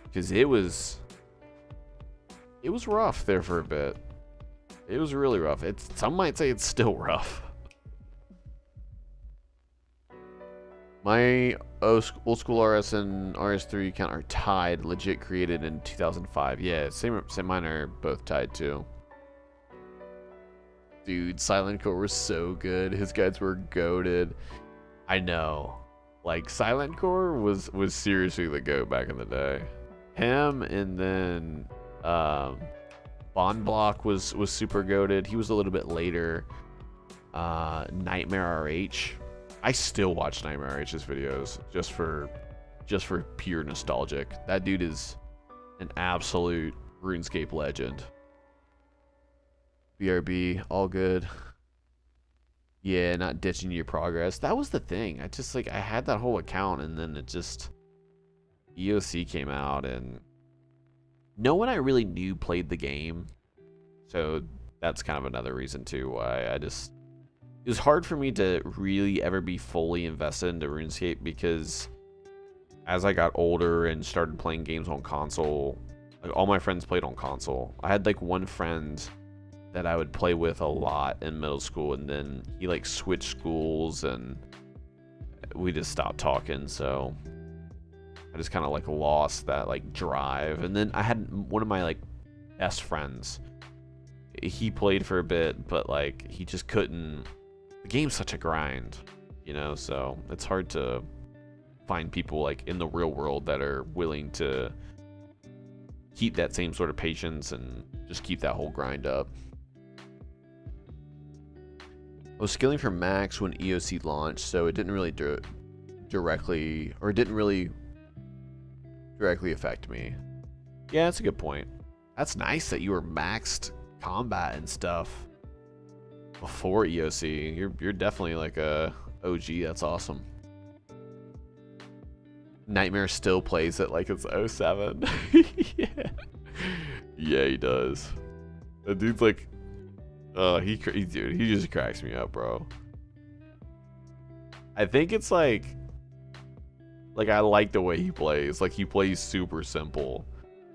Because it was rough there for a bit. It was really rough. Some might say it's still rough. My old school RS and RS3 account are tied, legit created in 2005. Yeah, same mine are both tied too. Dude, Silent Core was so good. His guides were goated. I know. Like, Silent Core was seriously the GOAT back in the day. Him, and then Bond Block was super goated. He was a little bit later. Nightmare RH. I still watch Nightmare RH's videos just for pure nostalgic. That dude is an absolute RuneScape legend. BRB, all good. Yeah, not ditching your progress. That was the thing. I just, like, I had that whole account, and then it just... EOC came out, and no one I really knew played the game. So that's kind of another reason, too, why I just... It was hard for me to really ever be fully invested into RuneScape, because as I got older and started playing games on console, like, all my friends played on console. I had, like, one friend that I would play with a lot in middle school, and then he like switched schools and we just stopped talking, so I just kind of like lost that like drive. And then I had one of my like best friends, he played for a bit, but like he just couldn't. The game's such a grind, you know, so it's hard to find people like in the real world that are willing to keep that same sort of patience and just keep that whole grind up. I was skilling for max when EOC launched, so it didn't really directly directly affect me. Yeah, that's a good point. That's nice that you were maxed combat and stuff before EOC. You're definitely like a OG. That's awesome. Nightmare still plays it like it's 07. Yeah. Yeah, he does. The dude's like, dude, he just cracks me up, bro. I think it's like I like the way he plays. Like, he plays super simple,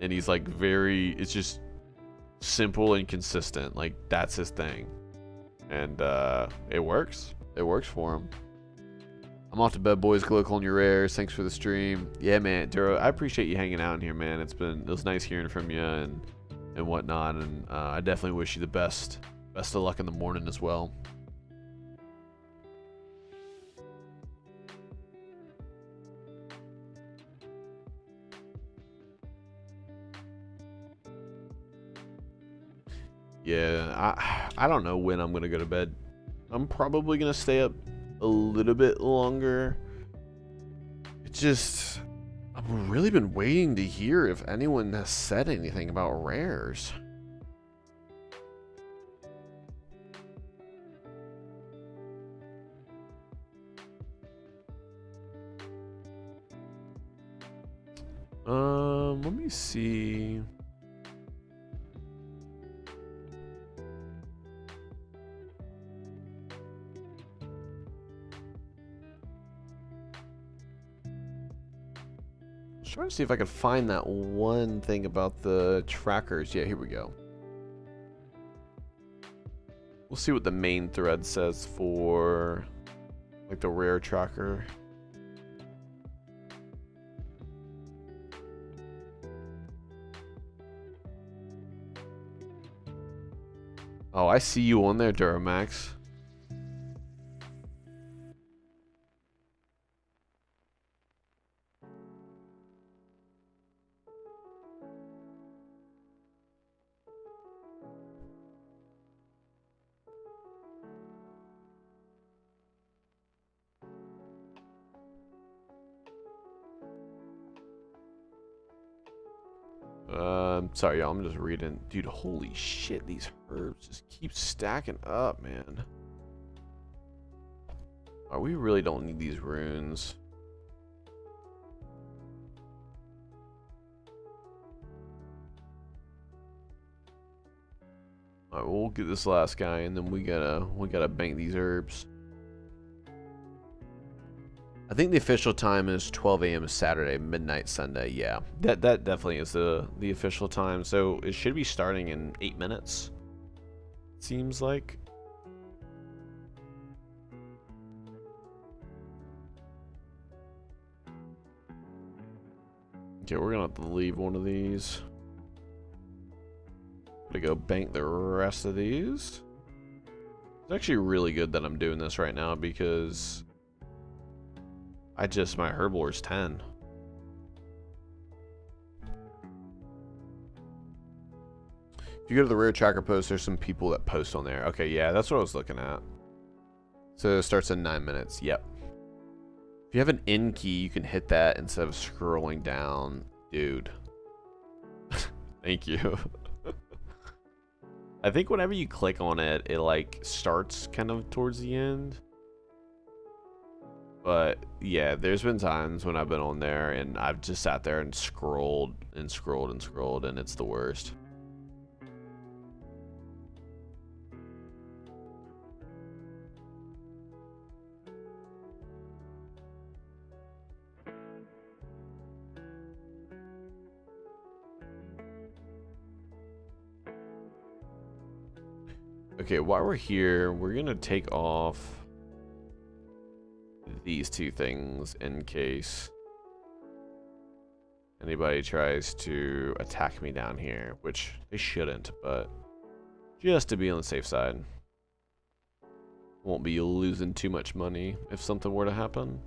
and he's like it's just simple and consistent. Like, that's his thing, and it works. It works for him. I'm off to bed, boys. Good luck on your rares. Thanks for the stream. Yeah, man, Duro, I appreciate you hanging out in here, man. It was nice hearing from you and whatnot, and I definitely wish you the best of luck in the morning as well. Yeah, I don't know when I'm gonna go to bed. I'm probably gonna stay up a little bit longer. It's just, I've really been waiting to hear if anyone has said anything about rares. Let me see. Trying to see if I could find that one thing about the trackers. Yeah, here we go. We'll see what the main thread says for like the rare tracker. Oh, I see you on there, Duramax. Sorry, y'all. I'm just reading. Dude, holy shit. These herbs just keep stacking up, man. Oh, we really don't need these runes. Alright, we'll get this last guy, and then we gotta bank these herbs. I think the official time is 12 a.m. Saturday, midnight Sunday. Yeah, that definitely is the official time. So it should be starting in 8 minutes. Seems like. Okay, we're gonna have to leave one of these. Gonna go bank the rest of these. It's actually really good that I'm doing this right now because my Herblord's 10. If you go to the rare tracker post, there's some people that post on there. Okay, yeah, that's what I was looking at. So it starts in 9 minutes. Yep. If you have an in key, you can hit that instead of scrolling down. Dude. Thank you. I think whenever you click on it, it like starts kind of towards the end. But yeah, there's been times when I've been on there and I've just sat there and scrolled and scrolled and scrolled, and it's the worst. Okay, while we're here, we're gonna take off these two things in case anybody tries to attack me down here, which they shouldn't, but just to be on the safe side. Won't be losing too much money if something were to happen.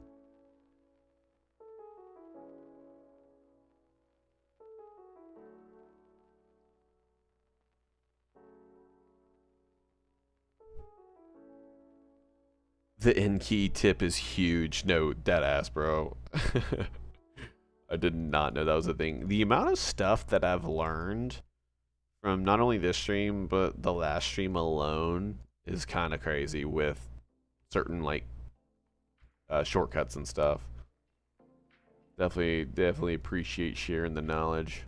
The in key tip is huge. No, dead ass, bro. I did not know that was a thing. The amount of stuff that I've learned from not only this stream, but the last stream alone is kind of crazy with certain, like, shortcuts and stuff. Definitely appreciate sharing the knowledge.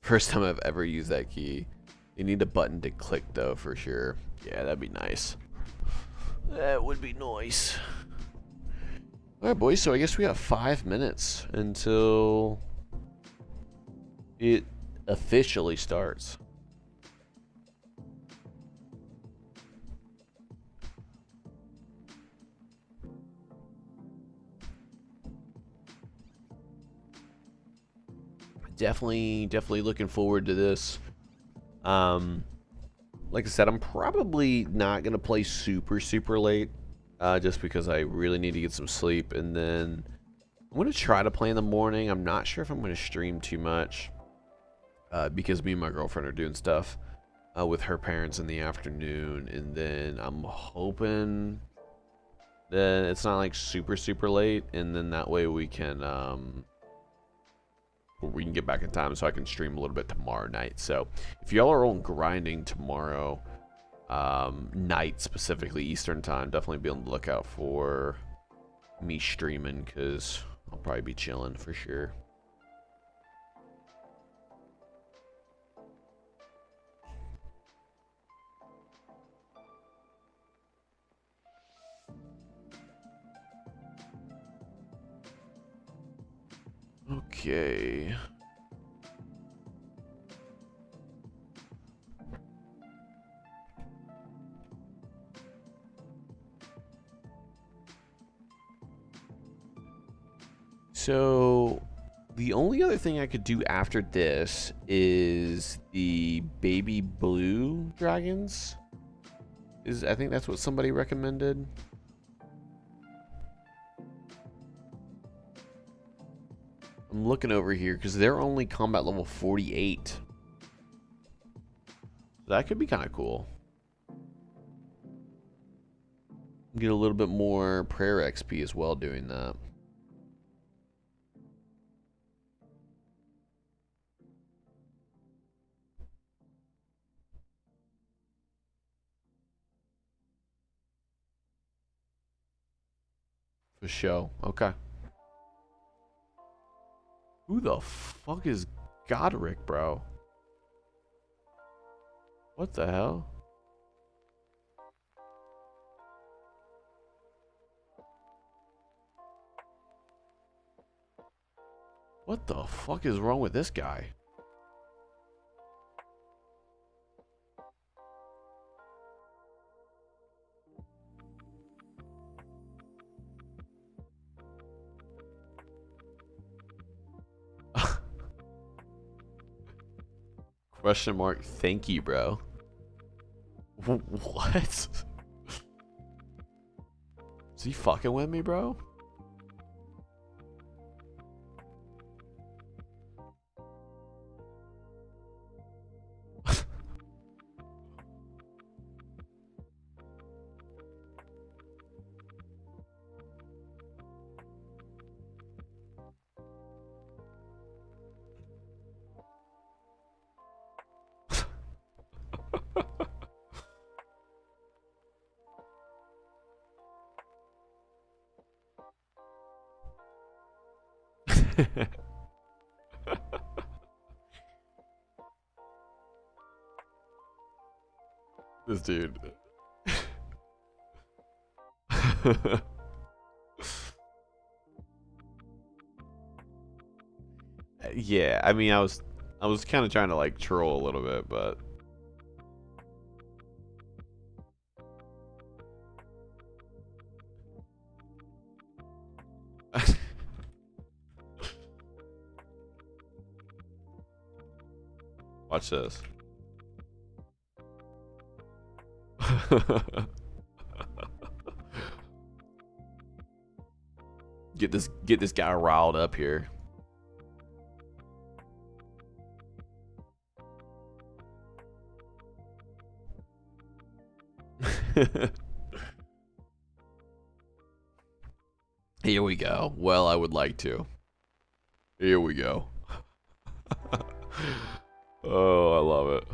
First time I've ever used that key. You need a button to click though, for sure. Yeah, that'd be nice. That would be nice. Alright, boys, so I guess we got 5 minutes until it officially starts. Definitely looking forward to this. Like I said, I'm probably not gonna play super late, just because I really need to get some sleep, and then I'm gonna try to play in the morning. I'm not sure if I'm gonna stream too much, because me and my girlfriend are doing stuff with her parents in the afternoon, and then I'm hoping that it's not like super late, and then that way we can get back in time so I can stream a little bit tomorrow night. So if y'all are on grinding tomorrow night, specifically Eastern time, definitely be on the lookout for me streaming, because I'll probably be chilling for sure. Okay. So the only other thing I could do after this is the baby blue dragons. I think that's what somebody recommended. I'm looking over here because they're only combat level 48. That could be kind of cool. Get a little bit more prayer XP as well doing that. For sure. Okay. Who the fuck is Godric, bro? What the hell? What the fuck is wrong with this guy? Question mark. Thank you, bro. What? Is he fucking with me, bro? This dude. Yeah, I mean, I was kind of trying to like troll a little bit, but watch this. Get this guy riled up here. Here we go. Well, I would like to. Here we go. Oh, I love it.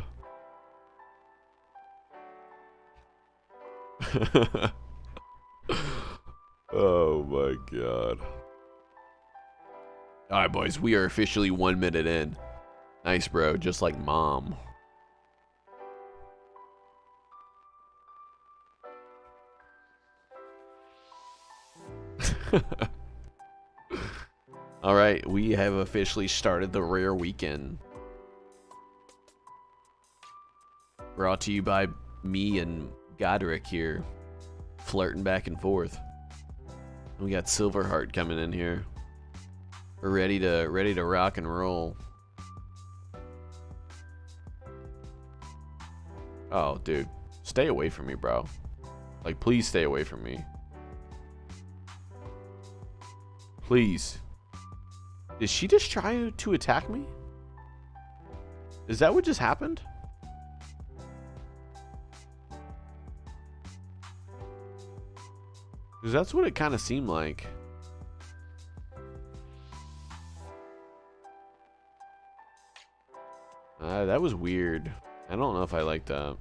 Oh my god. Alright, boys, we are officially 1 minute in. Nice, bro. Just like mom. Alright, we have officially started the rare weekend. Brought to you by me and Godric here. Flirting back and forth. We got Silverheart coming in here. We're ready to rock and roll. Oh, dude. Stay away from me, bro. Like, please stay away from me. Please. Did she just try to attack me? Is that what just happened? Because that's what it kind of seemed like. That was weird. I don't know if I like that.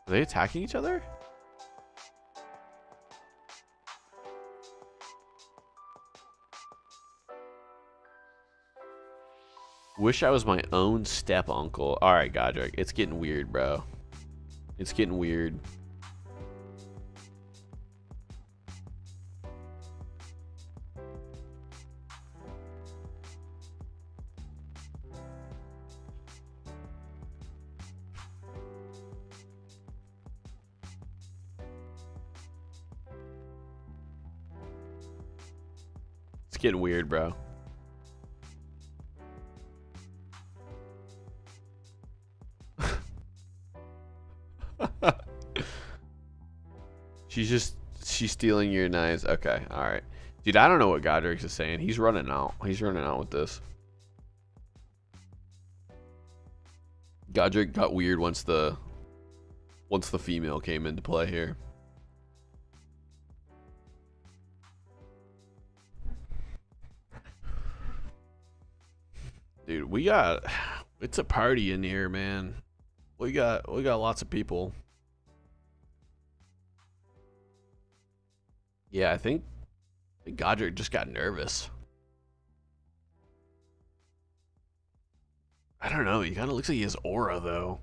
Are they attacking each other? Wish I was my own step uncle. Alright, Godric. It's getting weird, bro. It's getting weird. It's getting weird, bro. She's stealing your knives. Okay, alright. Dude, I don't know what Godric's is saying. He's running out. He's running out with this. Godric got weird once the female came into play here. Dude, it's a party in here, man. We got lots of people. Yeah, I think Godric just got nervous. I don't know. He kind of looks like he has aura, though.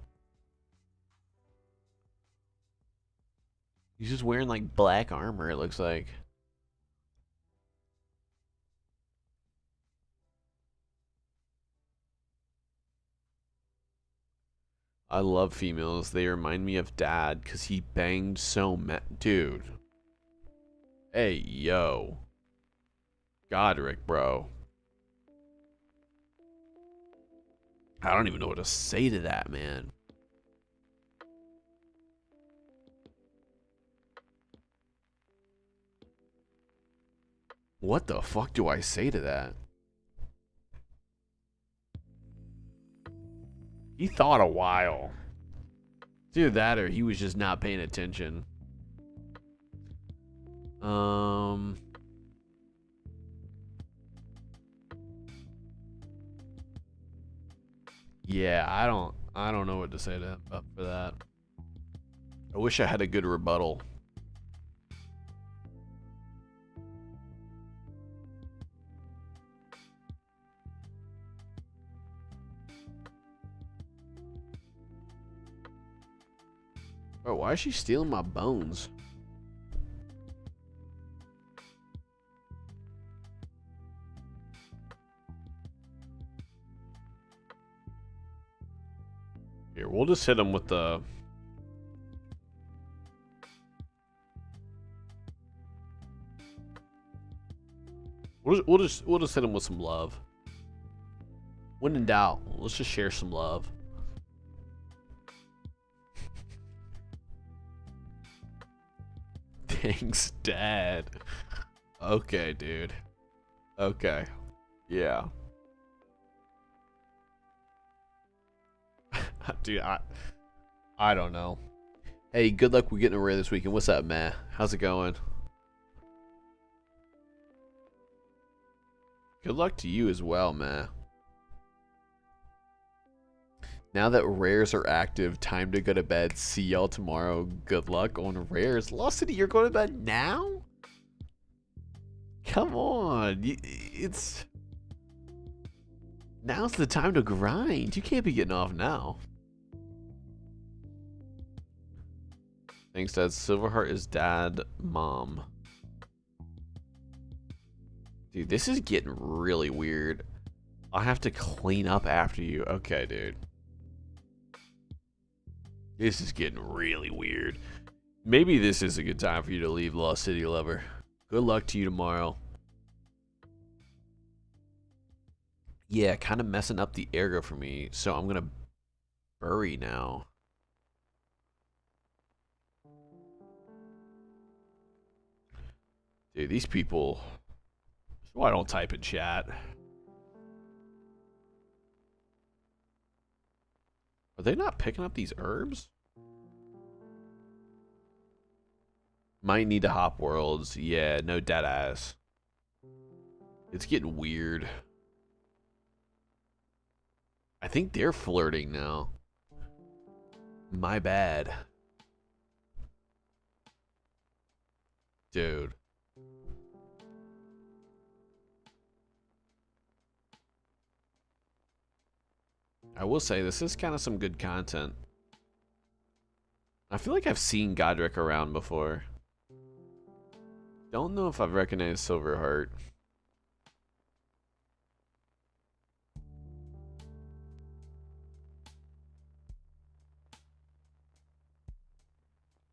He's just wearing, like, black armor, it looks like. I love females. They remind me of Dad because he banged so dude. Hey, yo. Godric, bro. I don't even know what to say to that, man. What the fuck do I say to that? He thought a while. It's either that or he was just not paying attention. Yeah, I don't know what to say to him for that. I wish I had a good rebuttal. Bro, why is she stealing my bones? Here, we'll just hit him with the... We'll just hit him with some love. When in doubt, let's just share some love. Thanks, Dad. Okay, dude. Okay. Yeah. Dude, I don't know. Hey, good luck with getting a rare this weekend. What's up, Matt? How's it going? Good luck to you as well, Matt. Now that rares are active, time to go to bed. See y'all tomorrow. Good luck on rares. Lost City, you're going to bed now? Come on. It's... Now's the time to grind. You can't be getting off now. Thanks, Dad. Silverheart is dad, mom. Dude, this is getting really weird. I'll have to clean up after you. Okay, dude. This is getting really weird. Maybe this is a good time for you to leave, Lost City Lover. Good luck to you tomorrow. Yeah, kind of messing up the ergo for me. So I'm going to bury now. Dude, these people... That's why I don't type in chat. Are they not picking up these herbs? Might need to hop worlds. Yeah, no dead ass. It's getting weird. I think they're flirting now. My bad. Dude. I will say, this is kind of some good content. I feel like I've seen Godric around before. Don't know if I've recognized Silverheart.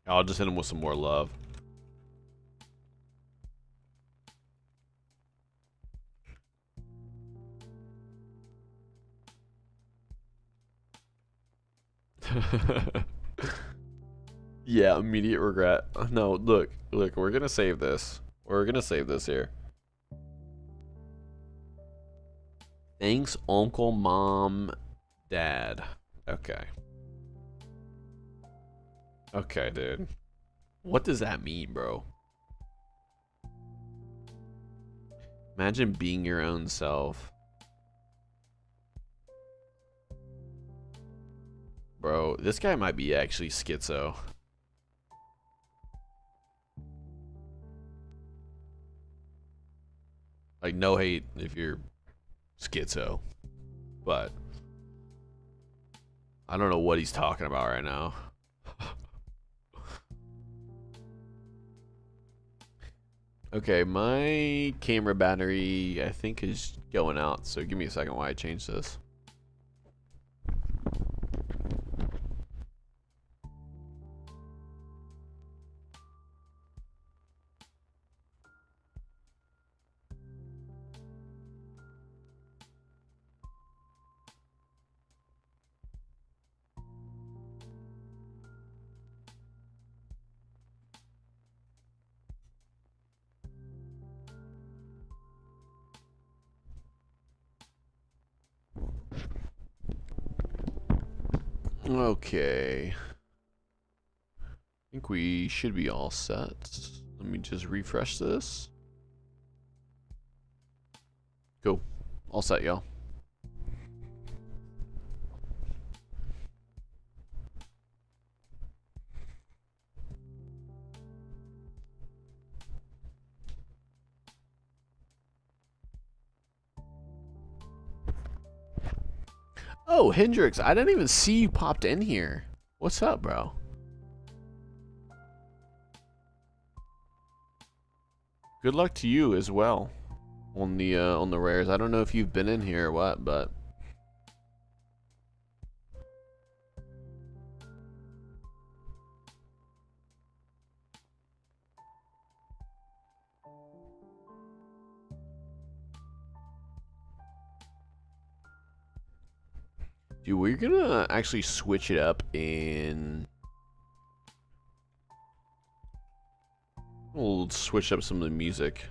I'll just hit him with some more love. Yeah, immediate regret. No, look, we're gonna save this. We're gonna save this here. Thanks, Uncle, Mom, Dad. Okay. Okay, dude. What does that mean, bro? Imagine being your own self. Bro, this guy might be actually schizo. Like, no hate if you're schizo. But I don't know what he's talking about right now. Okay, my camera battery, I think, is going out. So give me a second while I change this. Okay. I think we should be all set. Let me just refresh this. Cool. All set, y'all. Oh, Hendrix, I didn't even see you popped in here. What's up, bro? Good luck to you as well on the rares. I don't know if you've been in here or what, but dude, we're gonna actually switch it up and we'll switch up some of the music.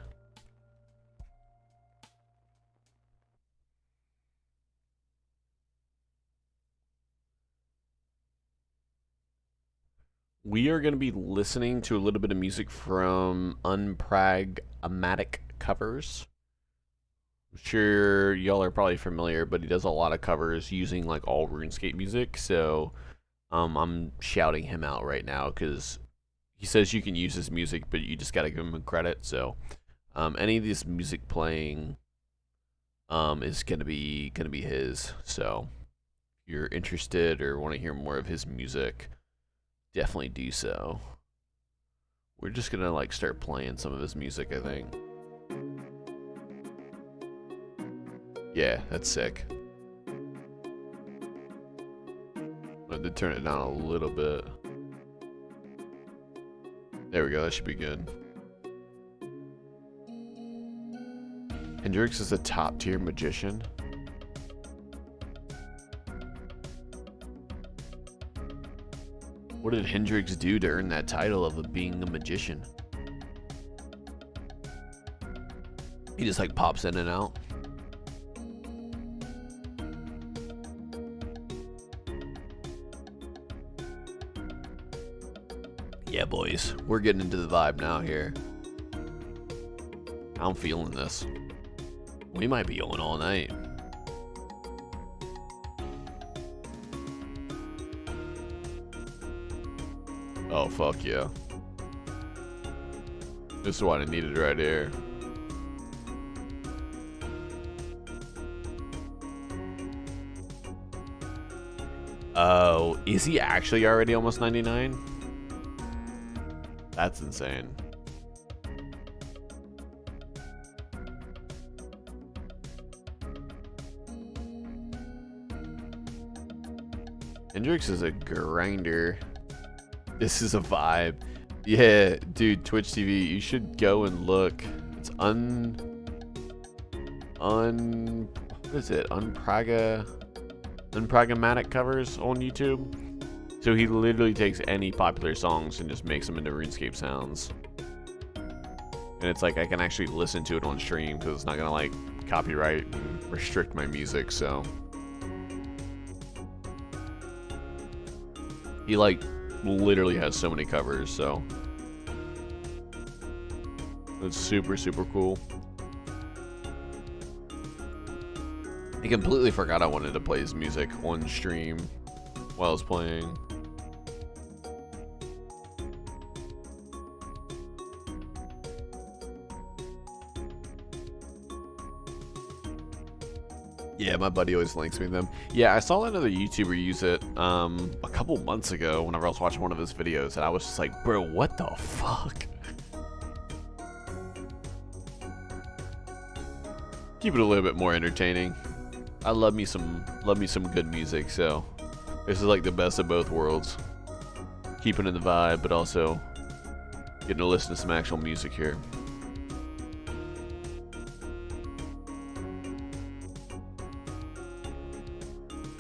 we are going to be listening to a little bit of music from Unpragmatic Covers. I'm sure y'all are probably familiar, but he does a lot of covers using like all RuneScape music. So I'm shouting him out right now because he says you can use his music, but you just got to give him credit. So any of this music playing is gonna be his. So if you're interested or want to hear more of his music, definitely do so. We're just gonna like start playing some of his music, I think. Yeah, that's sick. I had to turn it down a little bit. There we go, that should be good. Hendrix is a top tier magician. What did Hendrix do to earn that title of being a magician? He just like pops in and out. Yeah, boys, we're getting into the vibe now here. I'm feeling this. We might be going all night. Oh, fuck yeah. This is what I needed right here. Oh, is he actually already almost 99? That's insane. Hendrix is a grinder. This is a vibe. Yeah, dude, Twitch TV, you should go and look. It's what is it? Unpragmatic Covers on YouTube. So he literally takes any popular songs and just makes them into RuneScape sounds. And it's like I can actually listen to it on stream because it's not gonna like copyright and restrict my music, so. He like literally has so many covers, so. It's super, super cool. I completely forgot I wanted to play his music on stream while I was playing. Yeah, my buddy always links me them. Yeah, I saw another YouTuber use it a couple months ago whenever I was watching one of his videos, and I was just like, bro, what the fuck? Keep it a little bit more entertaining. I love me some good music, so this is like the best of both worlds. Keeping in the vibe, but also getting to listen to some actual music here.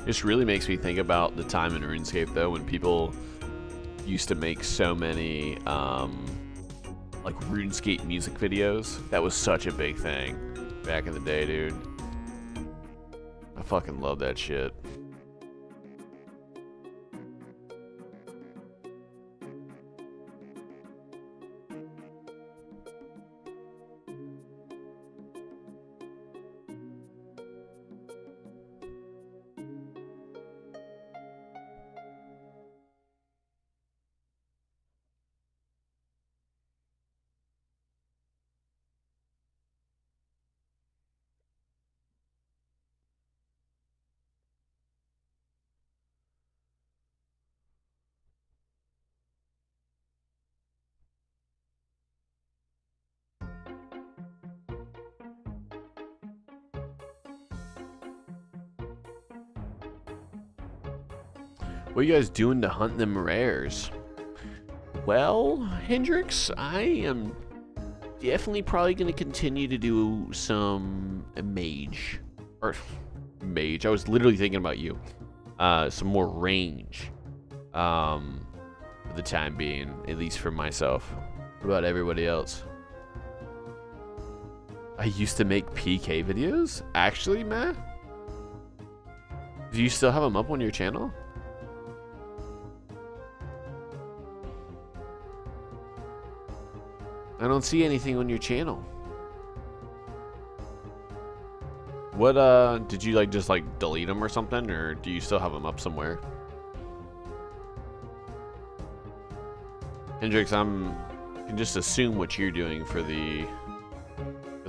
This really makes me think about the time in RuneScape though, when people used to make so many like RuneScape music videos. That was such a big thing back in the day, dude. I fucking love that shit. What are you guys doing to hunt them rares? Well, Hendrix, I am definitely probably going to continue to do some mage. Or mage, I was literally thinking about you. Some more range. For the time being, at least for myself. What about everybody else? I used to make PK videos? Actually, Matt? Do you still have them up on your channel? I don't see anything on your channel. What, did you, like, just, like, delete them or something? Or do you still have them up somewhere? Hendrix, I can just assume what you're doing for the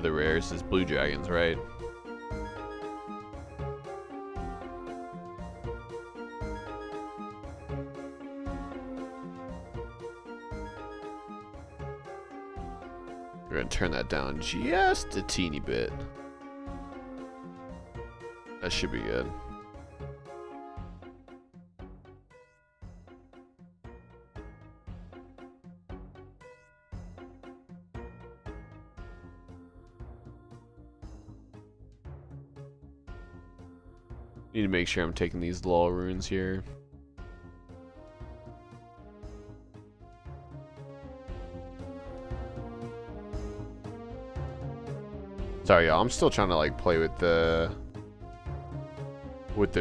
rares is Blue Dragons, right? We're gonna turn that down just a teeny bit. That should be good. Need to make sure I'm taking these law runes here. Sorry, y'all. I'm still trying to like play with the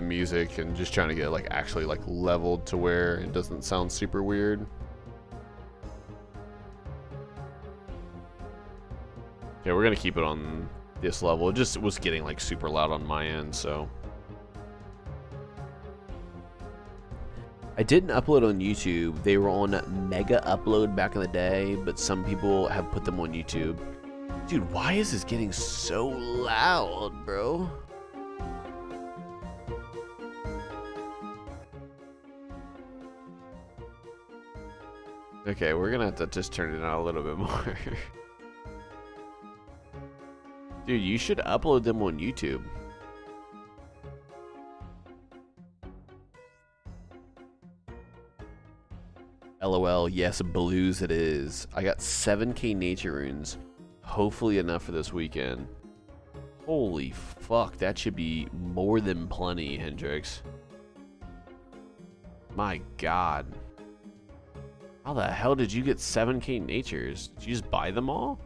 music and just trying to get it like actually like leveled to where it doesn't sound super weird. Yeah, we're gonna keep it on this level. It just was getting like super loud on my end, so. I didn't upload on YouTube. They were on Mega Upload back in the day, but some people have put them on YouTube. Dude, why is this getting so loud, bro? Okay, we're gonna have to just turn it down a little bit more. Dude, you should upload them on YouTube. LOL, yes, blues it is. I got 7k nature runes. Hopefully enough for this weekend. Holy fuck, that should be more than plenty, Hendrix. My god. How the hell did you get 7k natures? Did you just buy them all?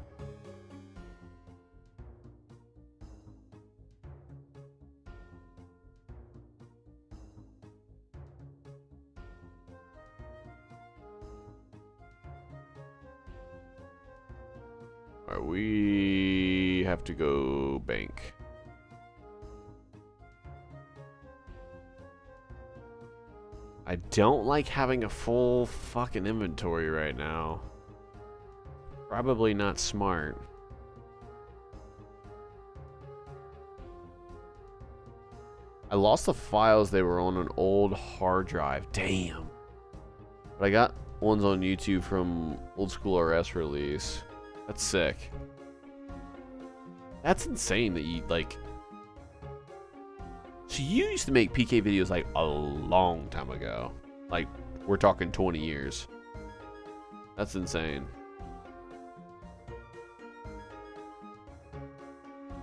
Alright, we have to go bank. I don't like having a full fucking inventory right now. Probably not smart. I lost the files. They were on an old hard drive. Damn. But I got ones on YouTube from Old School RS release. That's sick. That's insane that you, like... So you used to make PK videos, like, a long time ago. Like, we're talking 20 years. That's insane.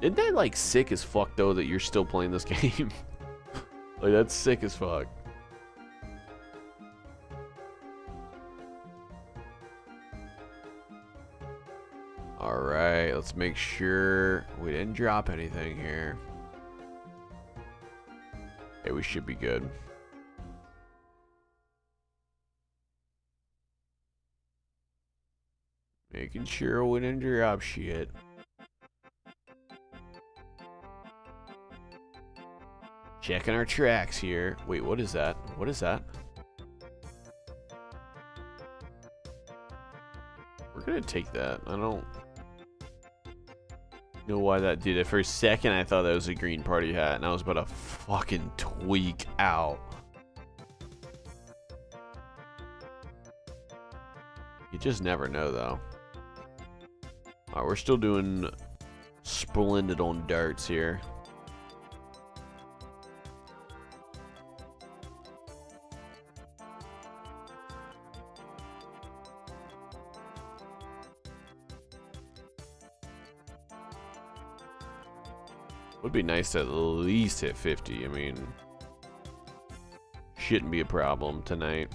Isn't that, like, sick as fuck, though, that you're still playing this game? Like, that's sick as fuck. Alright, let's make sure we didn't drop anything here. Okay, we should be good. Making sure we didn't drop shit. Checking our tracks here. Wait, what is that? What is that? We're gonna take that. I don't know why that did it. For a second, I thought that was a green party hat, and I was about to fucking tweak out. You just never know, though. Alright, we're still doing splendid on darts here. Would be nice to at least hit 50. I mean, shouldn't be a problem tonight.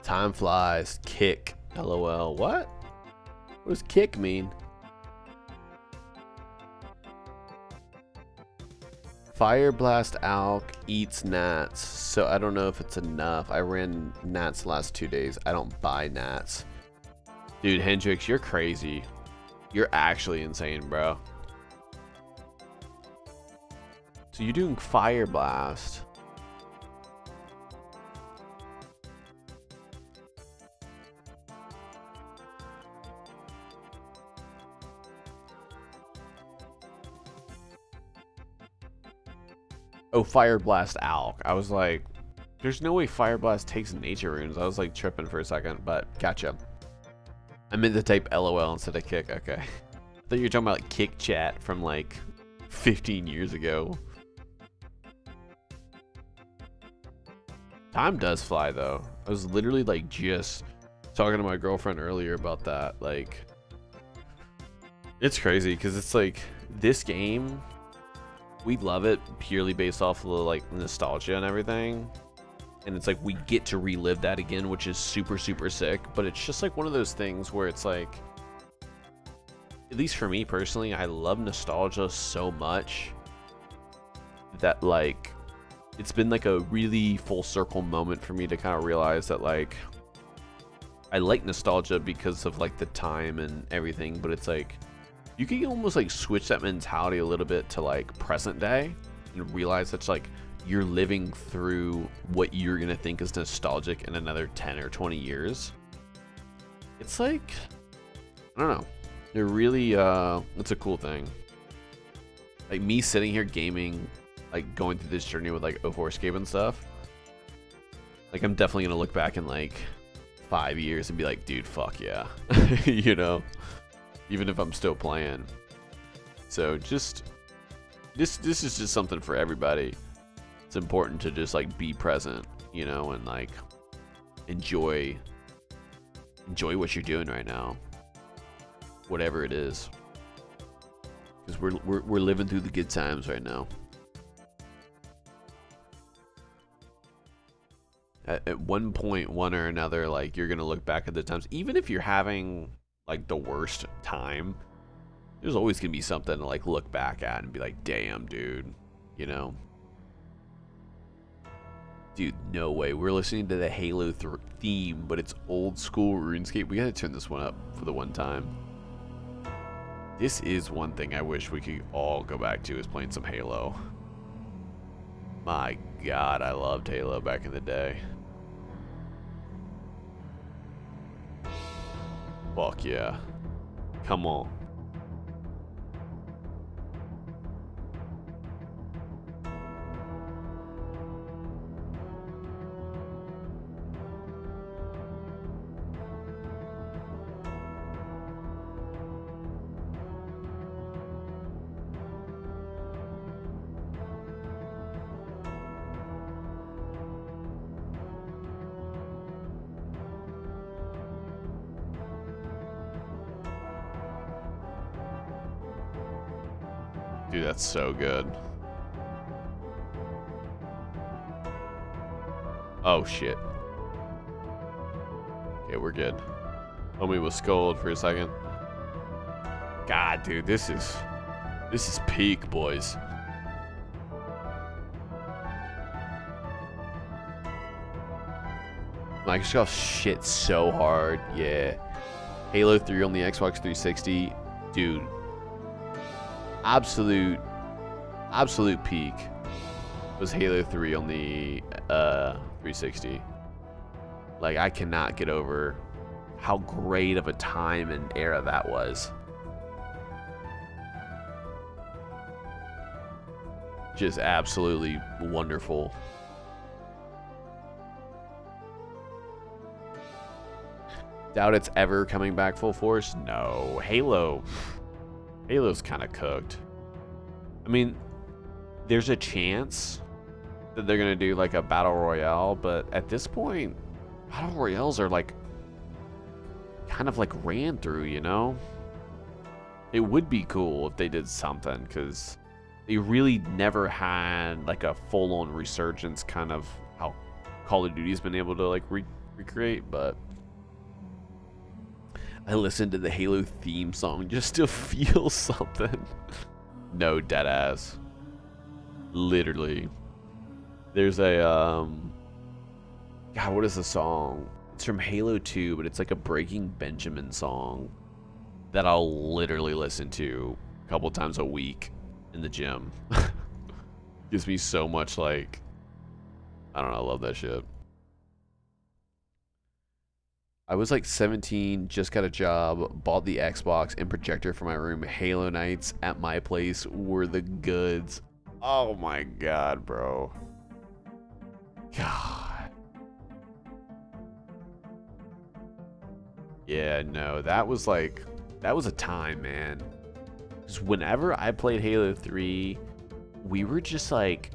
Time flies. Kick. LOL. What? What does kick mean? Fire Blast Alk eats gnats, so I don't know if it's enough. I ran gnats the last 2 days. I don't buy gnats. Dude, Hendrix, you're crazy. You're actually insane, bro. So you're doing Fire Blast. Oh, Fire Blast Alk. I was like, there's no way Fire Blast takes nature runes. I was like tripping for a second, but gotcha. I meant to type LOL instead of kick. Okay. I thought you were talking about like kick chat from like 15 years ago. Time does fly though. I was literally like just talking to my girlfriend earlier about that. Like, it's crazy because it's like this game, we love it purely based off of the like nostalgia and everything. And it's like we get to relive that again, which is super, super sick. But it's just like one of those things where it's like, at least for me personally, I love nostalgia so much that like it's been like a really full circle moment for me to kind of realize that like I like nostalgia because of like the time and everything, but it's like you can almost like switch that mentality a little bit to like present day and realize that's like you're living through what you're gonna think is nostalgic in another 10 or 20 years. It's like, I don't know, they're really it's a cool thing. Like me sitting here gaming, like going through this journey with like O4scape and stuff, like I'm definitely gonna look back in like 5 years and be like, dude, fuck yeah. You know, even if I'm still playing. So just this is just something for everybody. It's important to just like be present, you know, and like enjoy what you're doing right now, whatever it is, because we're living through the good times right now. At one point, one or another, like you're gonna look back at the times, even if you're having like the worst time, there's always gonna be something to like look back at and be like, damn, dude, you know. Dude, no way. We're listening to the Halo theme, but it's old school RuneScape. We gotta turn this one up for the one time. This is one thing I wish we could all go back to, is playing some Halo. My God, I loved Halo back in the day. Fuck yeah. Come on. Dude, that's so good. Oh shit. Okay, we're good. Homie was scolded for a second. God, dude, this is peak, boys. Microsoft shit so hard. Yeah. Halo 3 on the Xbox 360. Dude. Absolute peak was Halo 3 on the 360. Like, I cannot get over how great of a time and era that was. Just absolutely wonderful. Doubt it's ever coming back full force? No. Halo's kind of cooked. I mean, there's a chance that they're gonna do like a battle royale, but at this point, battle royales are like kind of like ran through, you know? It would be cool if they did something, because they really never had like a full-on resurgence, kind of how Call of Duty's been able to like recreate. But I listened to the Halo theme song just to feel something. No, deadass. Literally. There's a God, what is the song? It's from Halo 2, but it's like a Breaking Benjamin song that I'll literally listen to a couple times a week in the gym. Gives me so much, like, I don't know, I love that shit. I was like 17, just got a job, bought the Xbox and projector for my room. Halo nights at my place were the goods. Oh my god, bro. God. Yeah, no, that was like, that was a time, man. Because whenever I played Halo 3, we were just like,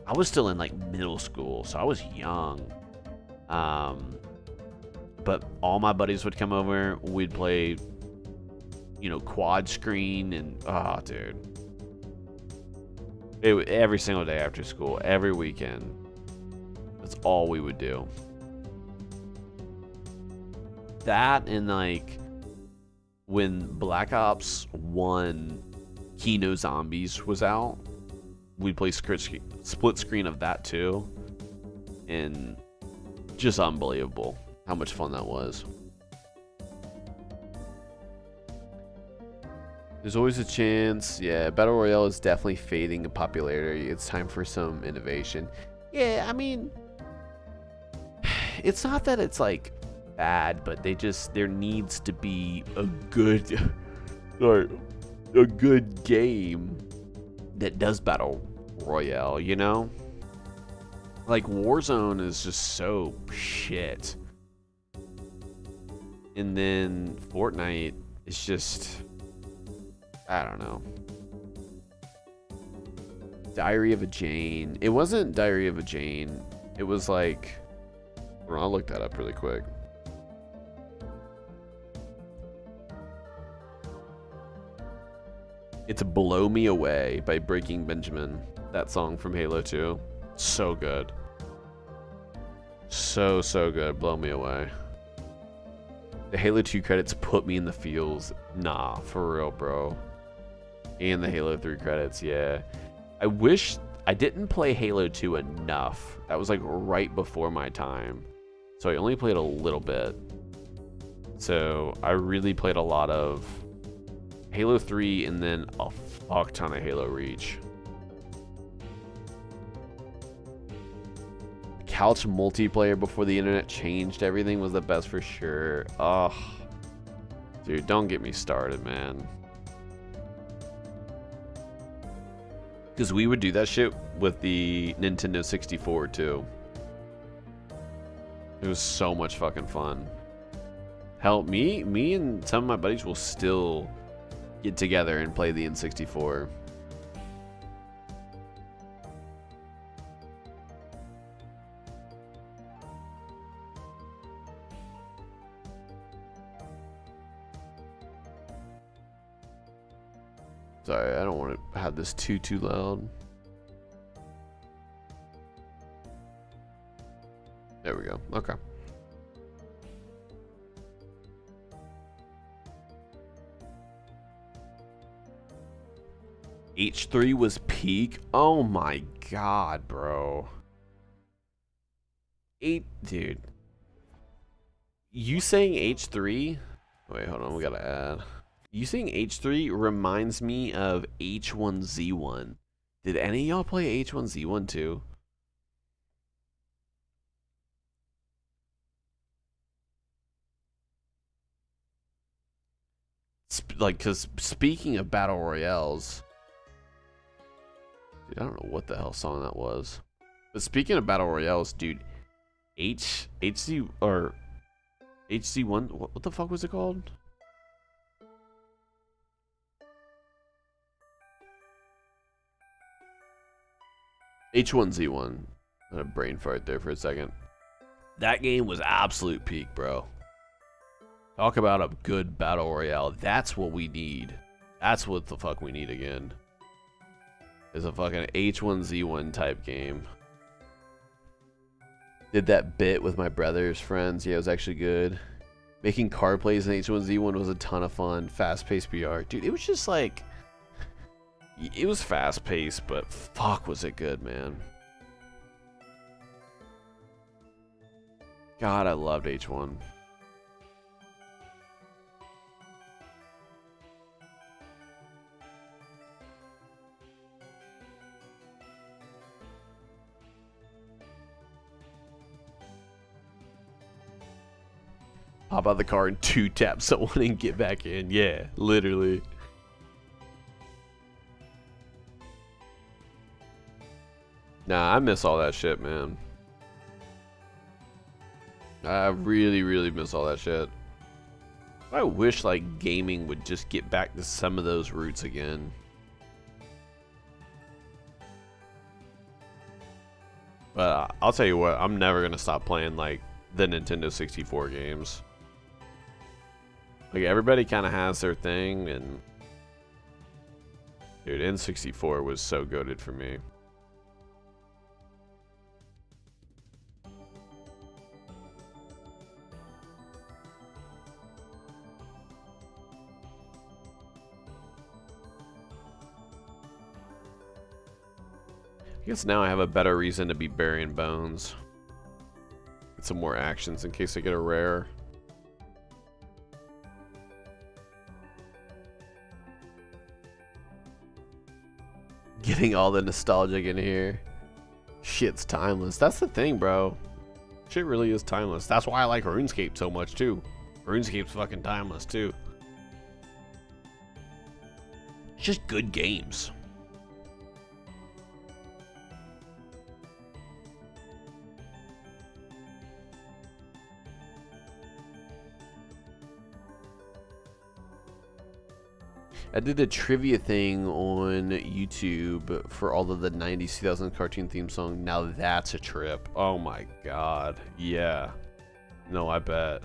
I was still in like middle school, so I was young. But all my buddies would come over, we'd play, you know, quad screen, and oh, dude. Every single day after school, every weekend. That's all we would do. That and like when Black Ops 1 Kino Zombies was out, we'd play split screen of that too. And just unbelievable how much fun that was. There's always a chance. Yeah, Battle Royale is definitely fading in popularity. It's time for some innovation. Yeah, I mean, it's not that it's like bad, but there needs to be a good a good game that does Battle Royale, you know? Like Warzone is just so shit. And then Fortnite is just, I don't know. Diary of a Jane. It wasn't Diary of a Jane. It was like, I'll look that up really quick. It's Blow Me Away by Breaking Benjamin. That song from Halo 2. So good. So good. Blow Me Away. The Halo 2 credits put me in the feels. Nah, for real, bro. And the Halo 3 credits, yeah. I wish I didn't play Halo 2 enough. That was like right before my time. So I only played a little bit. So I really played a lot of Halo 3 and then a fuck ton of Halo Reach. Couch multiplayer before the internet changed everything was the best for sure. Ugh. Dude, don't get me started, man. Because we would do that shit with the Nintendo 64 too. It was so much fucking fun. Hell, me and some of my buddies will still get together and play the N64. Sorry, I don't want to have this too loud. There we go. Okay. H3 was peak. Oh my god, bro. Dude. You saying H3? Wait, hold on. We gotta add. You saying H3 reminds me of H1Z1. Did any of y'all play H1Z1 too? Like, because speaking of battle royales, dude, I don't know what the hell song that was. But speaking of battle royales, dude, HC1, what the fuck was it called? H1Z1. I had a brain fart there for a second. That game was absolute peak, bro. Talk about a good battle royale. That's what we need. That's what the fuck we need again. Is a fucking H1Z1 type game. Did that bit with my brother's friends. Yeah, it was actually good. Making car plays in H1Z1 was a ton of fun. Fast-paced BR. Dude, it was just like... It was fast paced, but fuck was it good, man. God, I loved H1. Hop out of the car and two tap someone and get back in. Yeah, literally. Nah, I miss all that shit, man. I really, really miss all that shit. I wish, like, gaming would just get back to some of those roots again. But I'll tell you what, I'm never going to stop playing, like, the Nintendo 64 games. Like, everybody kind of has their thing, and... Dude, N64 was so goated for me. I guess now I have a better reason to be burying bones. Get some more actions in case I get a rare. Getting all the nostalgic in here. Shit's timeless. That's the thing, bro. Shit really is timeless. That's why I like RuneScape so much, too. RuneScape's fucking timeless, too. It's just good games. I did a trivia thing on YouTube for all of the 90s 2000 cartoon theme song. Now that's a trip. Oh my god. Yeah. No, I bet.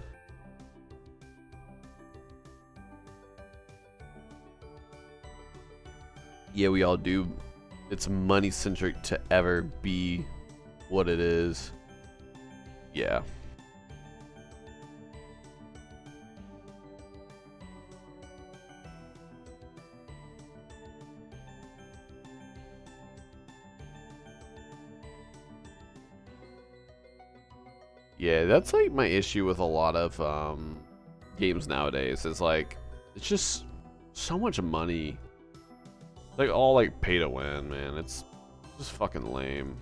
Yeah, we all do. It's money centric to ever be what it is. Yeah. Yeah, that's like my issue with a lot of games nowadays. Is like, it's just so much money. Like all like pay to win, man. It's just fucking lame.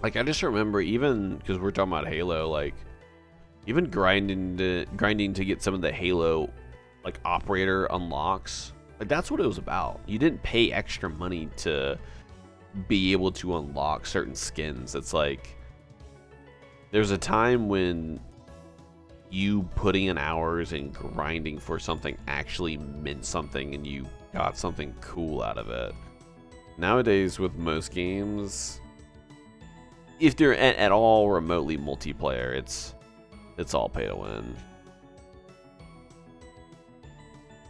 Like I just remember, even because we're talking about Halo, like even grinding to get some of the Halo like operator unlocks, like that's what it was about. You didn't pay extra money to be able to unlock certain skins. It's like there's a time when you putting in hours and grinding for something actually meant something and you got something cool out of it. Nowadays with most games, if they're at all remotely multiplayer, it's all pay to win.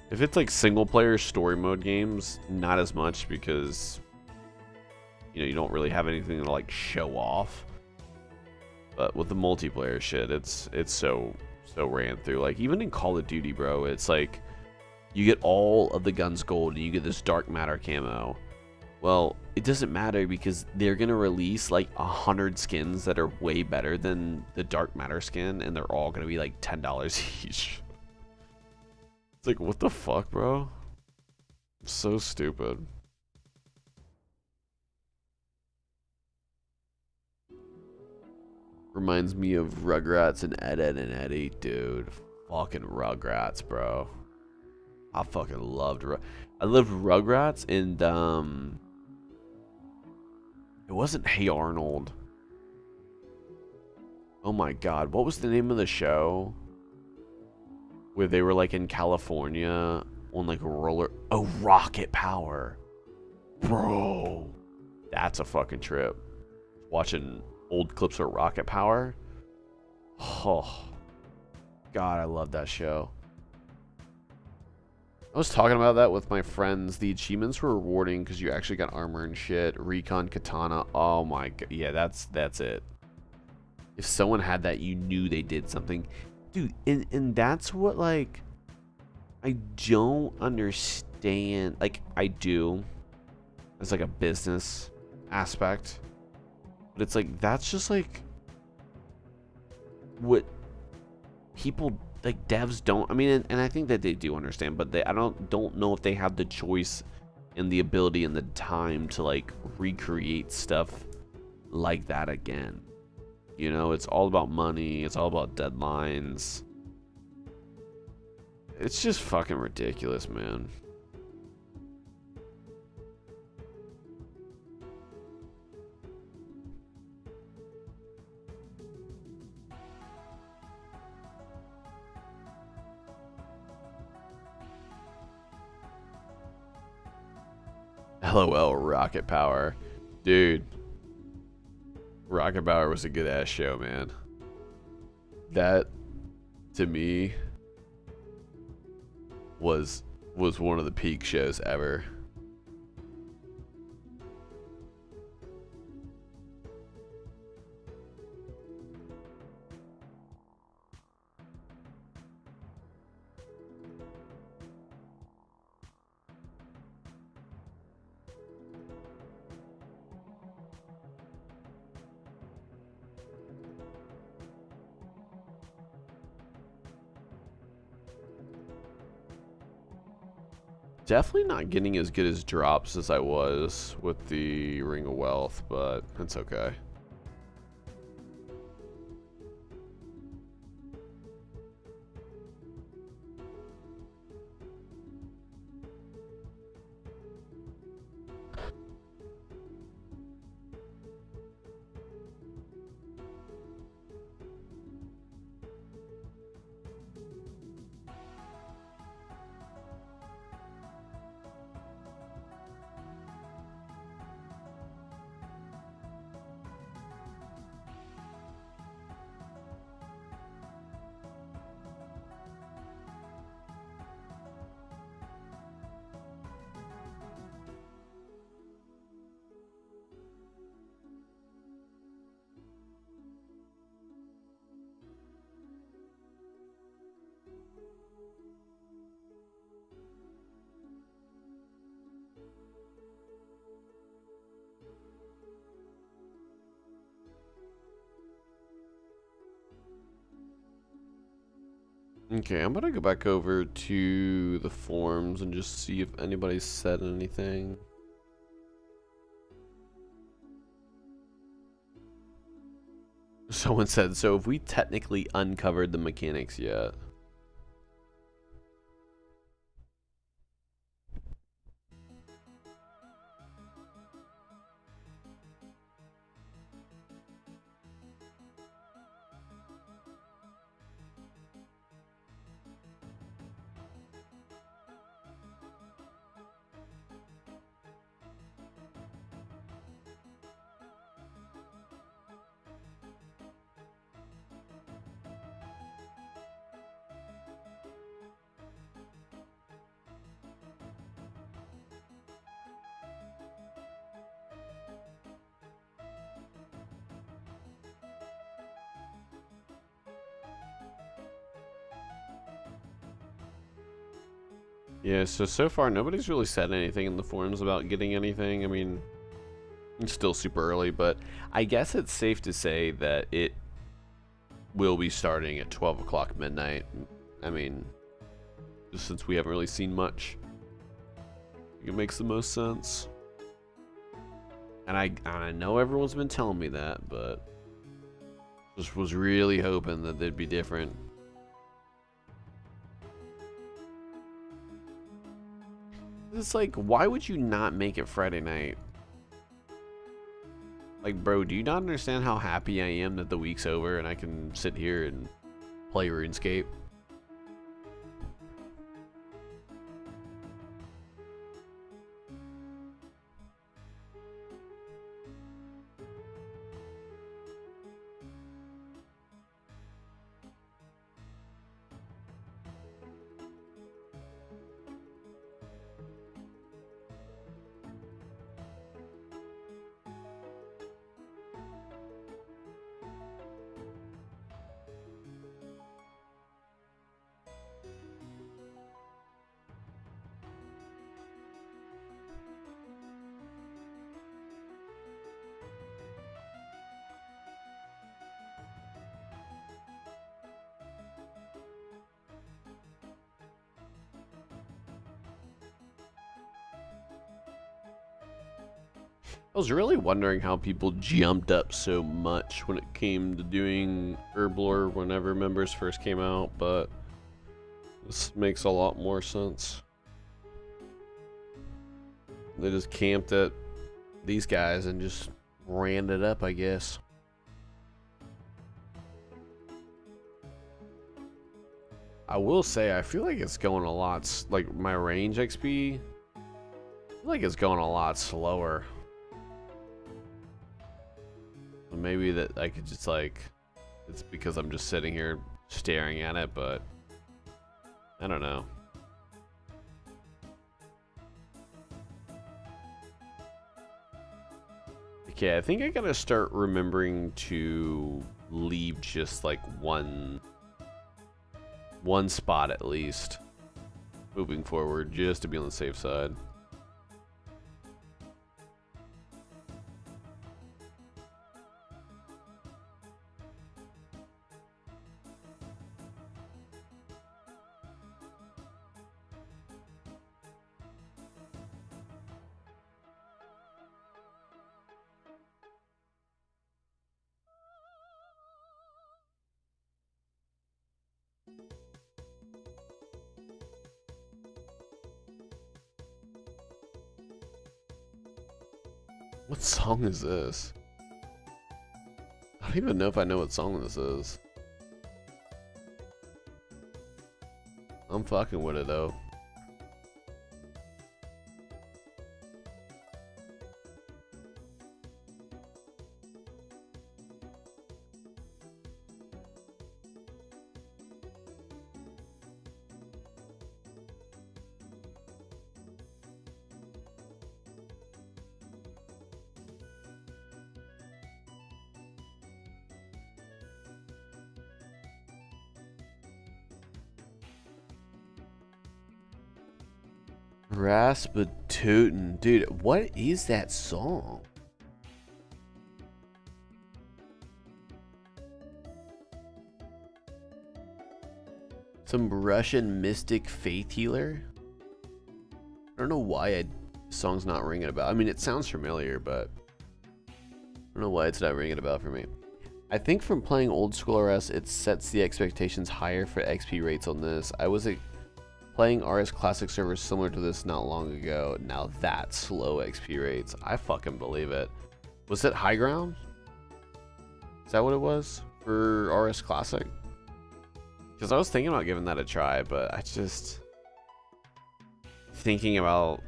If it's like single player story mode games, not as much, because you know you don't really have anything to like show off. But with the multiplayer shit, it's so ran through. Like even in Call of Duty, bro, it's like you get all of the guns gold and you get this dark matter camo. Well, it doesn't matter because they're gonna release like 100 skins that are way better than the dark matter skin, and they're all gonna be like $10 each. It's like, what the fuck, bro? So stupid. Reminds me of Rugrats and Ed, Edd and Eddy, dude. Fucking Rugrats, bro. I fucking loved Rugrats, and it wasn't Hey Arnold. Oh my god, what was the name of the show? Where they were like in California on like a roller. Oh, Rocket Power. Bro. That's a fucking trip. Watching old clips of Rocket Power. Oh. God, I love that show. I was talking about that with my friends. The achievements were rewarding because you actually got armor and shit. Recon katana. Oh my god. Yeah, that's it. If someone had that, you knew they did something. Dude, and that's what, like, I don't understand. Like, I do. It's like a business aspect. But it's like, that's just like what people, like, devs don't. I mean, and I think that they do understand, but I don't know if they have the choice and the ability and the time to, like, recreate stuff like that again. You know, it's all about money. It's all about deadlines. It's just fucking ridiculous, man. LOL, Rocket Power. Dude. Rocket Power was a good ass show, man. That, to me, was one of the peak shows ever. Definitely not getting as good as drops as I was with the Ring of Wealth, but it's okay. Okay, I'm gonna go back over to the forums and just see if anybody's said anything. Someone said, so have we technically uncovered the mechanics yet? Yeah, so far nobody's really said anything in the forums about getting anything. I mean, it's still super early, but I guess it's safe to say that it will be starting at 12 o'clock midnight. I mean, just since we haven't really seen much, it makes the most sense. And I know everyone's been telling me that, but just was really hoping that they'd be different. It's like, why would you not make it Friday night? Like, bro, do you not understand how happy I am that the week's over and I can sit here and play RuneScape? I was really wondering how people jumped up so much when it came to doing Herblore whenever members first came out, but this makes a lot more sense. They just camped at these guys and just ran it up, I guess. I will say, I feel like it's going a lot, like my range XP, I feel like it's going a lot slower. Maybe that I could just like, it's because I'm just sitting here staring at it, but I don't know. Okay, I think I gotta start remembering to leave just like one spot at least moving forward, just to be on the safe side. What song is this? I don't even know if I know what song this is. I'm fucking with it though. Rasputin. Dude, what is that song? Some Russian mystic faith healer? I don't know why the song's not ringing a bell. I mean, it sounds familiar, but I don't know why it's not ringing a bell for me. I think from playing old school RS, it sets the expectations higher for XP rates on this. I was playing RS Classic servers similar to this not long ago. Now that's low XP rates. I fucking believe it. Was it High Ground? Is that what it was for RS Classic? Because I was thinking about giving that a try, but I just... thinking about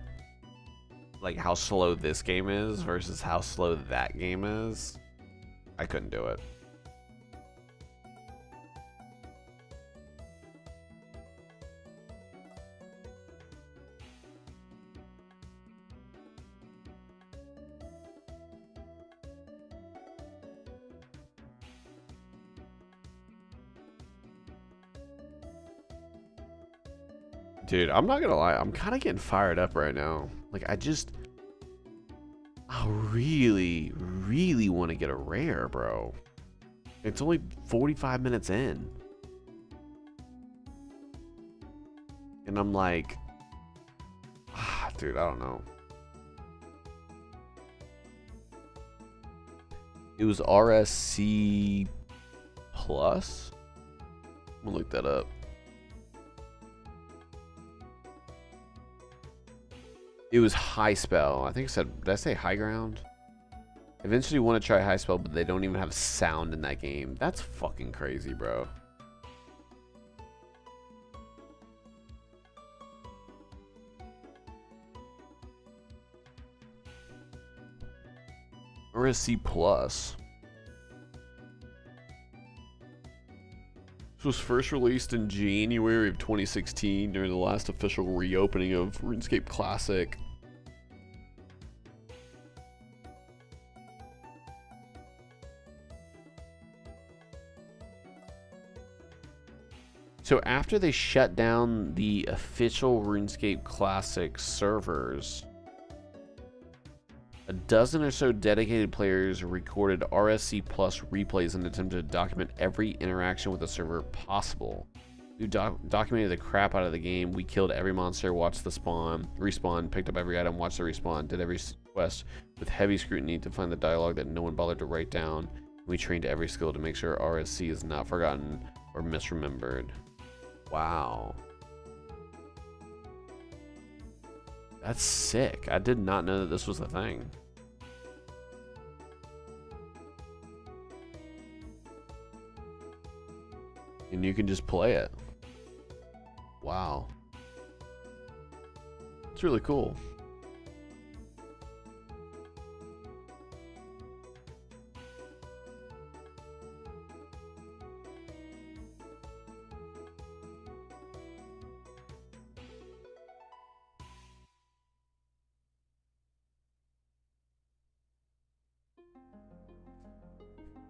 like how slow this game is versus how slow that game is, I couldn't do it. Dude, I'm not gonna lie, I'm kind of getting fired up right now. Like, I really, really want to get a rare, bro. It's only 45 minutes in. And I'm like, dude, I don't know. It was RSC Plus? I'm gonna look that up. It was High Spell. I think it said, did I say High Ground? Eventually want to try High Spell, but they don't even have sound in that game. That's fucking crazy, bro. RSC Plus. This was first released in January of 2016 during the last official reopening of RuneScape Classic. So after they shut down the official RuneScape Classic servers, a dozen or so dedicated players recorded RSC Plus replays in an attempt to document every interaction with the server possible. We documented the crap out of the game. We killed every monster, watched the spawn, respawn, picked up every item, watched the respawn, did every quest, with heavy scrutiny to find the dialogue that no one bothered to write down. We trained every skill to make sure RSC is not forgotten or misremembered. Wow. That's sick. I did not know that this was a thing. And you can just play it. Wow. It's really cool.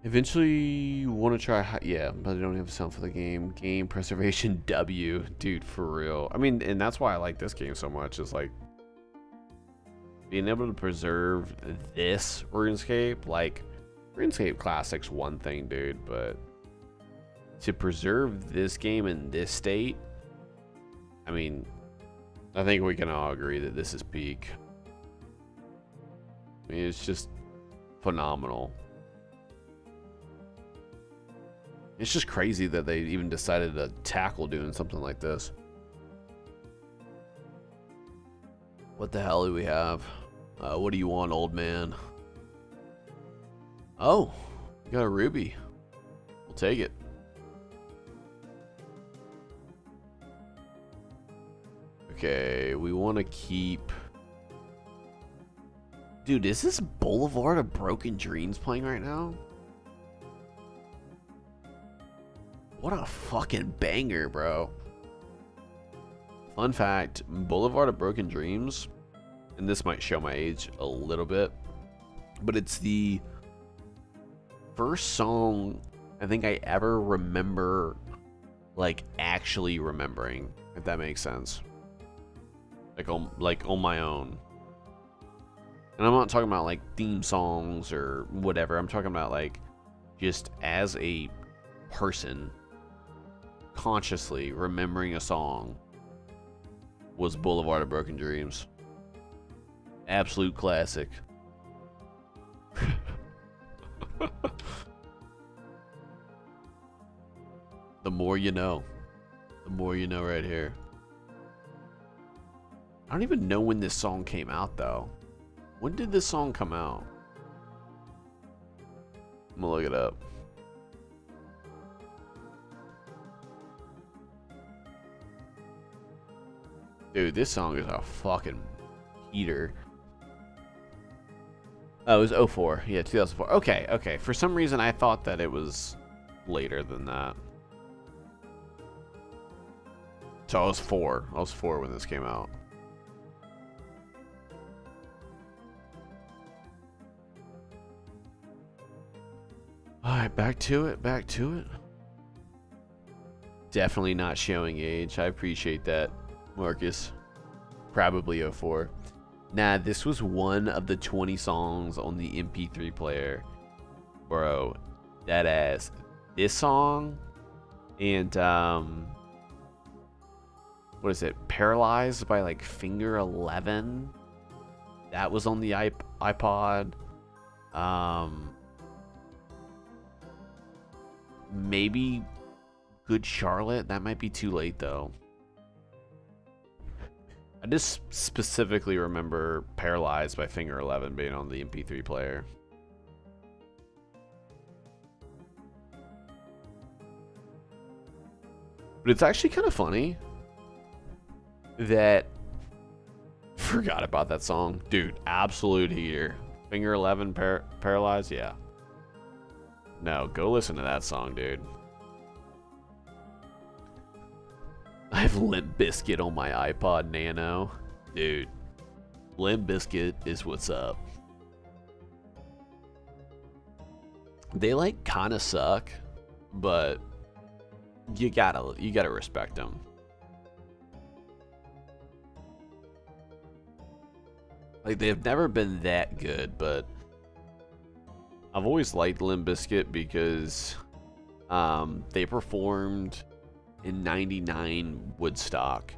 Eventually want to try, yeah, but I don't have a sound for the game. Game preservation W, dude, for real. I mean, and that's why I like this game so much, is like being able to preserve this RuneScape. Like, RuneScape Classic's one thing, dude, but to preserve this game in this state, I mean, I think we can all agree that this is peak. I mean, it's just phenomenal. It's just crazy that they even decided to tackle doing something like this. What the hell do we have? What do you want, old man? Oh, we got a ruby. We'll take it. Okay, we want to keep... Dude, is this Boulevard of Broken Dreams playing right now? What a fucking banger, bro. Fun fact, Boulevard of Broken Dreams, and this might show my age a little bit, but it's the first song I think I ever remember, like, actually remembering, if that makes sense. Like on my own. And I'm not talking about, like, theme songs or whatever. I'm talking about, like, just as a person consciously remembering a song was Boulevard of Broken Dreams. Absolute classic. The more you know. The more you know right here. I don't even know when this song came out though. When did this song come out? I'm gonna look it up. Dude, this song is a fucking heater. Oh, it was 04. Yeah, 2004. Okay, okay. For some reason, I thought that it was later than that. So I was 4. I was 4 when this came out. Alright, back to it. Back to it. Definitely not showing age. I appreciate that, Marcus. Probably 04. Nah, this was one of the 20 songs on the MP3 player. Bro, that ass. This song and what is it? Paralyzed by like Finger 11. That was on the iPod. Maybe Good Charlotte. That might be too late though. I just specifically remember Paralyzed by Finger 11 being on the MP3 player. But it's actually kind of funny that forgot about that song. Dude, absolute heater. Finger 11 Paralyzed, yeah. No, go listen to that song, dude. I have Limp Bizkit on my iPod Nano. Dude, Limp Bizkit is what's up. They like kind of suck, but you gotta respect them. Like, they've never been that good, but I've always liked Limp Bizkit because they performed in '99 Woodstock,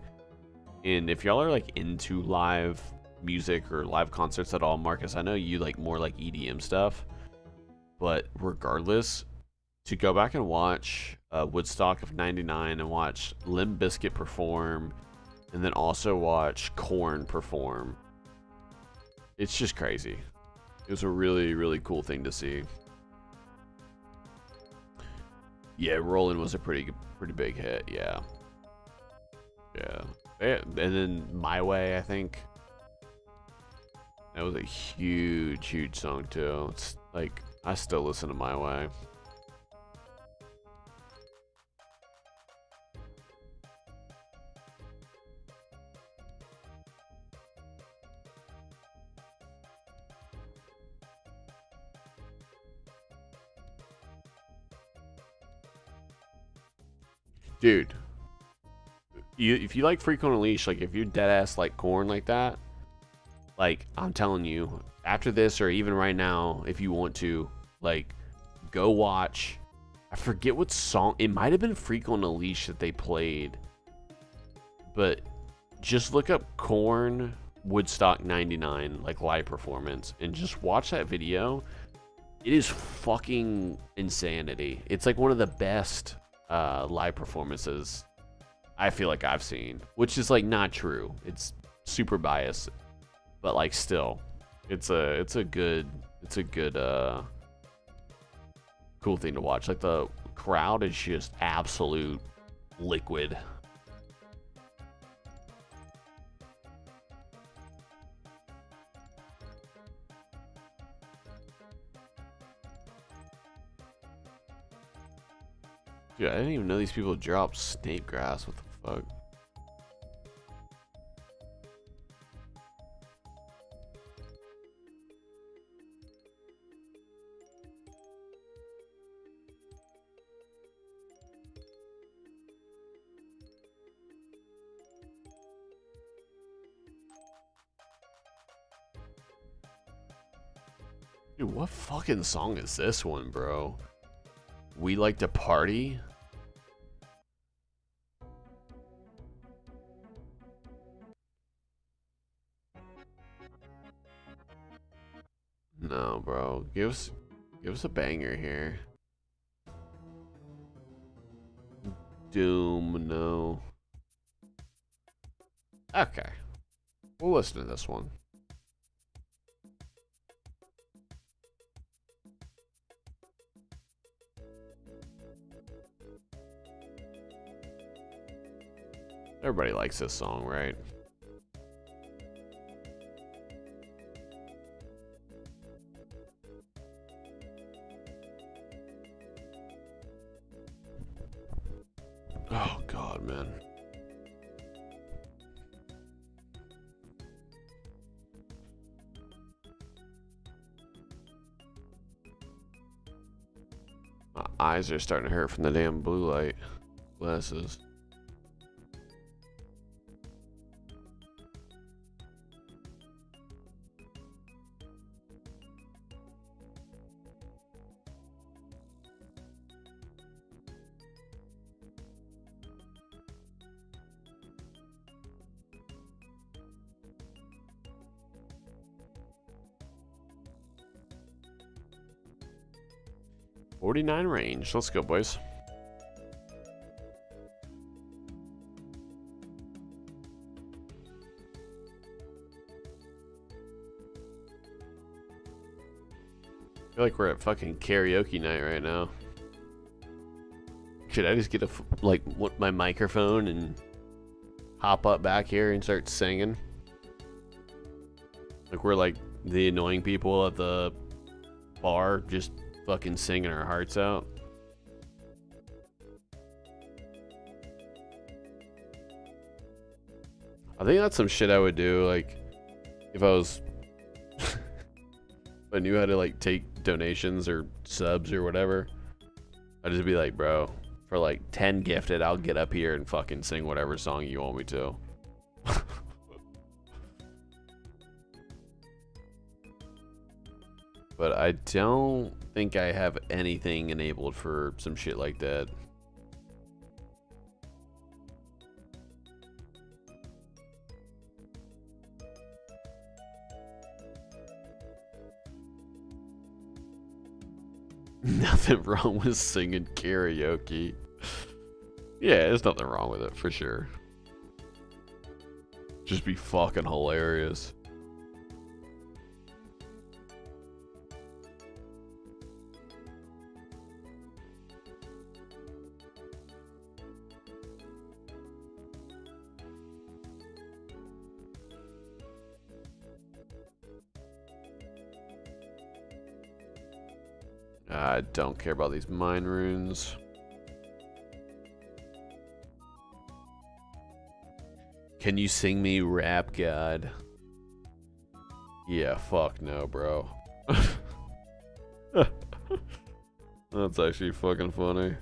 and if y'all are like into live music or live concerts at all, Marcus. I know you like more like EDM stuff, but regardless, to go back and watch Woodstock of '99 and watch Limp Bizkit perform, and then also watch Korn perform, it's just crazy. It was a really, really cool thing to see. Yeah, Rollin' was a pretty big hit. Yeah. And then My Way, I think. That was a huge song too. It's like, I still listen to My Way. Dude, if you like Freak on a Leash, like if you're dead ass like Korn like that, like I'm telling you, after this or even right now, if you want to, like, go watch. I forget what song. It might have been Freak on a Leash that they played, but just look up Korn Woodstock '99 like live performance and just watch that video. It is fucking insanity. It's like one of the best live performances I feel like I've seen, which is like not true. It's super biased, but like still, it's a good cool thing to watch. Like the crowd is just absolute liquid. Dude, I didn't even know these people drop snake grass. What the fuck? Dude, what fucking song is this one, bro? We Like to Party? No, bro. Give us a banger here. Doom, no. Okay. We'll listen to this one. Everybody likes this song, right? Oh God, man. My eyes are starting to hurt from the damn blue light glasses. .49 range. Let's go, boys. I feel like we're at fucking karaoke night right now. Should I just get my microphone and hop up back here and start singing? Like we're like the annoying people at the bar, just fucking singing our hearts out. I think that's some shit I would do, like if I was if I knew how to like take donations or subs or whatever. I'd just be like, bro, for like 10 gifted, I'll get up here and fucking sing whatever song you want me to. But I don't think I have anything enabled for some shit like that. nothing wrong with singing karaoke. Yeah, there's nothing wrong with it, for sure. Just be fucking hilarious. I don't care about these mine runes. Can you sing me Rap God? Yeah, fuck no, bro. That's actually fucking funny.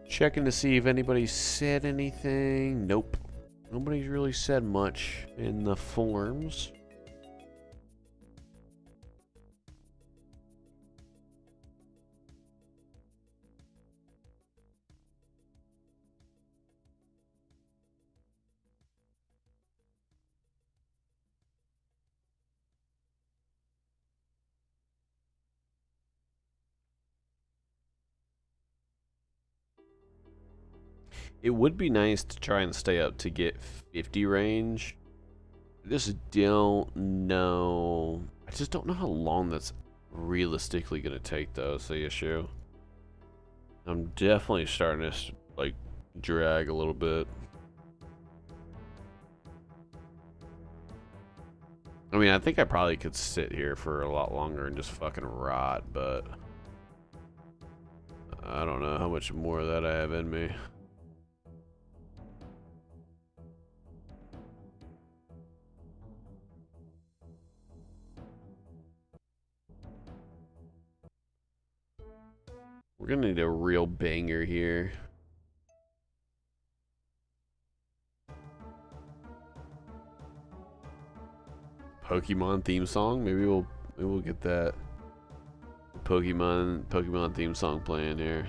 Checking to see if anybody said anything. Nope. Nobody's really said much in the forums. It would be nice to try and stay up to get 50 range. I just don't know. I just don't know how long that's realistically going to take, though, is the issue. I'm definitely starting to, like, drag a little bit. I mean, I think I probably could sit here for a lot longer and just fucking rot, but I don't know how much more of that I have in me. We're gonna need a real banger here. Pokemon theme song? Maybe we'll get that Pokemon theme song playing here.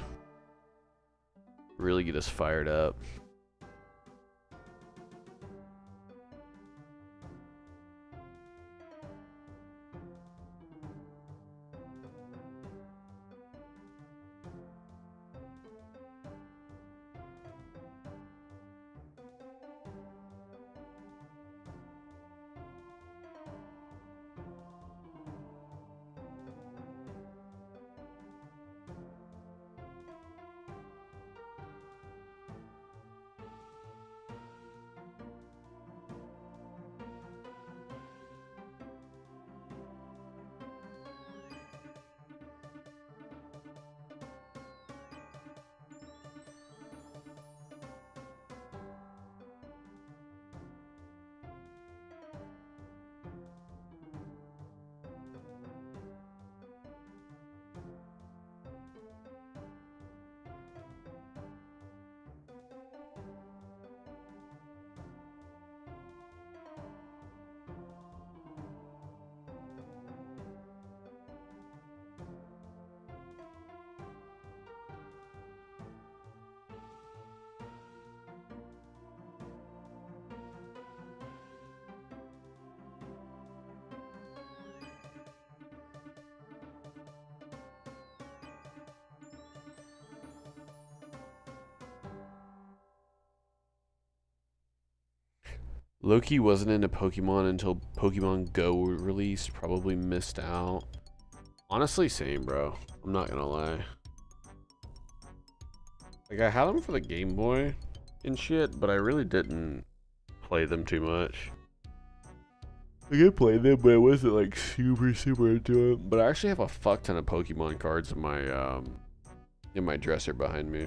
Really get us fired up. Loki wasn't into Pokemon until Pokemon Go released. Probably missed out. Honestly, same, bro. I'm not gonna lie. Like, I had them for the Game Boy and shit, but I really didn't play them too much. I did play them, but I wasn't like super into it. But I actually have a fuck ton of Pokemon cards in my dresser behind me.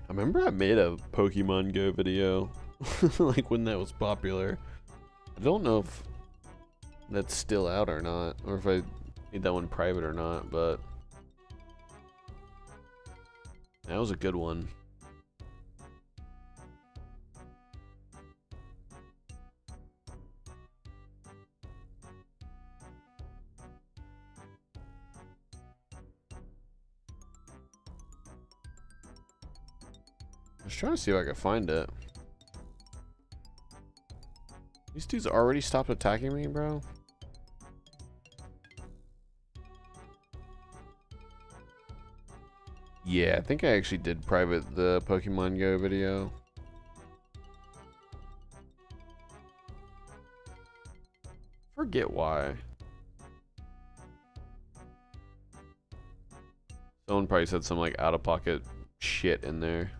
I remember I made a Pokemon Go video, like when that was popular. I don't know if that's still out or not, or if I made that one private or not, but that was a good one. I was trying to see if I could find it. These dudes already stopped attacking me, bro. Yeah, I think I actually did private the Pokemon Go video. Forget why. Someone probably said some like out-of-pocket shit in there.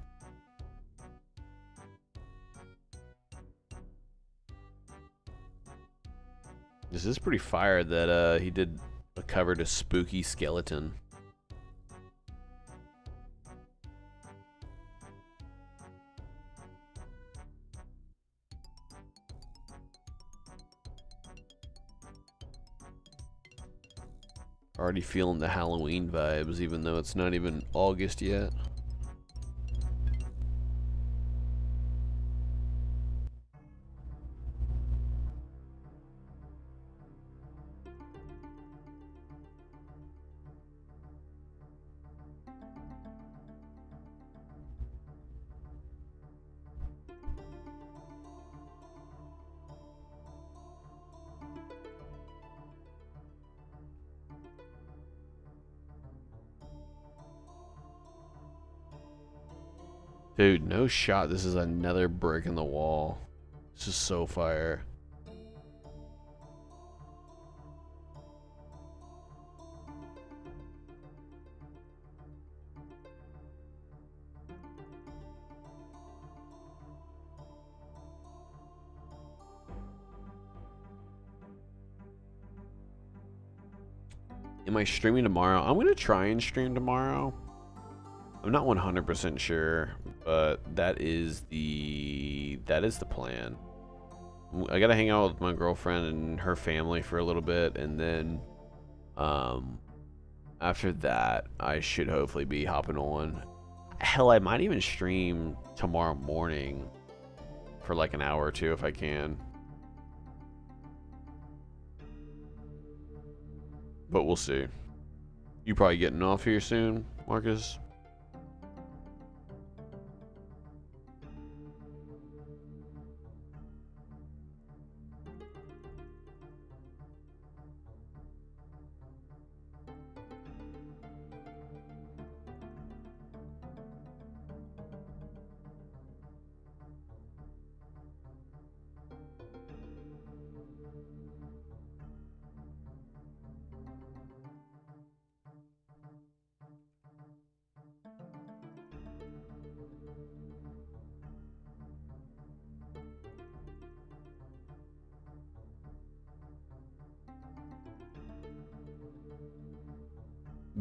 This is pretty fire that he did a cover to Spooky Skeleton. Already feeling the Halloween vibes, even though it's not even August yet. Dude, no shot. This is another brick in the wall. This is so fire. Am I streaming tomorrow? I'm gonna try and stream tomorrow. I'm not 100% sure, but that is the plan. I gotta hang out with my girlfriend and her family for a little bit, and then after that I should hopefully be hopping on. Hell, I might even stream tomorrow morning for like an hour or two if I can. But we'll see. You probably getting off here soon, Marcus?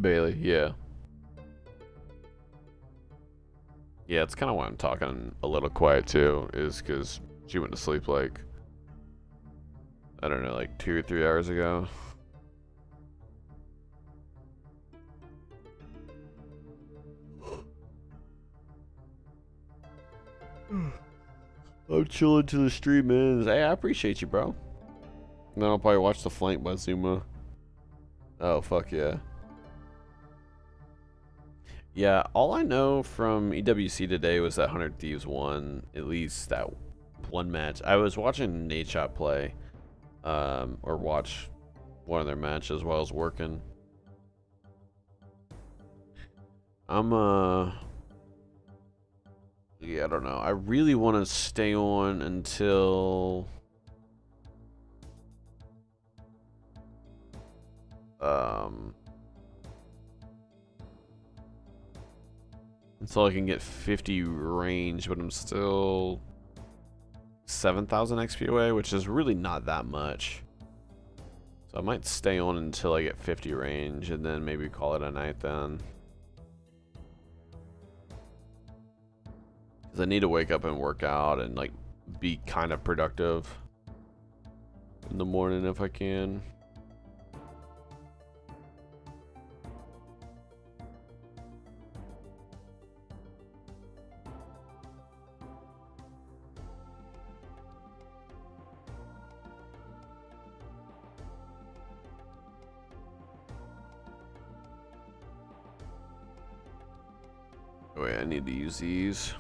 Bailey, yeah. Yeah, it's kind of why I'm talking a little quiet too, is because she went to sleep like, I don't know, like 2 or 3 hours ago. I'm chilling till the stream ends. Hey, I appreciate you, bro. And then I'll probably watch The Flank by Zuma. Oh, fuck yeah. Yeah, all I know from EWC today was that 100 Thieves won at least that one match. I was watching Nadeshot play, or watch one of their matches while I was working. Yeah, I don't know. I really want to stay on until until I can get 50 range, but I'm still 7,000 XP away, which is really not that much. So I might stay on until I get 50 range and then maybe call it a night then. Because I need to wake up and work out and like be kind of productive in the morning if I can. Wait, I need to use these.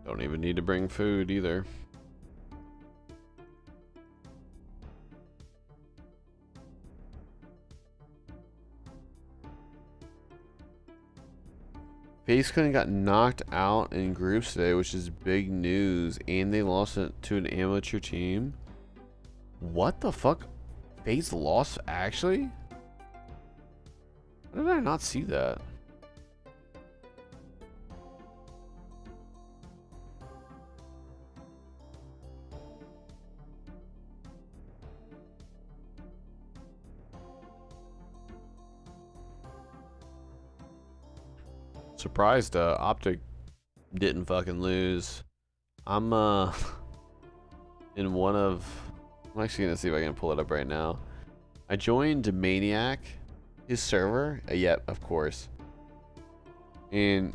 Don't even need to bring food either. FaZe Clan got knocked out in groups today, which is big news, and they lost it to an amateur team. What the fuck? FaZe lost actually? How did I not see that? Surprised Optic didn't fucking lose. I'm in one of, I'm actually gonna see if I can pull it up right now. I joined Maniac, his server. Yeah, of course. And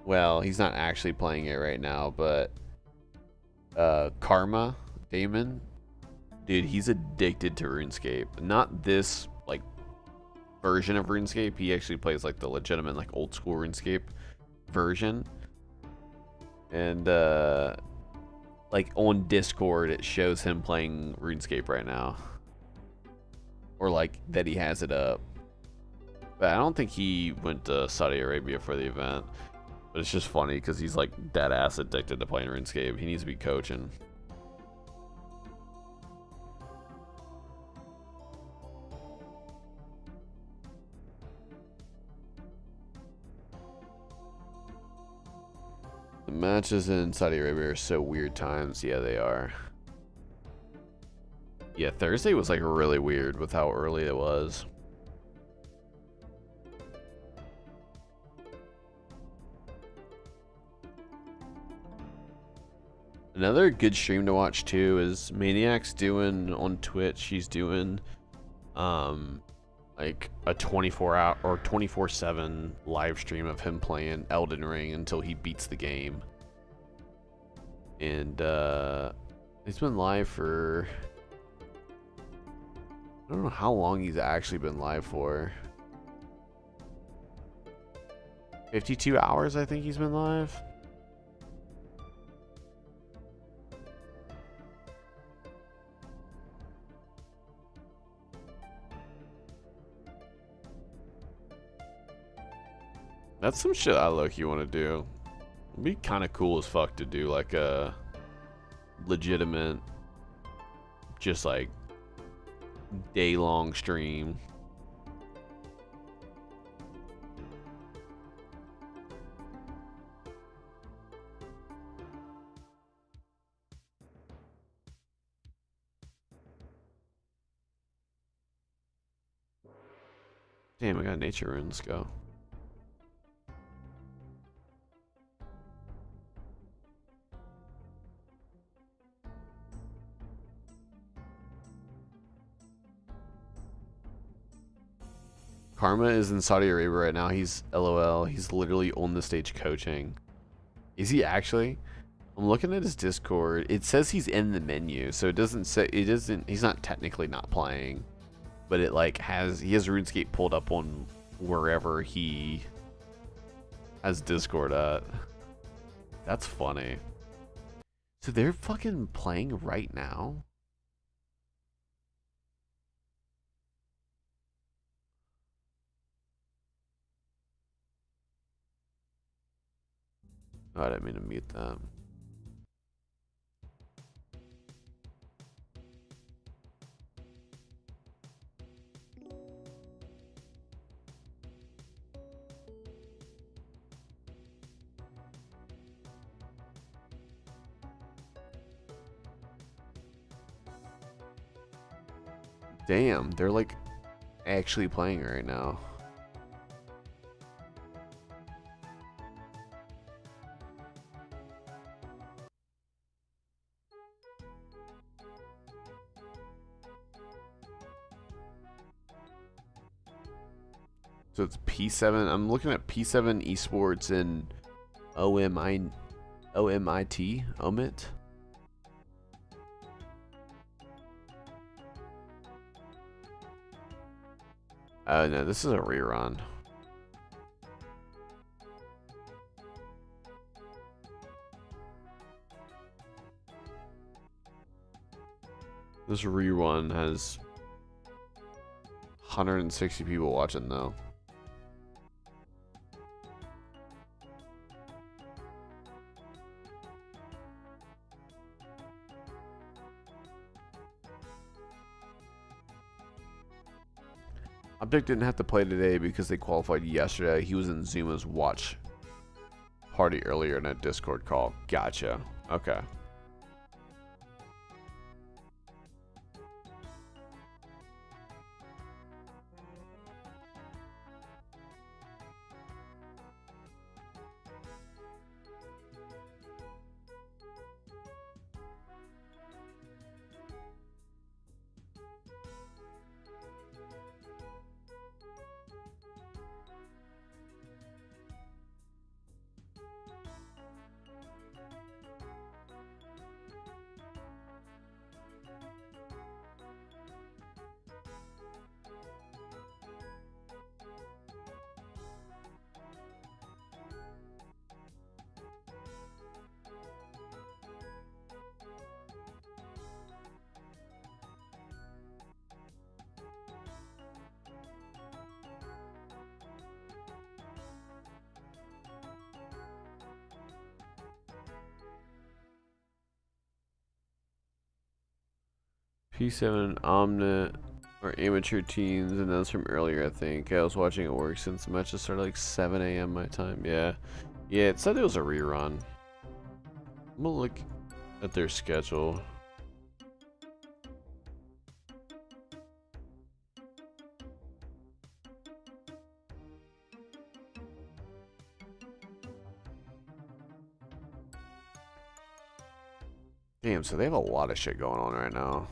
well, he's not actually playing it right now, but Karma Damon, dude, he's addicted to RuneScape. Not this like version of RuneScape. He actually plays like the legitimate like old school RuneScape version. And like on Discord it shows him playing RuneScape right now. Or like that he has it up. But I don't think he went to Saudi Arabia for the event. But it's just funny because he's like dead ass addicted to playing RuneScape. He needs to be coaching. The matches in Saudi Arabia are so weird times. Yeah, they are. Yeah, Thursday was like really weird with how early it was. Another good stream to watch too is Maniac's doing on Twitch. He's doing like a 24-hour or 24/7 live stream of him playing Elden Ring until he beats the game. And he's been live for, I don't know how long he's actually been live for. 52 hours I think he's been live. That's some shit I low-key want to do. It'd be kind of cool as fuck to do like a legitimate, just like day-long stream. Damn, I got nature runes. Go. Karma is in Saudi Arabia right now. He's LOL. He's literally on the stage coaching. Is he actually? I'm looking at his Discord. It says he's in the menu, so it doesn't say it doesn't. He's not technically not playing, but it like he has RuneScape pulled up on wherever he has Discord at. That's funny. So they're fucking playing right now. Oh, I didn't mean to mute them. Damn, they're like actually playing right now. So it's P7. I'm looking at P7 Esports and OMIT. Omit. Oh no, this is a rerun. This rerun has 160 people watching though. Object didn't have to play today because they qualified yesterday. He was in Zuma's watch party earlier in a Discord call. Gotcha. Okay. P7 Omnet or amateur teams, and that's from earlier, I think. I was watching at work since the matches started like 7 a.m. my time. Yeah. Yeah, it said it was a rerun. I'm gonna look at their schedule. Damn, so they have a lot of shit going on right now.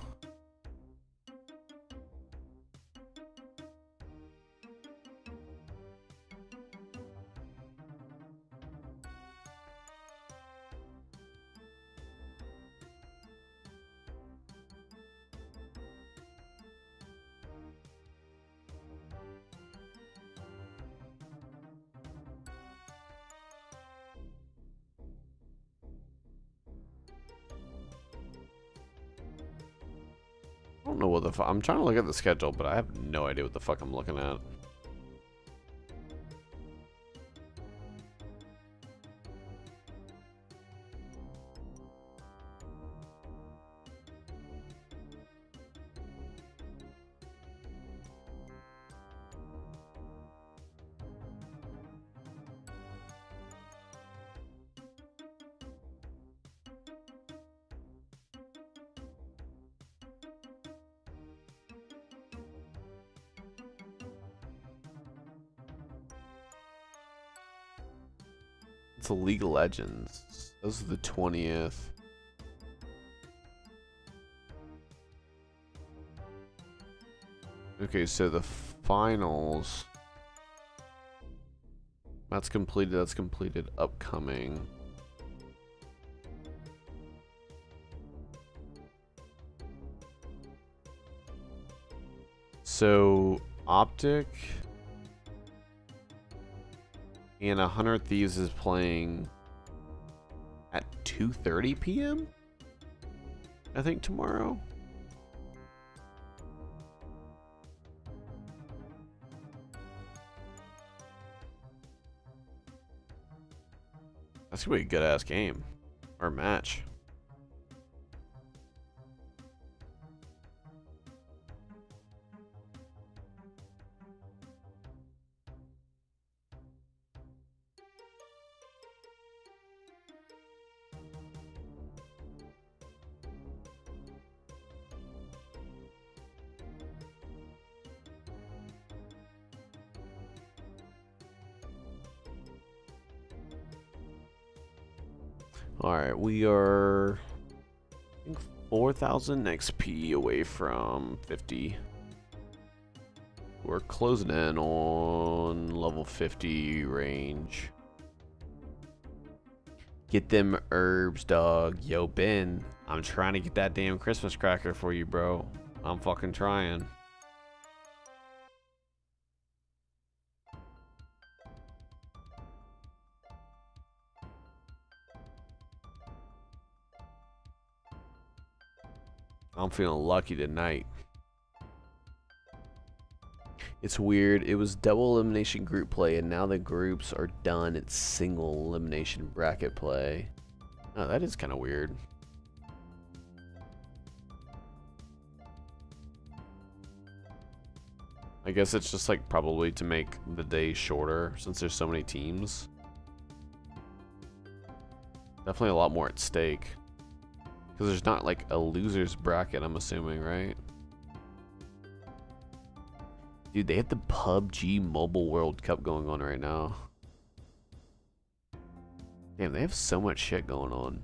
I don't know what the fuck. I'm trying to look at the schedule, but I have no idea what the fuck I'm looking at. It's a League of Legends. Those are the 20th. Okay, so the finals. That's completed. That's completed. Upcoming. So Optic and 100 Thieves is playing at 2:30 p.m. I think tomorrow. That's gonna be a good ass game or match. Alright, we are I think 4,000 XP away from 50. We're closing in on level 50 range. Get them herbs, dog. Yo, Ben, I'm trying to get that damn Christmas cracker for you, bro. I'm fucking trying. I'm feeling lucky tonight. It's weird. It was double elimination group play, and now the groups are done. It's single elimination bracket play. Oh, that is kind of weird. I guess it's just like probably to make the day shorter since there's so many teams. Definitely a lot more at stake. Because there's not like a loser's bracket, I'm assuming, right? Dude, they have the PUBG Mobile World Cup going on right now. Damn, they have so much shit going on.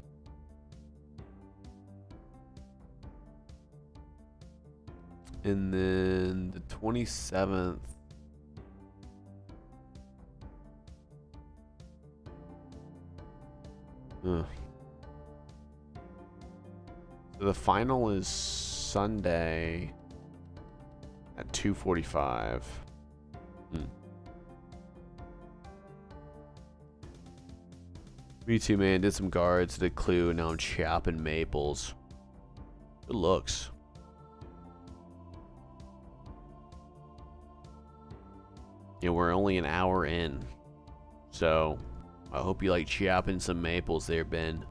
And then the 27th. Ugh. So the final is Sunday at 2:45. Me too, man. Did some guards, did Clue, and now I'm chopping maples. Good looks. Yeah, we're only an hour in. So, I hope you like chopping some maples there, Ben.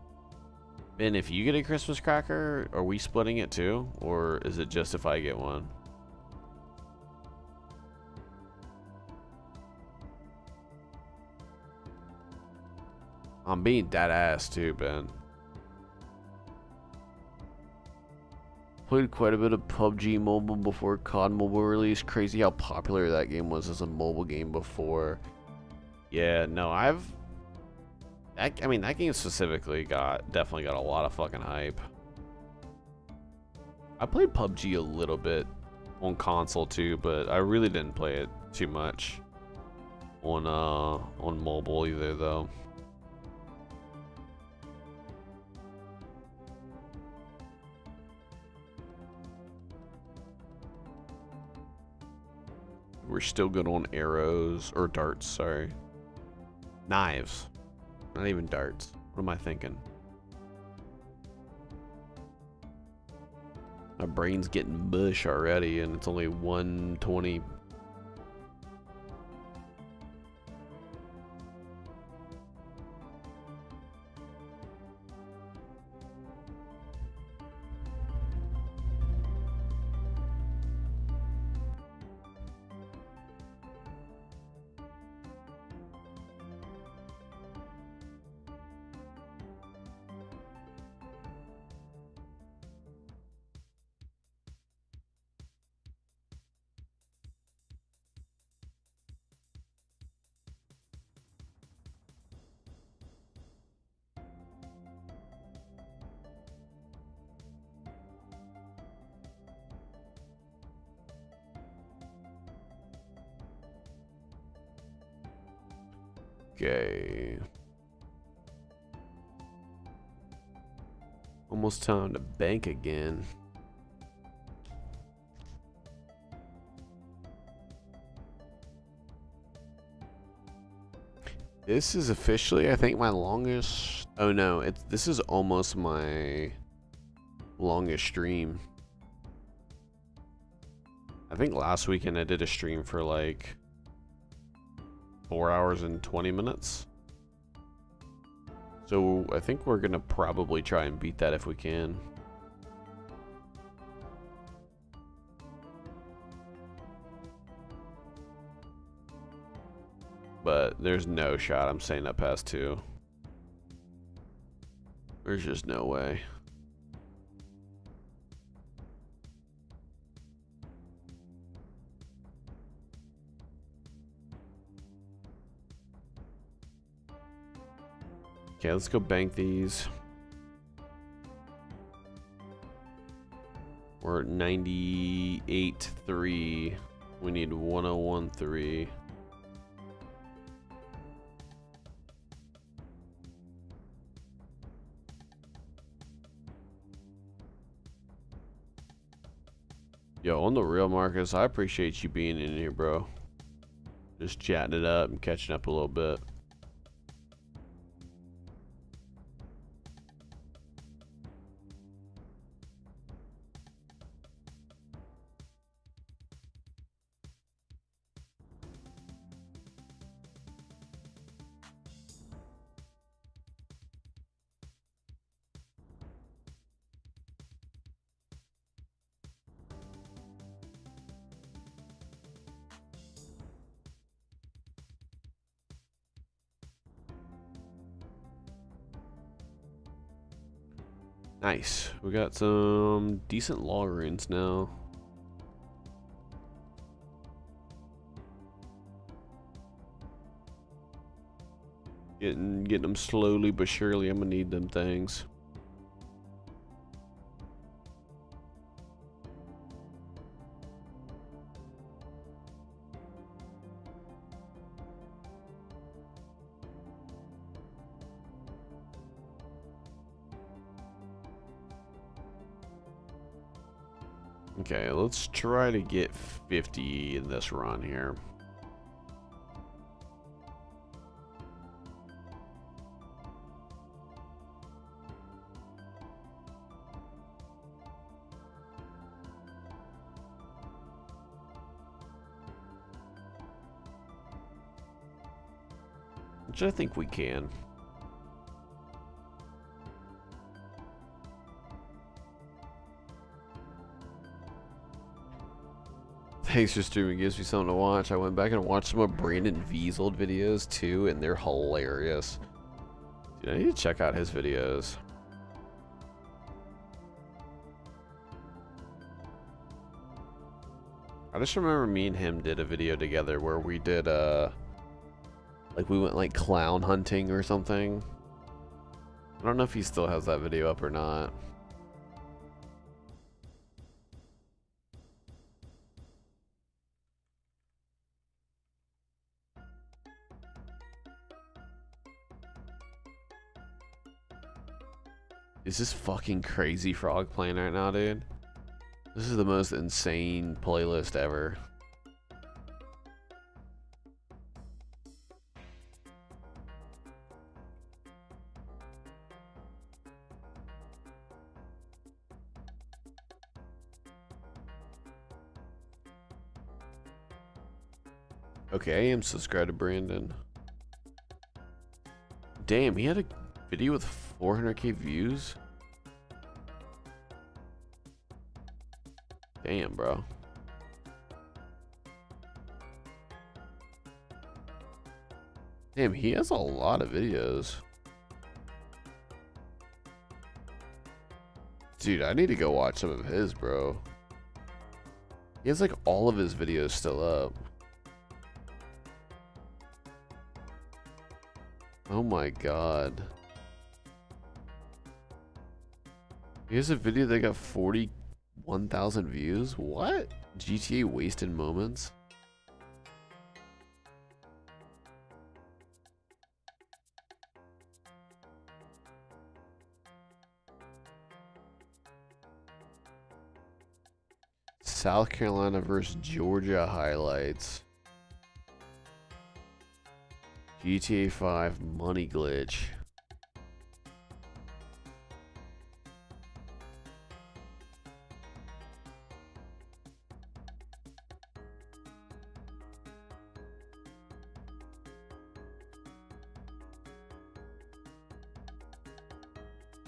Ben, if you get a Christmas cracker, are we splitting it too? Or is it just if I get one? I'm being dead ass too, Ben. Played quite a bit of PUBG Mobile before COD Mobile release. Crazy how popular that game was as a mobile game before. Yeah, no, I mean, that game specifically definitely got a lot of fucking hype. I played PUBG a little bit on console too, but I really didn't play it too much on mobile either, though. We're still good on arrows or darts, sorry. Knives. Not even darts. What am I thinking? My brain's getting mush already and it's only 1:20. Okay. Almost time to bank again. This is officially, I think, my longest. Oh no, this is almost my longest stream. I think last weekend I did a stream for like 4 hours and 20 minutes. So I think we're gonna probably try and beat that if we can. But there's no shot I'm staying up past 2. There's just no way. Okay, let's go bank these. We're at 98.3. We need 101.3. Yo, on the real, Marcus, I appreciate you being in here, bro. Just chatting it up and catching up a little bit. Nice. We got some decent log runes now. Getting them slowly but surely. I'm gonna need them things. Okay, let's try to get 50 in this run here. Which I think we can. Thanks for streaming, gives me something to watch. I went back and watched some of Brandon V's old videos too, and they're hilarious. Dude, I need to check out his videos. I just remember me and him did a video together where we did like we went like clown hunting or something. I don't know if he still has that video up or not. Is this fucking crazy frog playing right now, dude? This is the most insane playlist ever. Okay, I am subscribed to Brandon. Damn, he had a video with 400k views? Damn, bro. Damn, he has a lot of videos. Dude, I need to go watch some of his, bro. He has like all of his videos still up. Oh my god. He has a video that got 41,000 views? What? GTA wasted moments? South Carolina versus Georgia highlights. GTA 5 money glitch.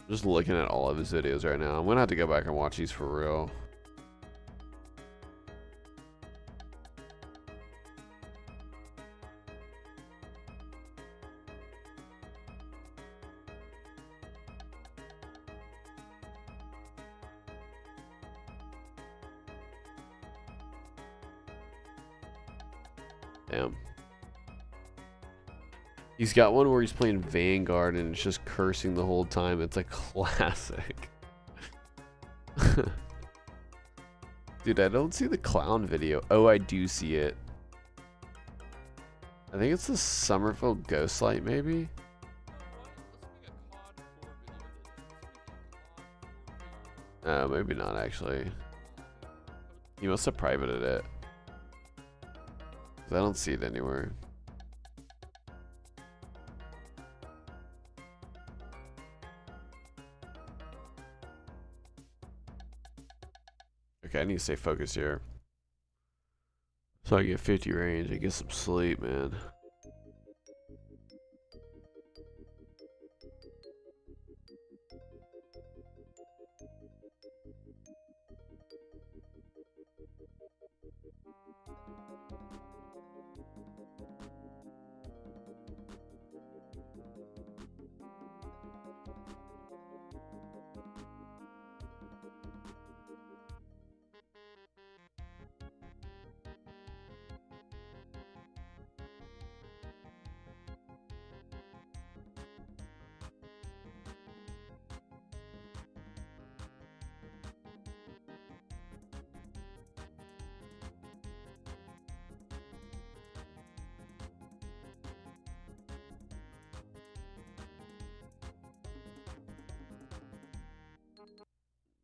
Just looking at all of his videos right now. I'm gonna have to go back and watch these for real. Damn. He's got one where he's playing Vanguard and it's just cursing the whole time. It's a classic. Dude, I don't see the clown video. Oh, I do see it. I think it's the Summerfield Ghostlight, maybe? Maybe not, actually. He must have privated it. 'Cause I don't see it anywhere. Okay, I need to stay focused here. So I get 50 range and get some sleep, man.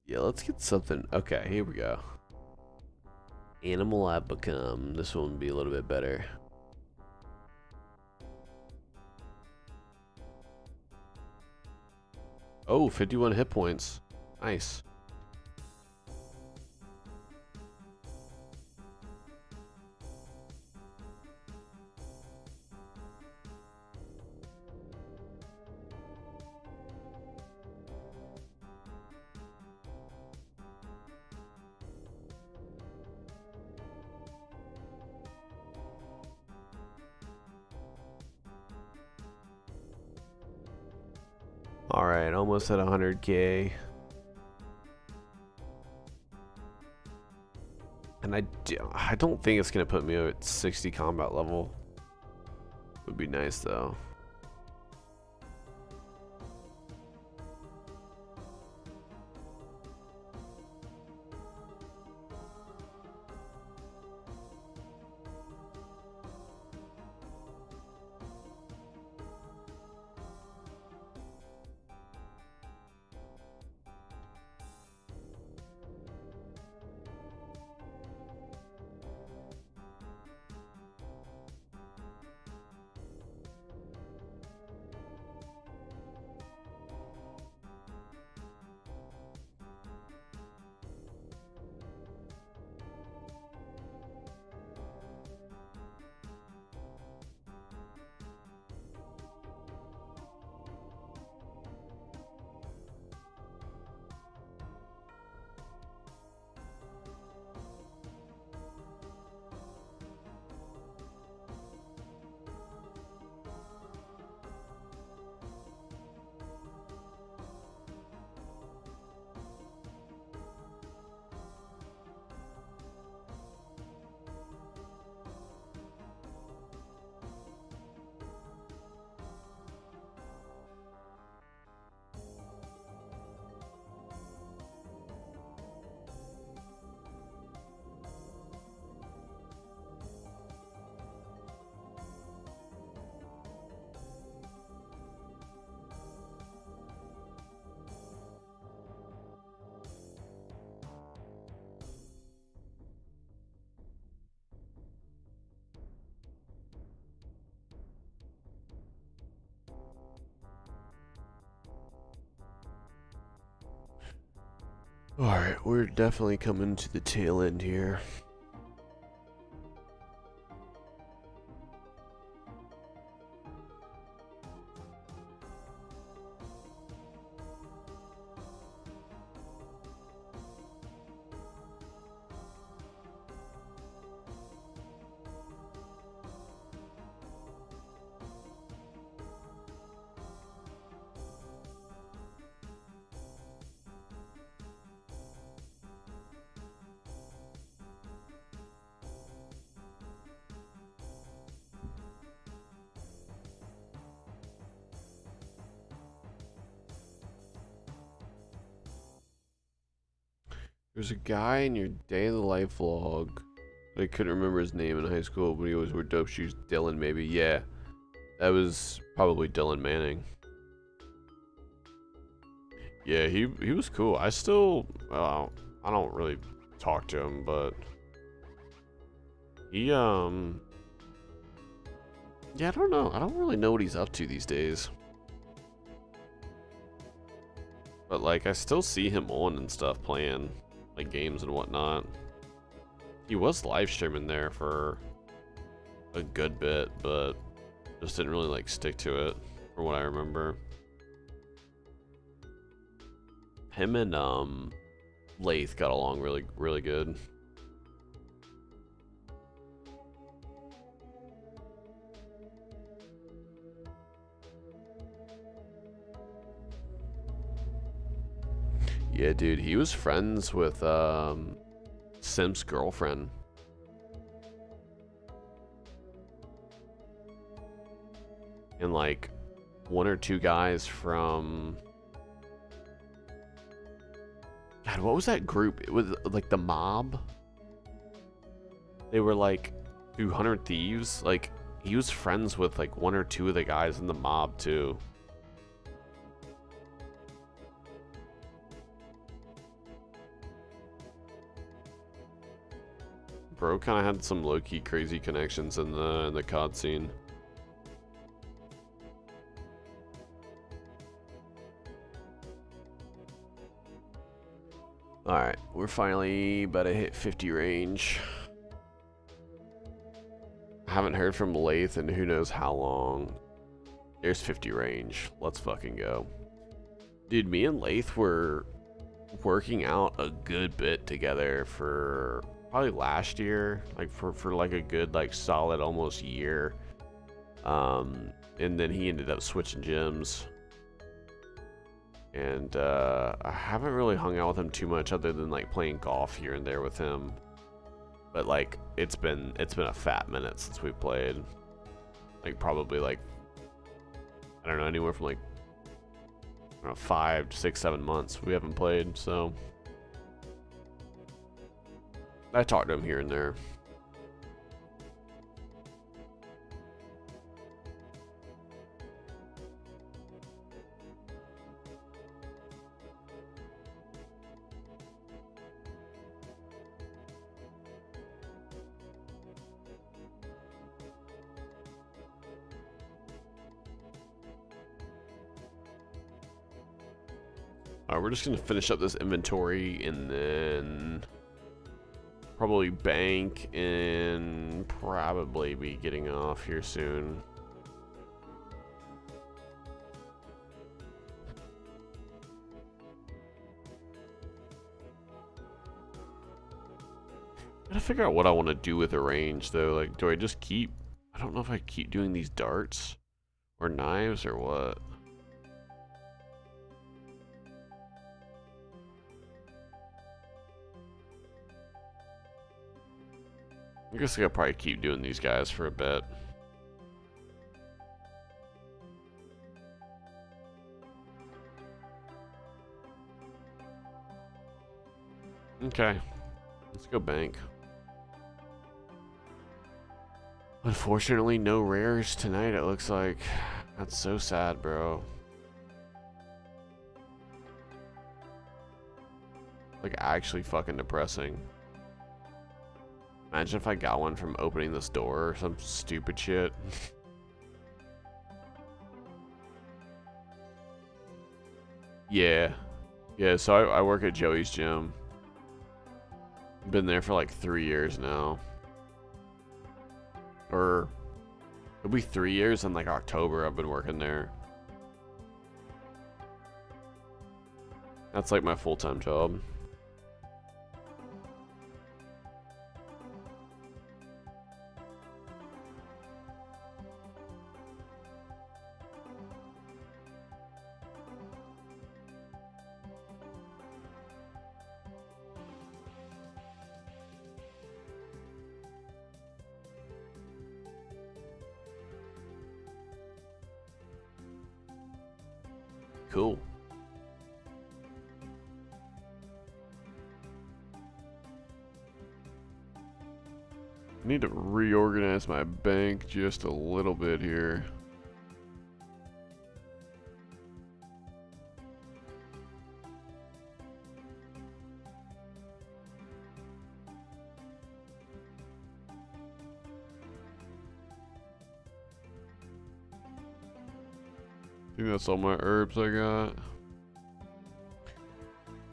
Yeah, let's get something. Okay, here we go. Animal I've become. This one would be a little bit better. Oh, 51 hit points. Nice. Alright, almost at 100k. And I don't think it's going to put me at 60 combat level. Would be nice though. Alright, we're definitely coming to the tail end here. There's a guy in your day in the life vlog. I couldn't remember his name in high school, but he always wore dope shoes. Dylan, maybe. Yeah, that was probably Dylan Manning. Yeah, he was cool. I still, I don't really talk to him, but he yeah, I don't know. I don't really know what he's up to these days. But like, I still see him on and stuff playing like games and whatnot. He was live streaming there for a good bit, but just didn't really like stick to it from what I remember. Him and Lath got along really good. Yeah, dude, he was friends with Sim's girlfriend. And like one or two guys from, God, what was that group? It was like the Mob. They were like 200 Thieves. Like he was friends with like one or two of the guys in the Mob too. Bro kind of had some low-key crazy connections in the COD scene. Alright, we're finally about to hit 50 range. I haven't heard from Lath in who knows how long. There's 50 range. Let's fucking go. Dude, me and Lath were working out a good bit together for probably last year, like for like a good like solid almost year. And then he ended up switching gyms. And I haven't really hung out with him too much other than like playing golf here and there with him. But like it's been a fat minute since we played. Like probably like, I don't know, anywhere from like, I don't know, 5, 6, 7 months we haven't played, so I talked to him here and there. Alright, we're just gonna finish up this inventory and then probably bank and probably be getting off here soon. Gotta figure out what I want to do with the range though. Like, do I just keep, I don't know if I keep doing these darts or knives or what. I guess I could probably keep doing these guys for a bit. Okay, let's go bank. Unfortunately, no rares tonight, it looks like. That's so sad, bro. Like, actually fucking depressing. Imagine if I got one from opening this door or some stupid shit. Yeah. Yeah, so I work at Joey's gym. Been there for like 3 years now. Or it'll be 3 years in like October I've been working there. That's like my full-time job. Cool. I need to reorganize my bank just a little bit here. I think that's all my herbs I got.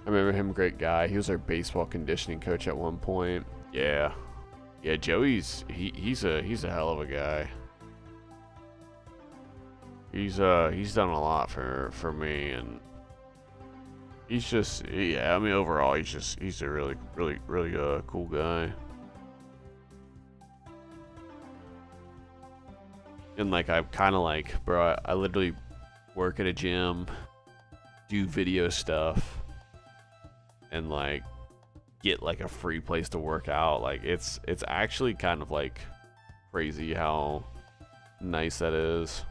I remember him, great guy. He was our baseball conditioning coach at one point. Yeah. Yeah, Joey's he's a hell of a guy. He's done a lot for me, and he's just, yeah, I mean overall he's a really cool guy. And like I'm kind of like, bro, I literally work at a gym, do video stuff, and like get like a free place to work out. Like it's actually kind of like crazy how nice that is.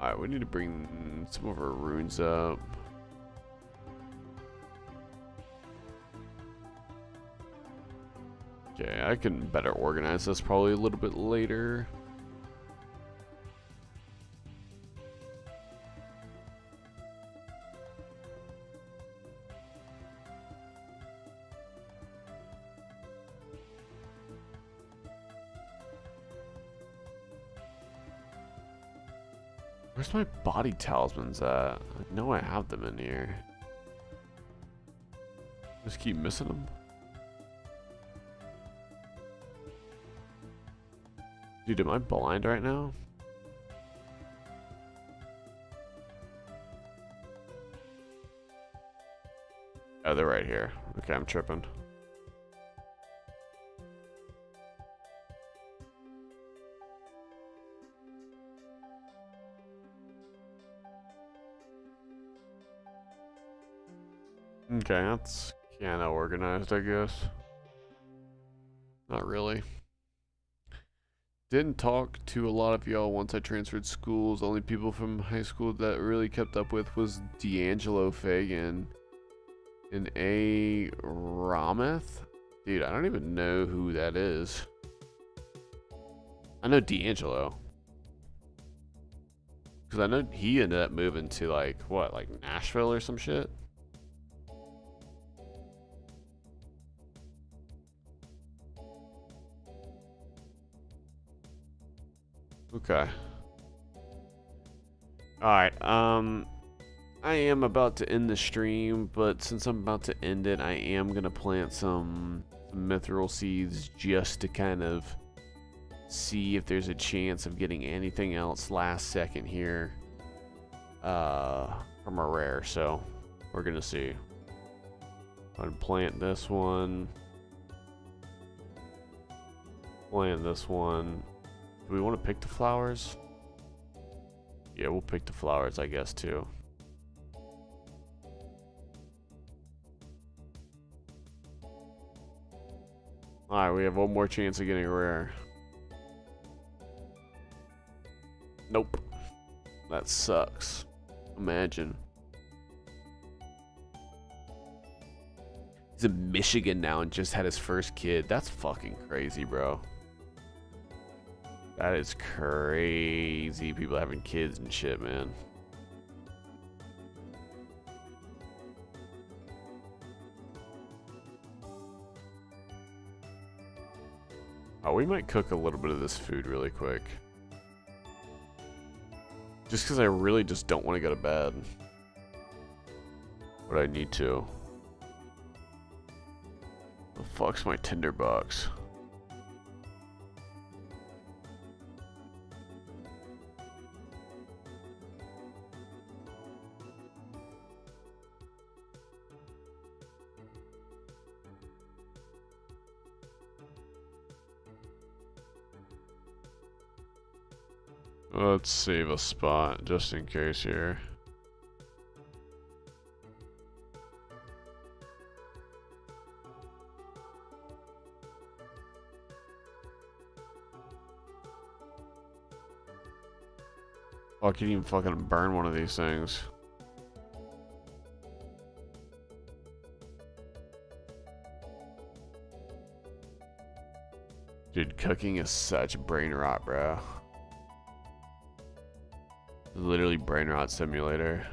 Alright, we need to bring some of our runes up. Okay, I can better organize this probably a little bit later. Where's my body talismans at? I know I have them in here. Just keep missing them. Dude, am I blind right now? Oh, they're right here. Okay, I'm tripping. Okay, that's kind of organized, I guess. Not really. Didn't talk to a lot of y'all once I transferred schools. The only people from high school that really kept up with was D'Angelo Fagan and A. Rameth. Dude, I don't even know who that is. I know D'Angelo. Because I know he ended up moving to like, what, like Nashville or some shit? Okay. Alright, I am about to end the stream, but since I'm about to end it, I am gonna plant some mithril seeds just to kind of see if there's a chance of getting anything else last second here from a rare, so we're gonna see. I'm gonna plant this one. Plant this one. Do we want to pick the flowers? Yeah, we'll pick the flowers, I guess, too. Alright, we have one more chance of getting a rare. Nope. That sucks. Imagine. He's in Michigan now and just had his first kid. That's fucking crazy, bro. That is crazy. People having kids and shit, man. Oh, we might cook a little bit of this food really quick. Just because I really just don't want to go to bed. But I need to. The fuck's my Tinder box? Let's save a spot just in case here. Oh, I can even fucking burn one of these things. Dude, cooking is such brain rot, bro. Literally brain rot simulator.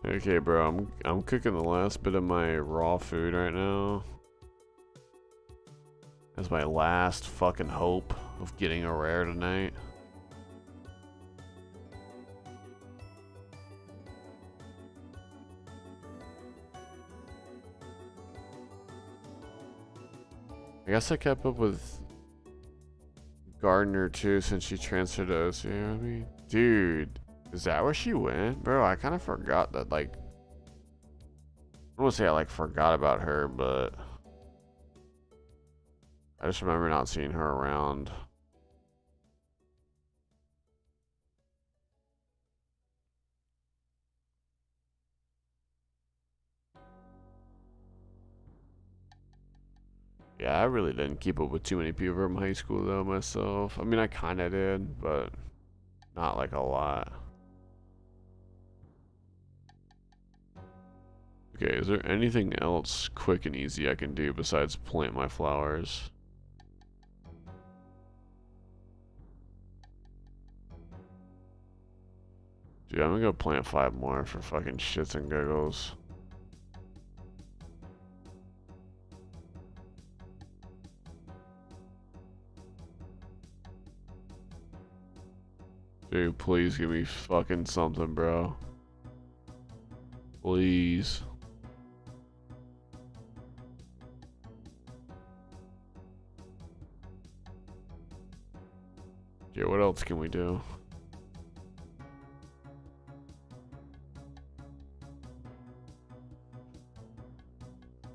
Okay, bro, I'm cooking the last bit of my raw food right now. That's my last fucking hope of getting a rare tonight. I guess I kept up with Gardner too since she transferred to OC. I mean, dude. Is that where she went? Bro, I kind of forgot that, like... I don't want to say I, like, forgot about her, but... I just remember not seeing her around. Yeah, I really didn't keep up with too many people from high school, though, myself. I mean, I kind of did, but... not, like, a lot. Okay, is there anything else quick and easy I can do besides plant my flowers? Dude, I'm gonna go plant 5 more for fucking shits and giggles. Dude, please give me fucking something, bro. Please. Yeah, what else can we do?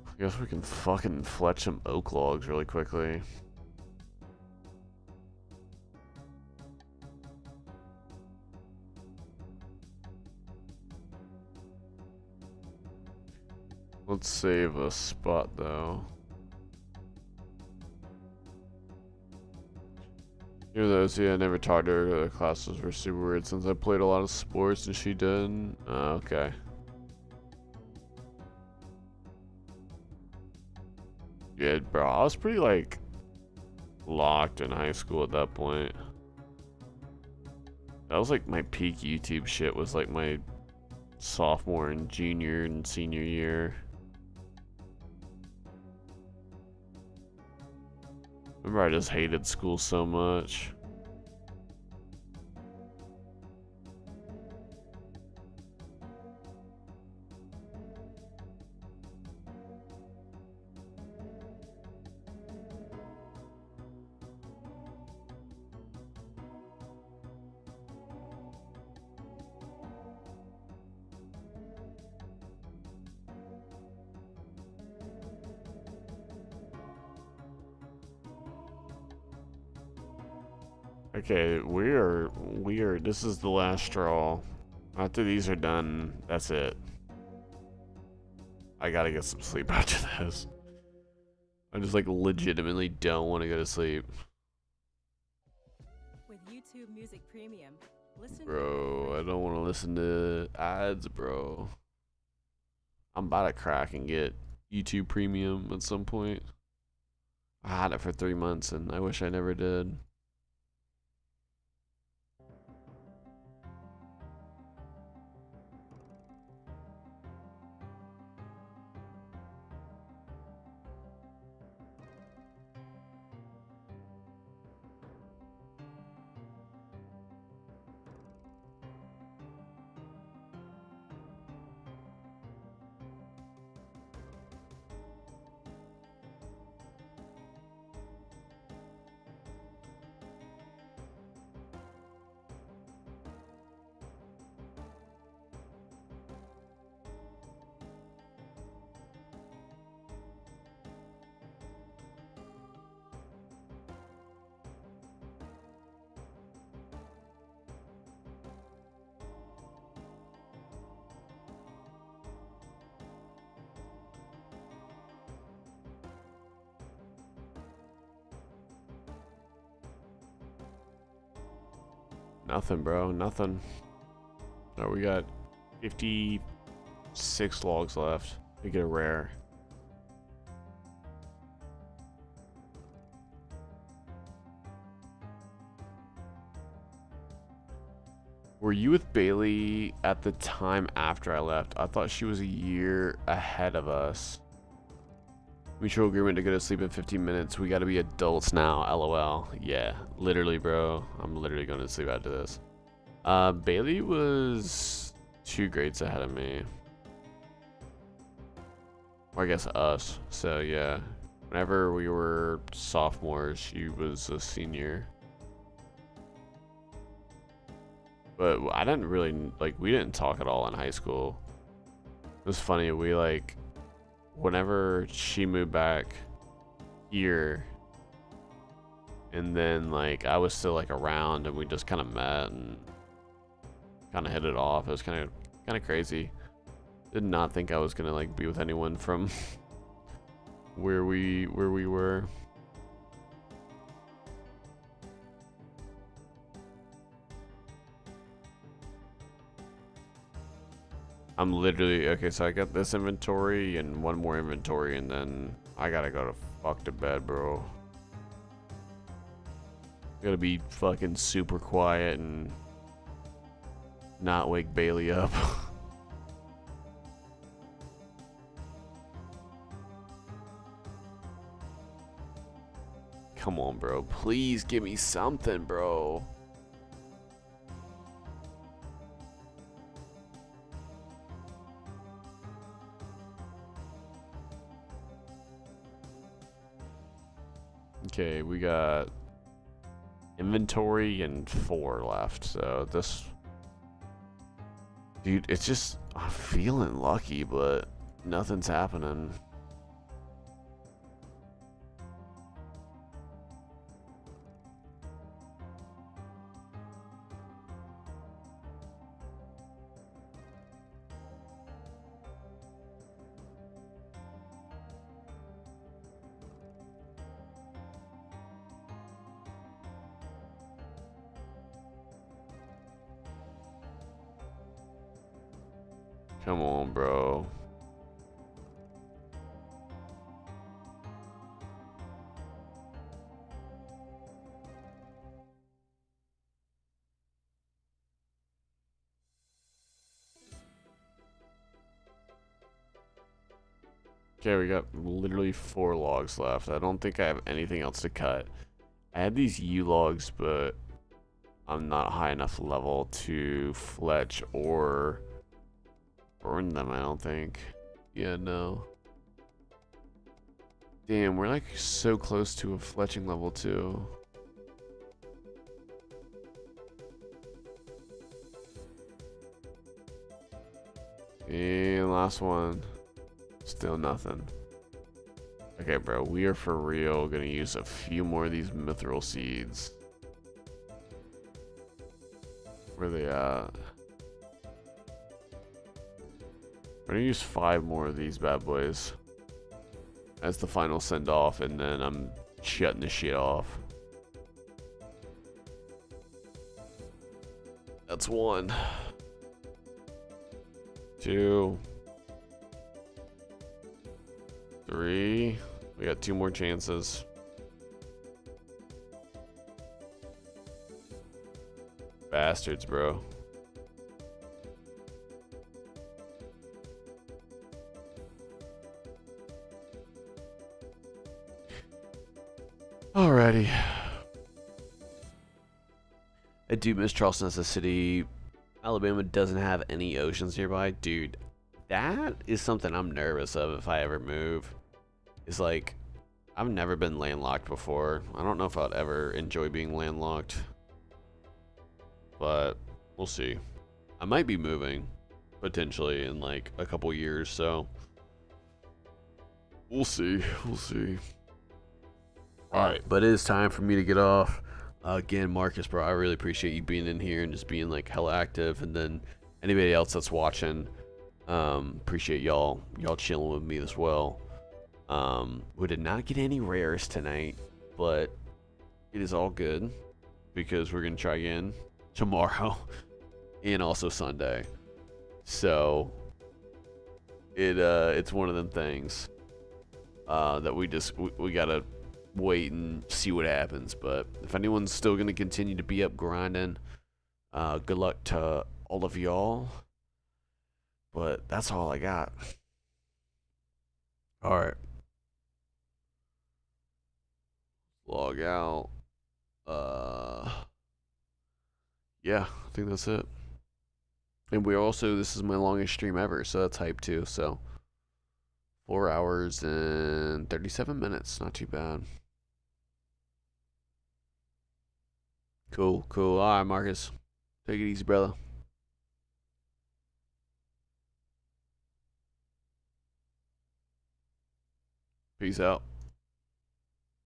I guess we can fucking fletch some oak logs really quickly. Let's save a spot though. Even though, see, I never talked to her. The classes were super weird since I played a lot of sports and she didn't. Okay. Yeah, bro, I was pretty, like, locked in high school at that point. That was, like, my peak YouTube shit was, like, my sophomore and junior and senior year. Remember, I just hated school so much. Okay, we are, this is the last straw. After these are done, that's it. I gotta get some sleep after this. I just, like, legitimately don't want to go to sleep. With YouTube Music Premium, Bro, I don't want to listen to ads, bro. I'm about to crack and get YouTube Premium at some point. I had it for 3 months and I wish I never did. Nothing, bro. Nothing. Oh, we got 56 logs left. We get a rare. Were you with Bailey at the time after I left? I thought she was a year ahead of us. Mutual agreement to go to sleep in 15 minutes. We gotta be adults now, LOL. Yeah, literally, bro. I'm literally going to sleep after this. Bailey was 2 grades ahead of me. Or I guess us. So, yeah. Whenever we were sophomores, she was a senior. But I didn't really, like, we didn't talk at all in high school. It was funny, we, like, whenever she moved back here, and then, like, I was still, like, around, and we just kind of met and kind of hit it off. It was kind of crazy. Did not think I was gonna, like, be with anyone from where we were. I'm literally, okay, so I got this inventory and one more inventory, and then I gotta go to fuck to bed, bro. Gotta be fucking super quiet and not wake Bailey up. Come on, bro. Please give me something, bro. Okay, we got inventory and 4 left, so this... Dude, it's just... I'm feeling lucky, but nothing's happening. Come on, bro. Okay, we got literally 4 logs left. I don't think I have anything else to cut. I had these U logs, but I'm not high enough level to fletch or burn them, I don't think. Yeah, no. Damn, we're like so close to a fletching level too. And last one. Still nothing. Okay, bro, we are for real gonna use a few more of these mithril seeds. Where they at? We're gonna use 5 more of these bad boys as the final send off, and then I'm shutting the shit off. That's That's 1, 2, 3. We got 2 more chances. Bastards, bro. Alrighty. I do miss Charleston as a city. Alabama doesn't have any oceans nearby. Dude, that is something I'm nervous of if I ever move. Is like, I've never been landlocked before. I don't know if I'd ever enjoy being landlocked. But we'll see. I might be moving potentially in like a couple years, so we'll see. We'll see. Alright, but it is time for me to get off. Again, Marcus, bro, I really appreciate you being in here and just being like hella active. And then anybody else that's watching, appreciate y'all chilling with me as well. We did not get any rares tonight, but it is all good because we're gonna try again tomorrow and also Sunday. So it's one of them things that we gotta wait and see what happens. But if anyone's still gonna continue to be up grinding, good luck to all of y'all. But that's all I got. All right, log out. Yeah, I think that's it. And this is my longest stream ever, so that's hype too. So 4 hours and 37 minutes, not too bad. Cool. All right, Marcus, take it easy, brother. Peace out.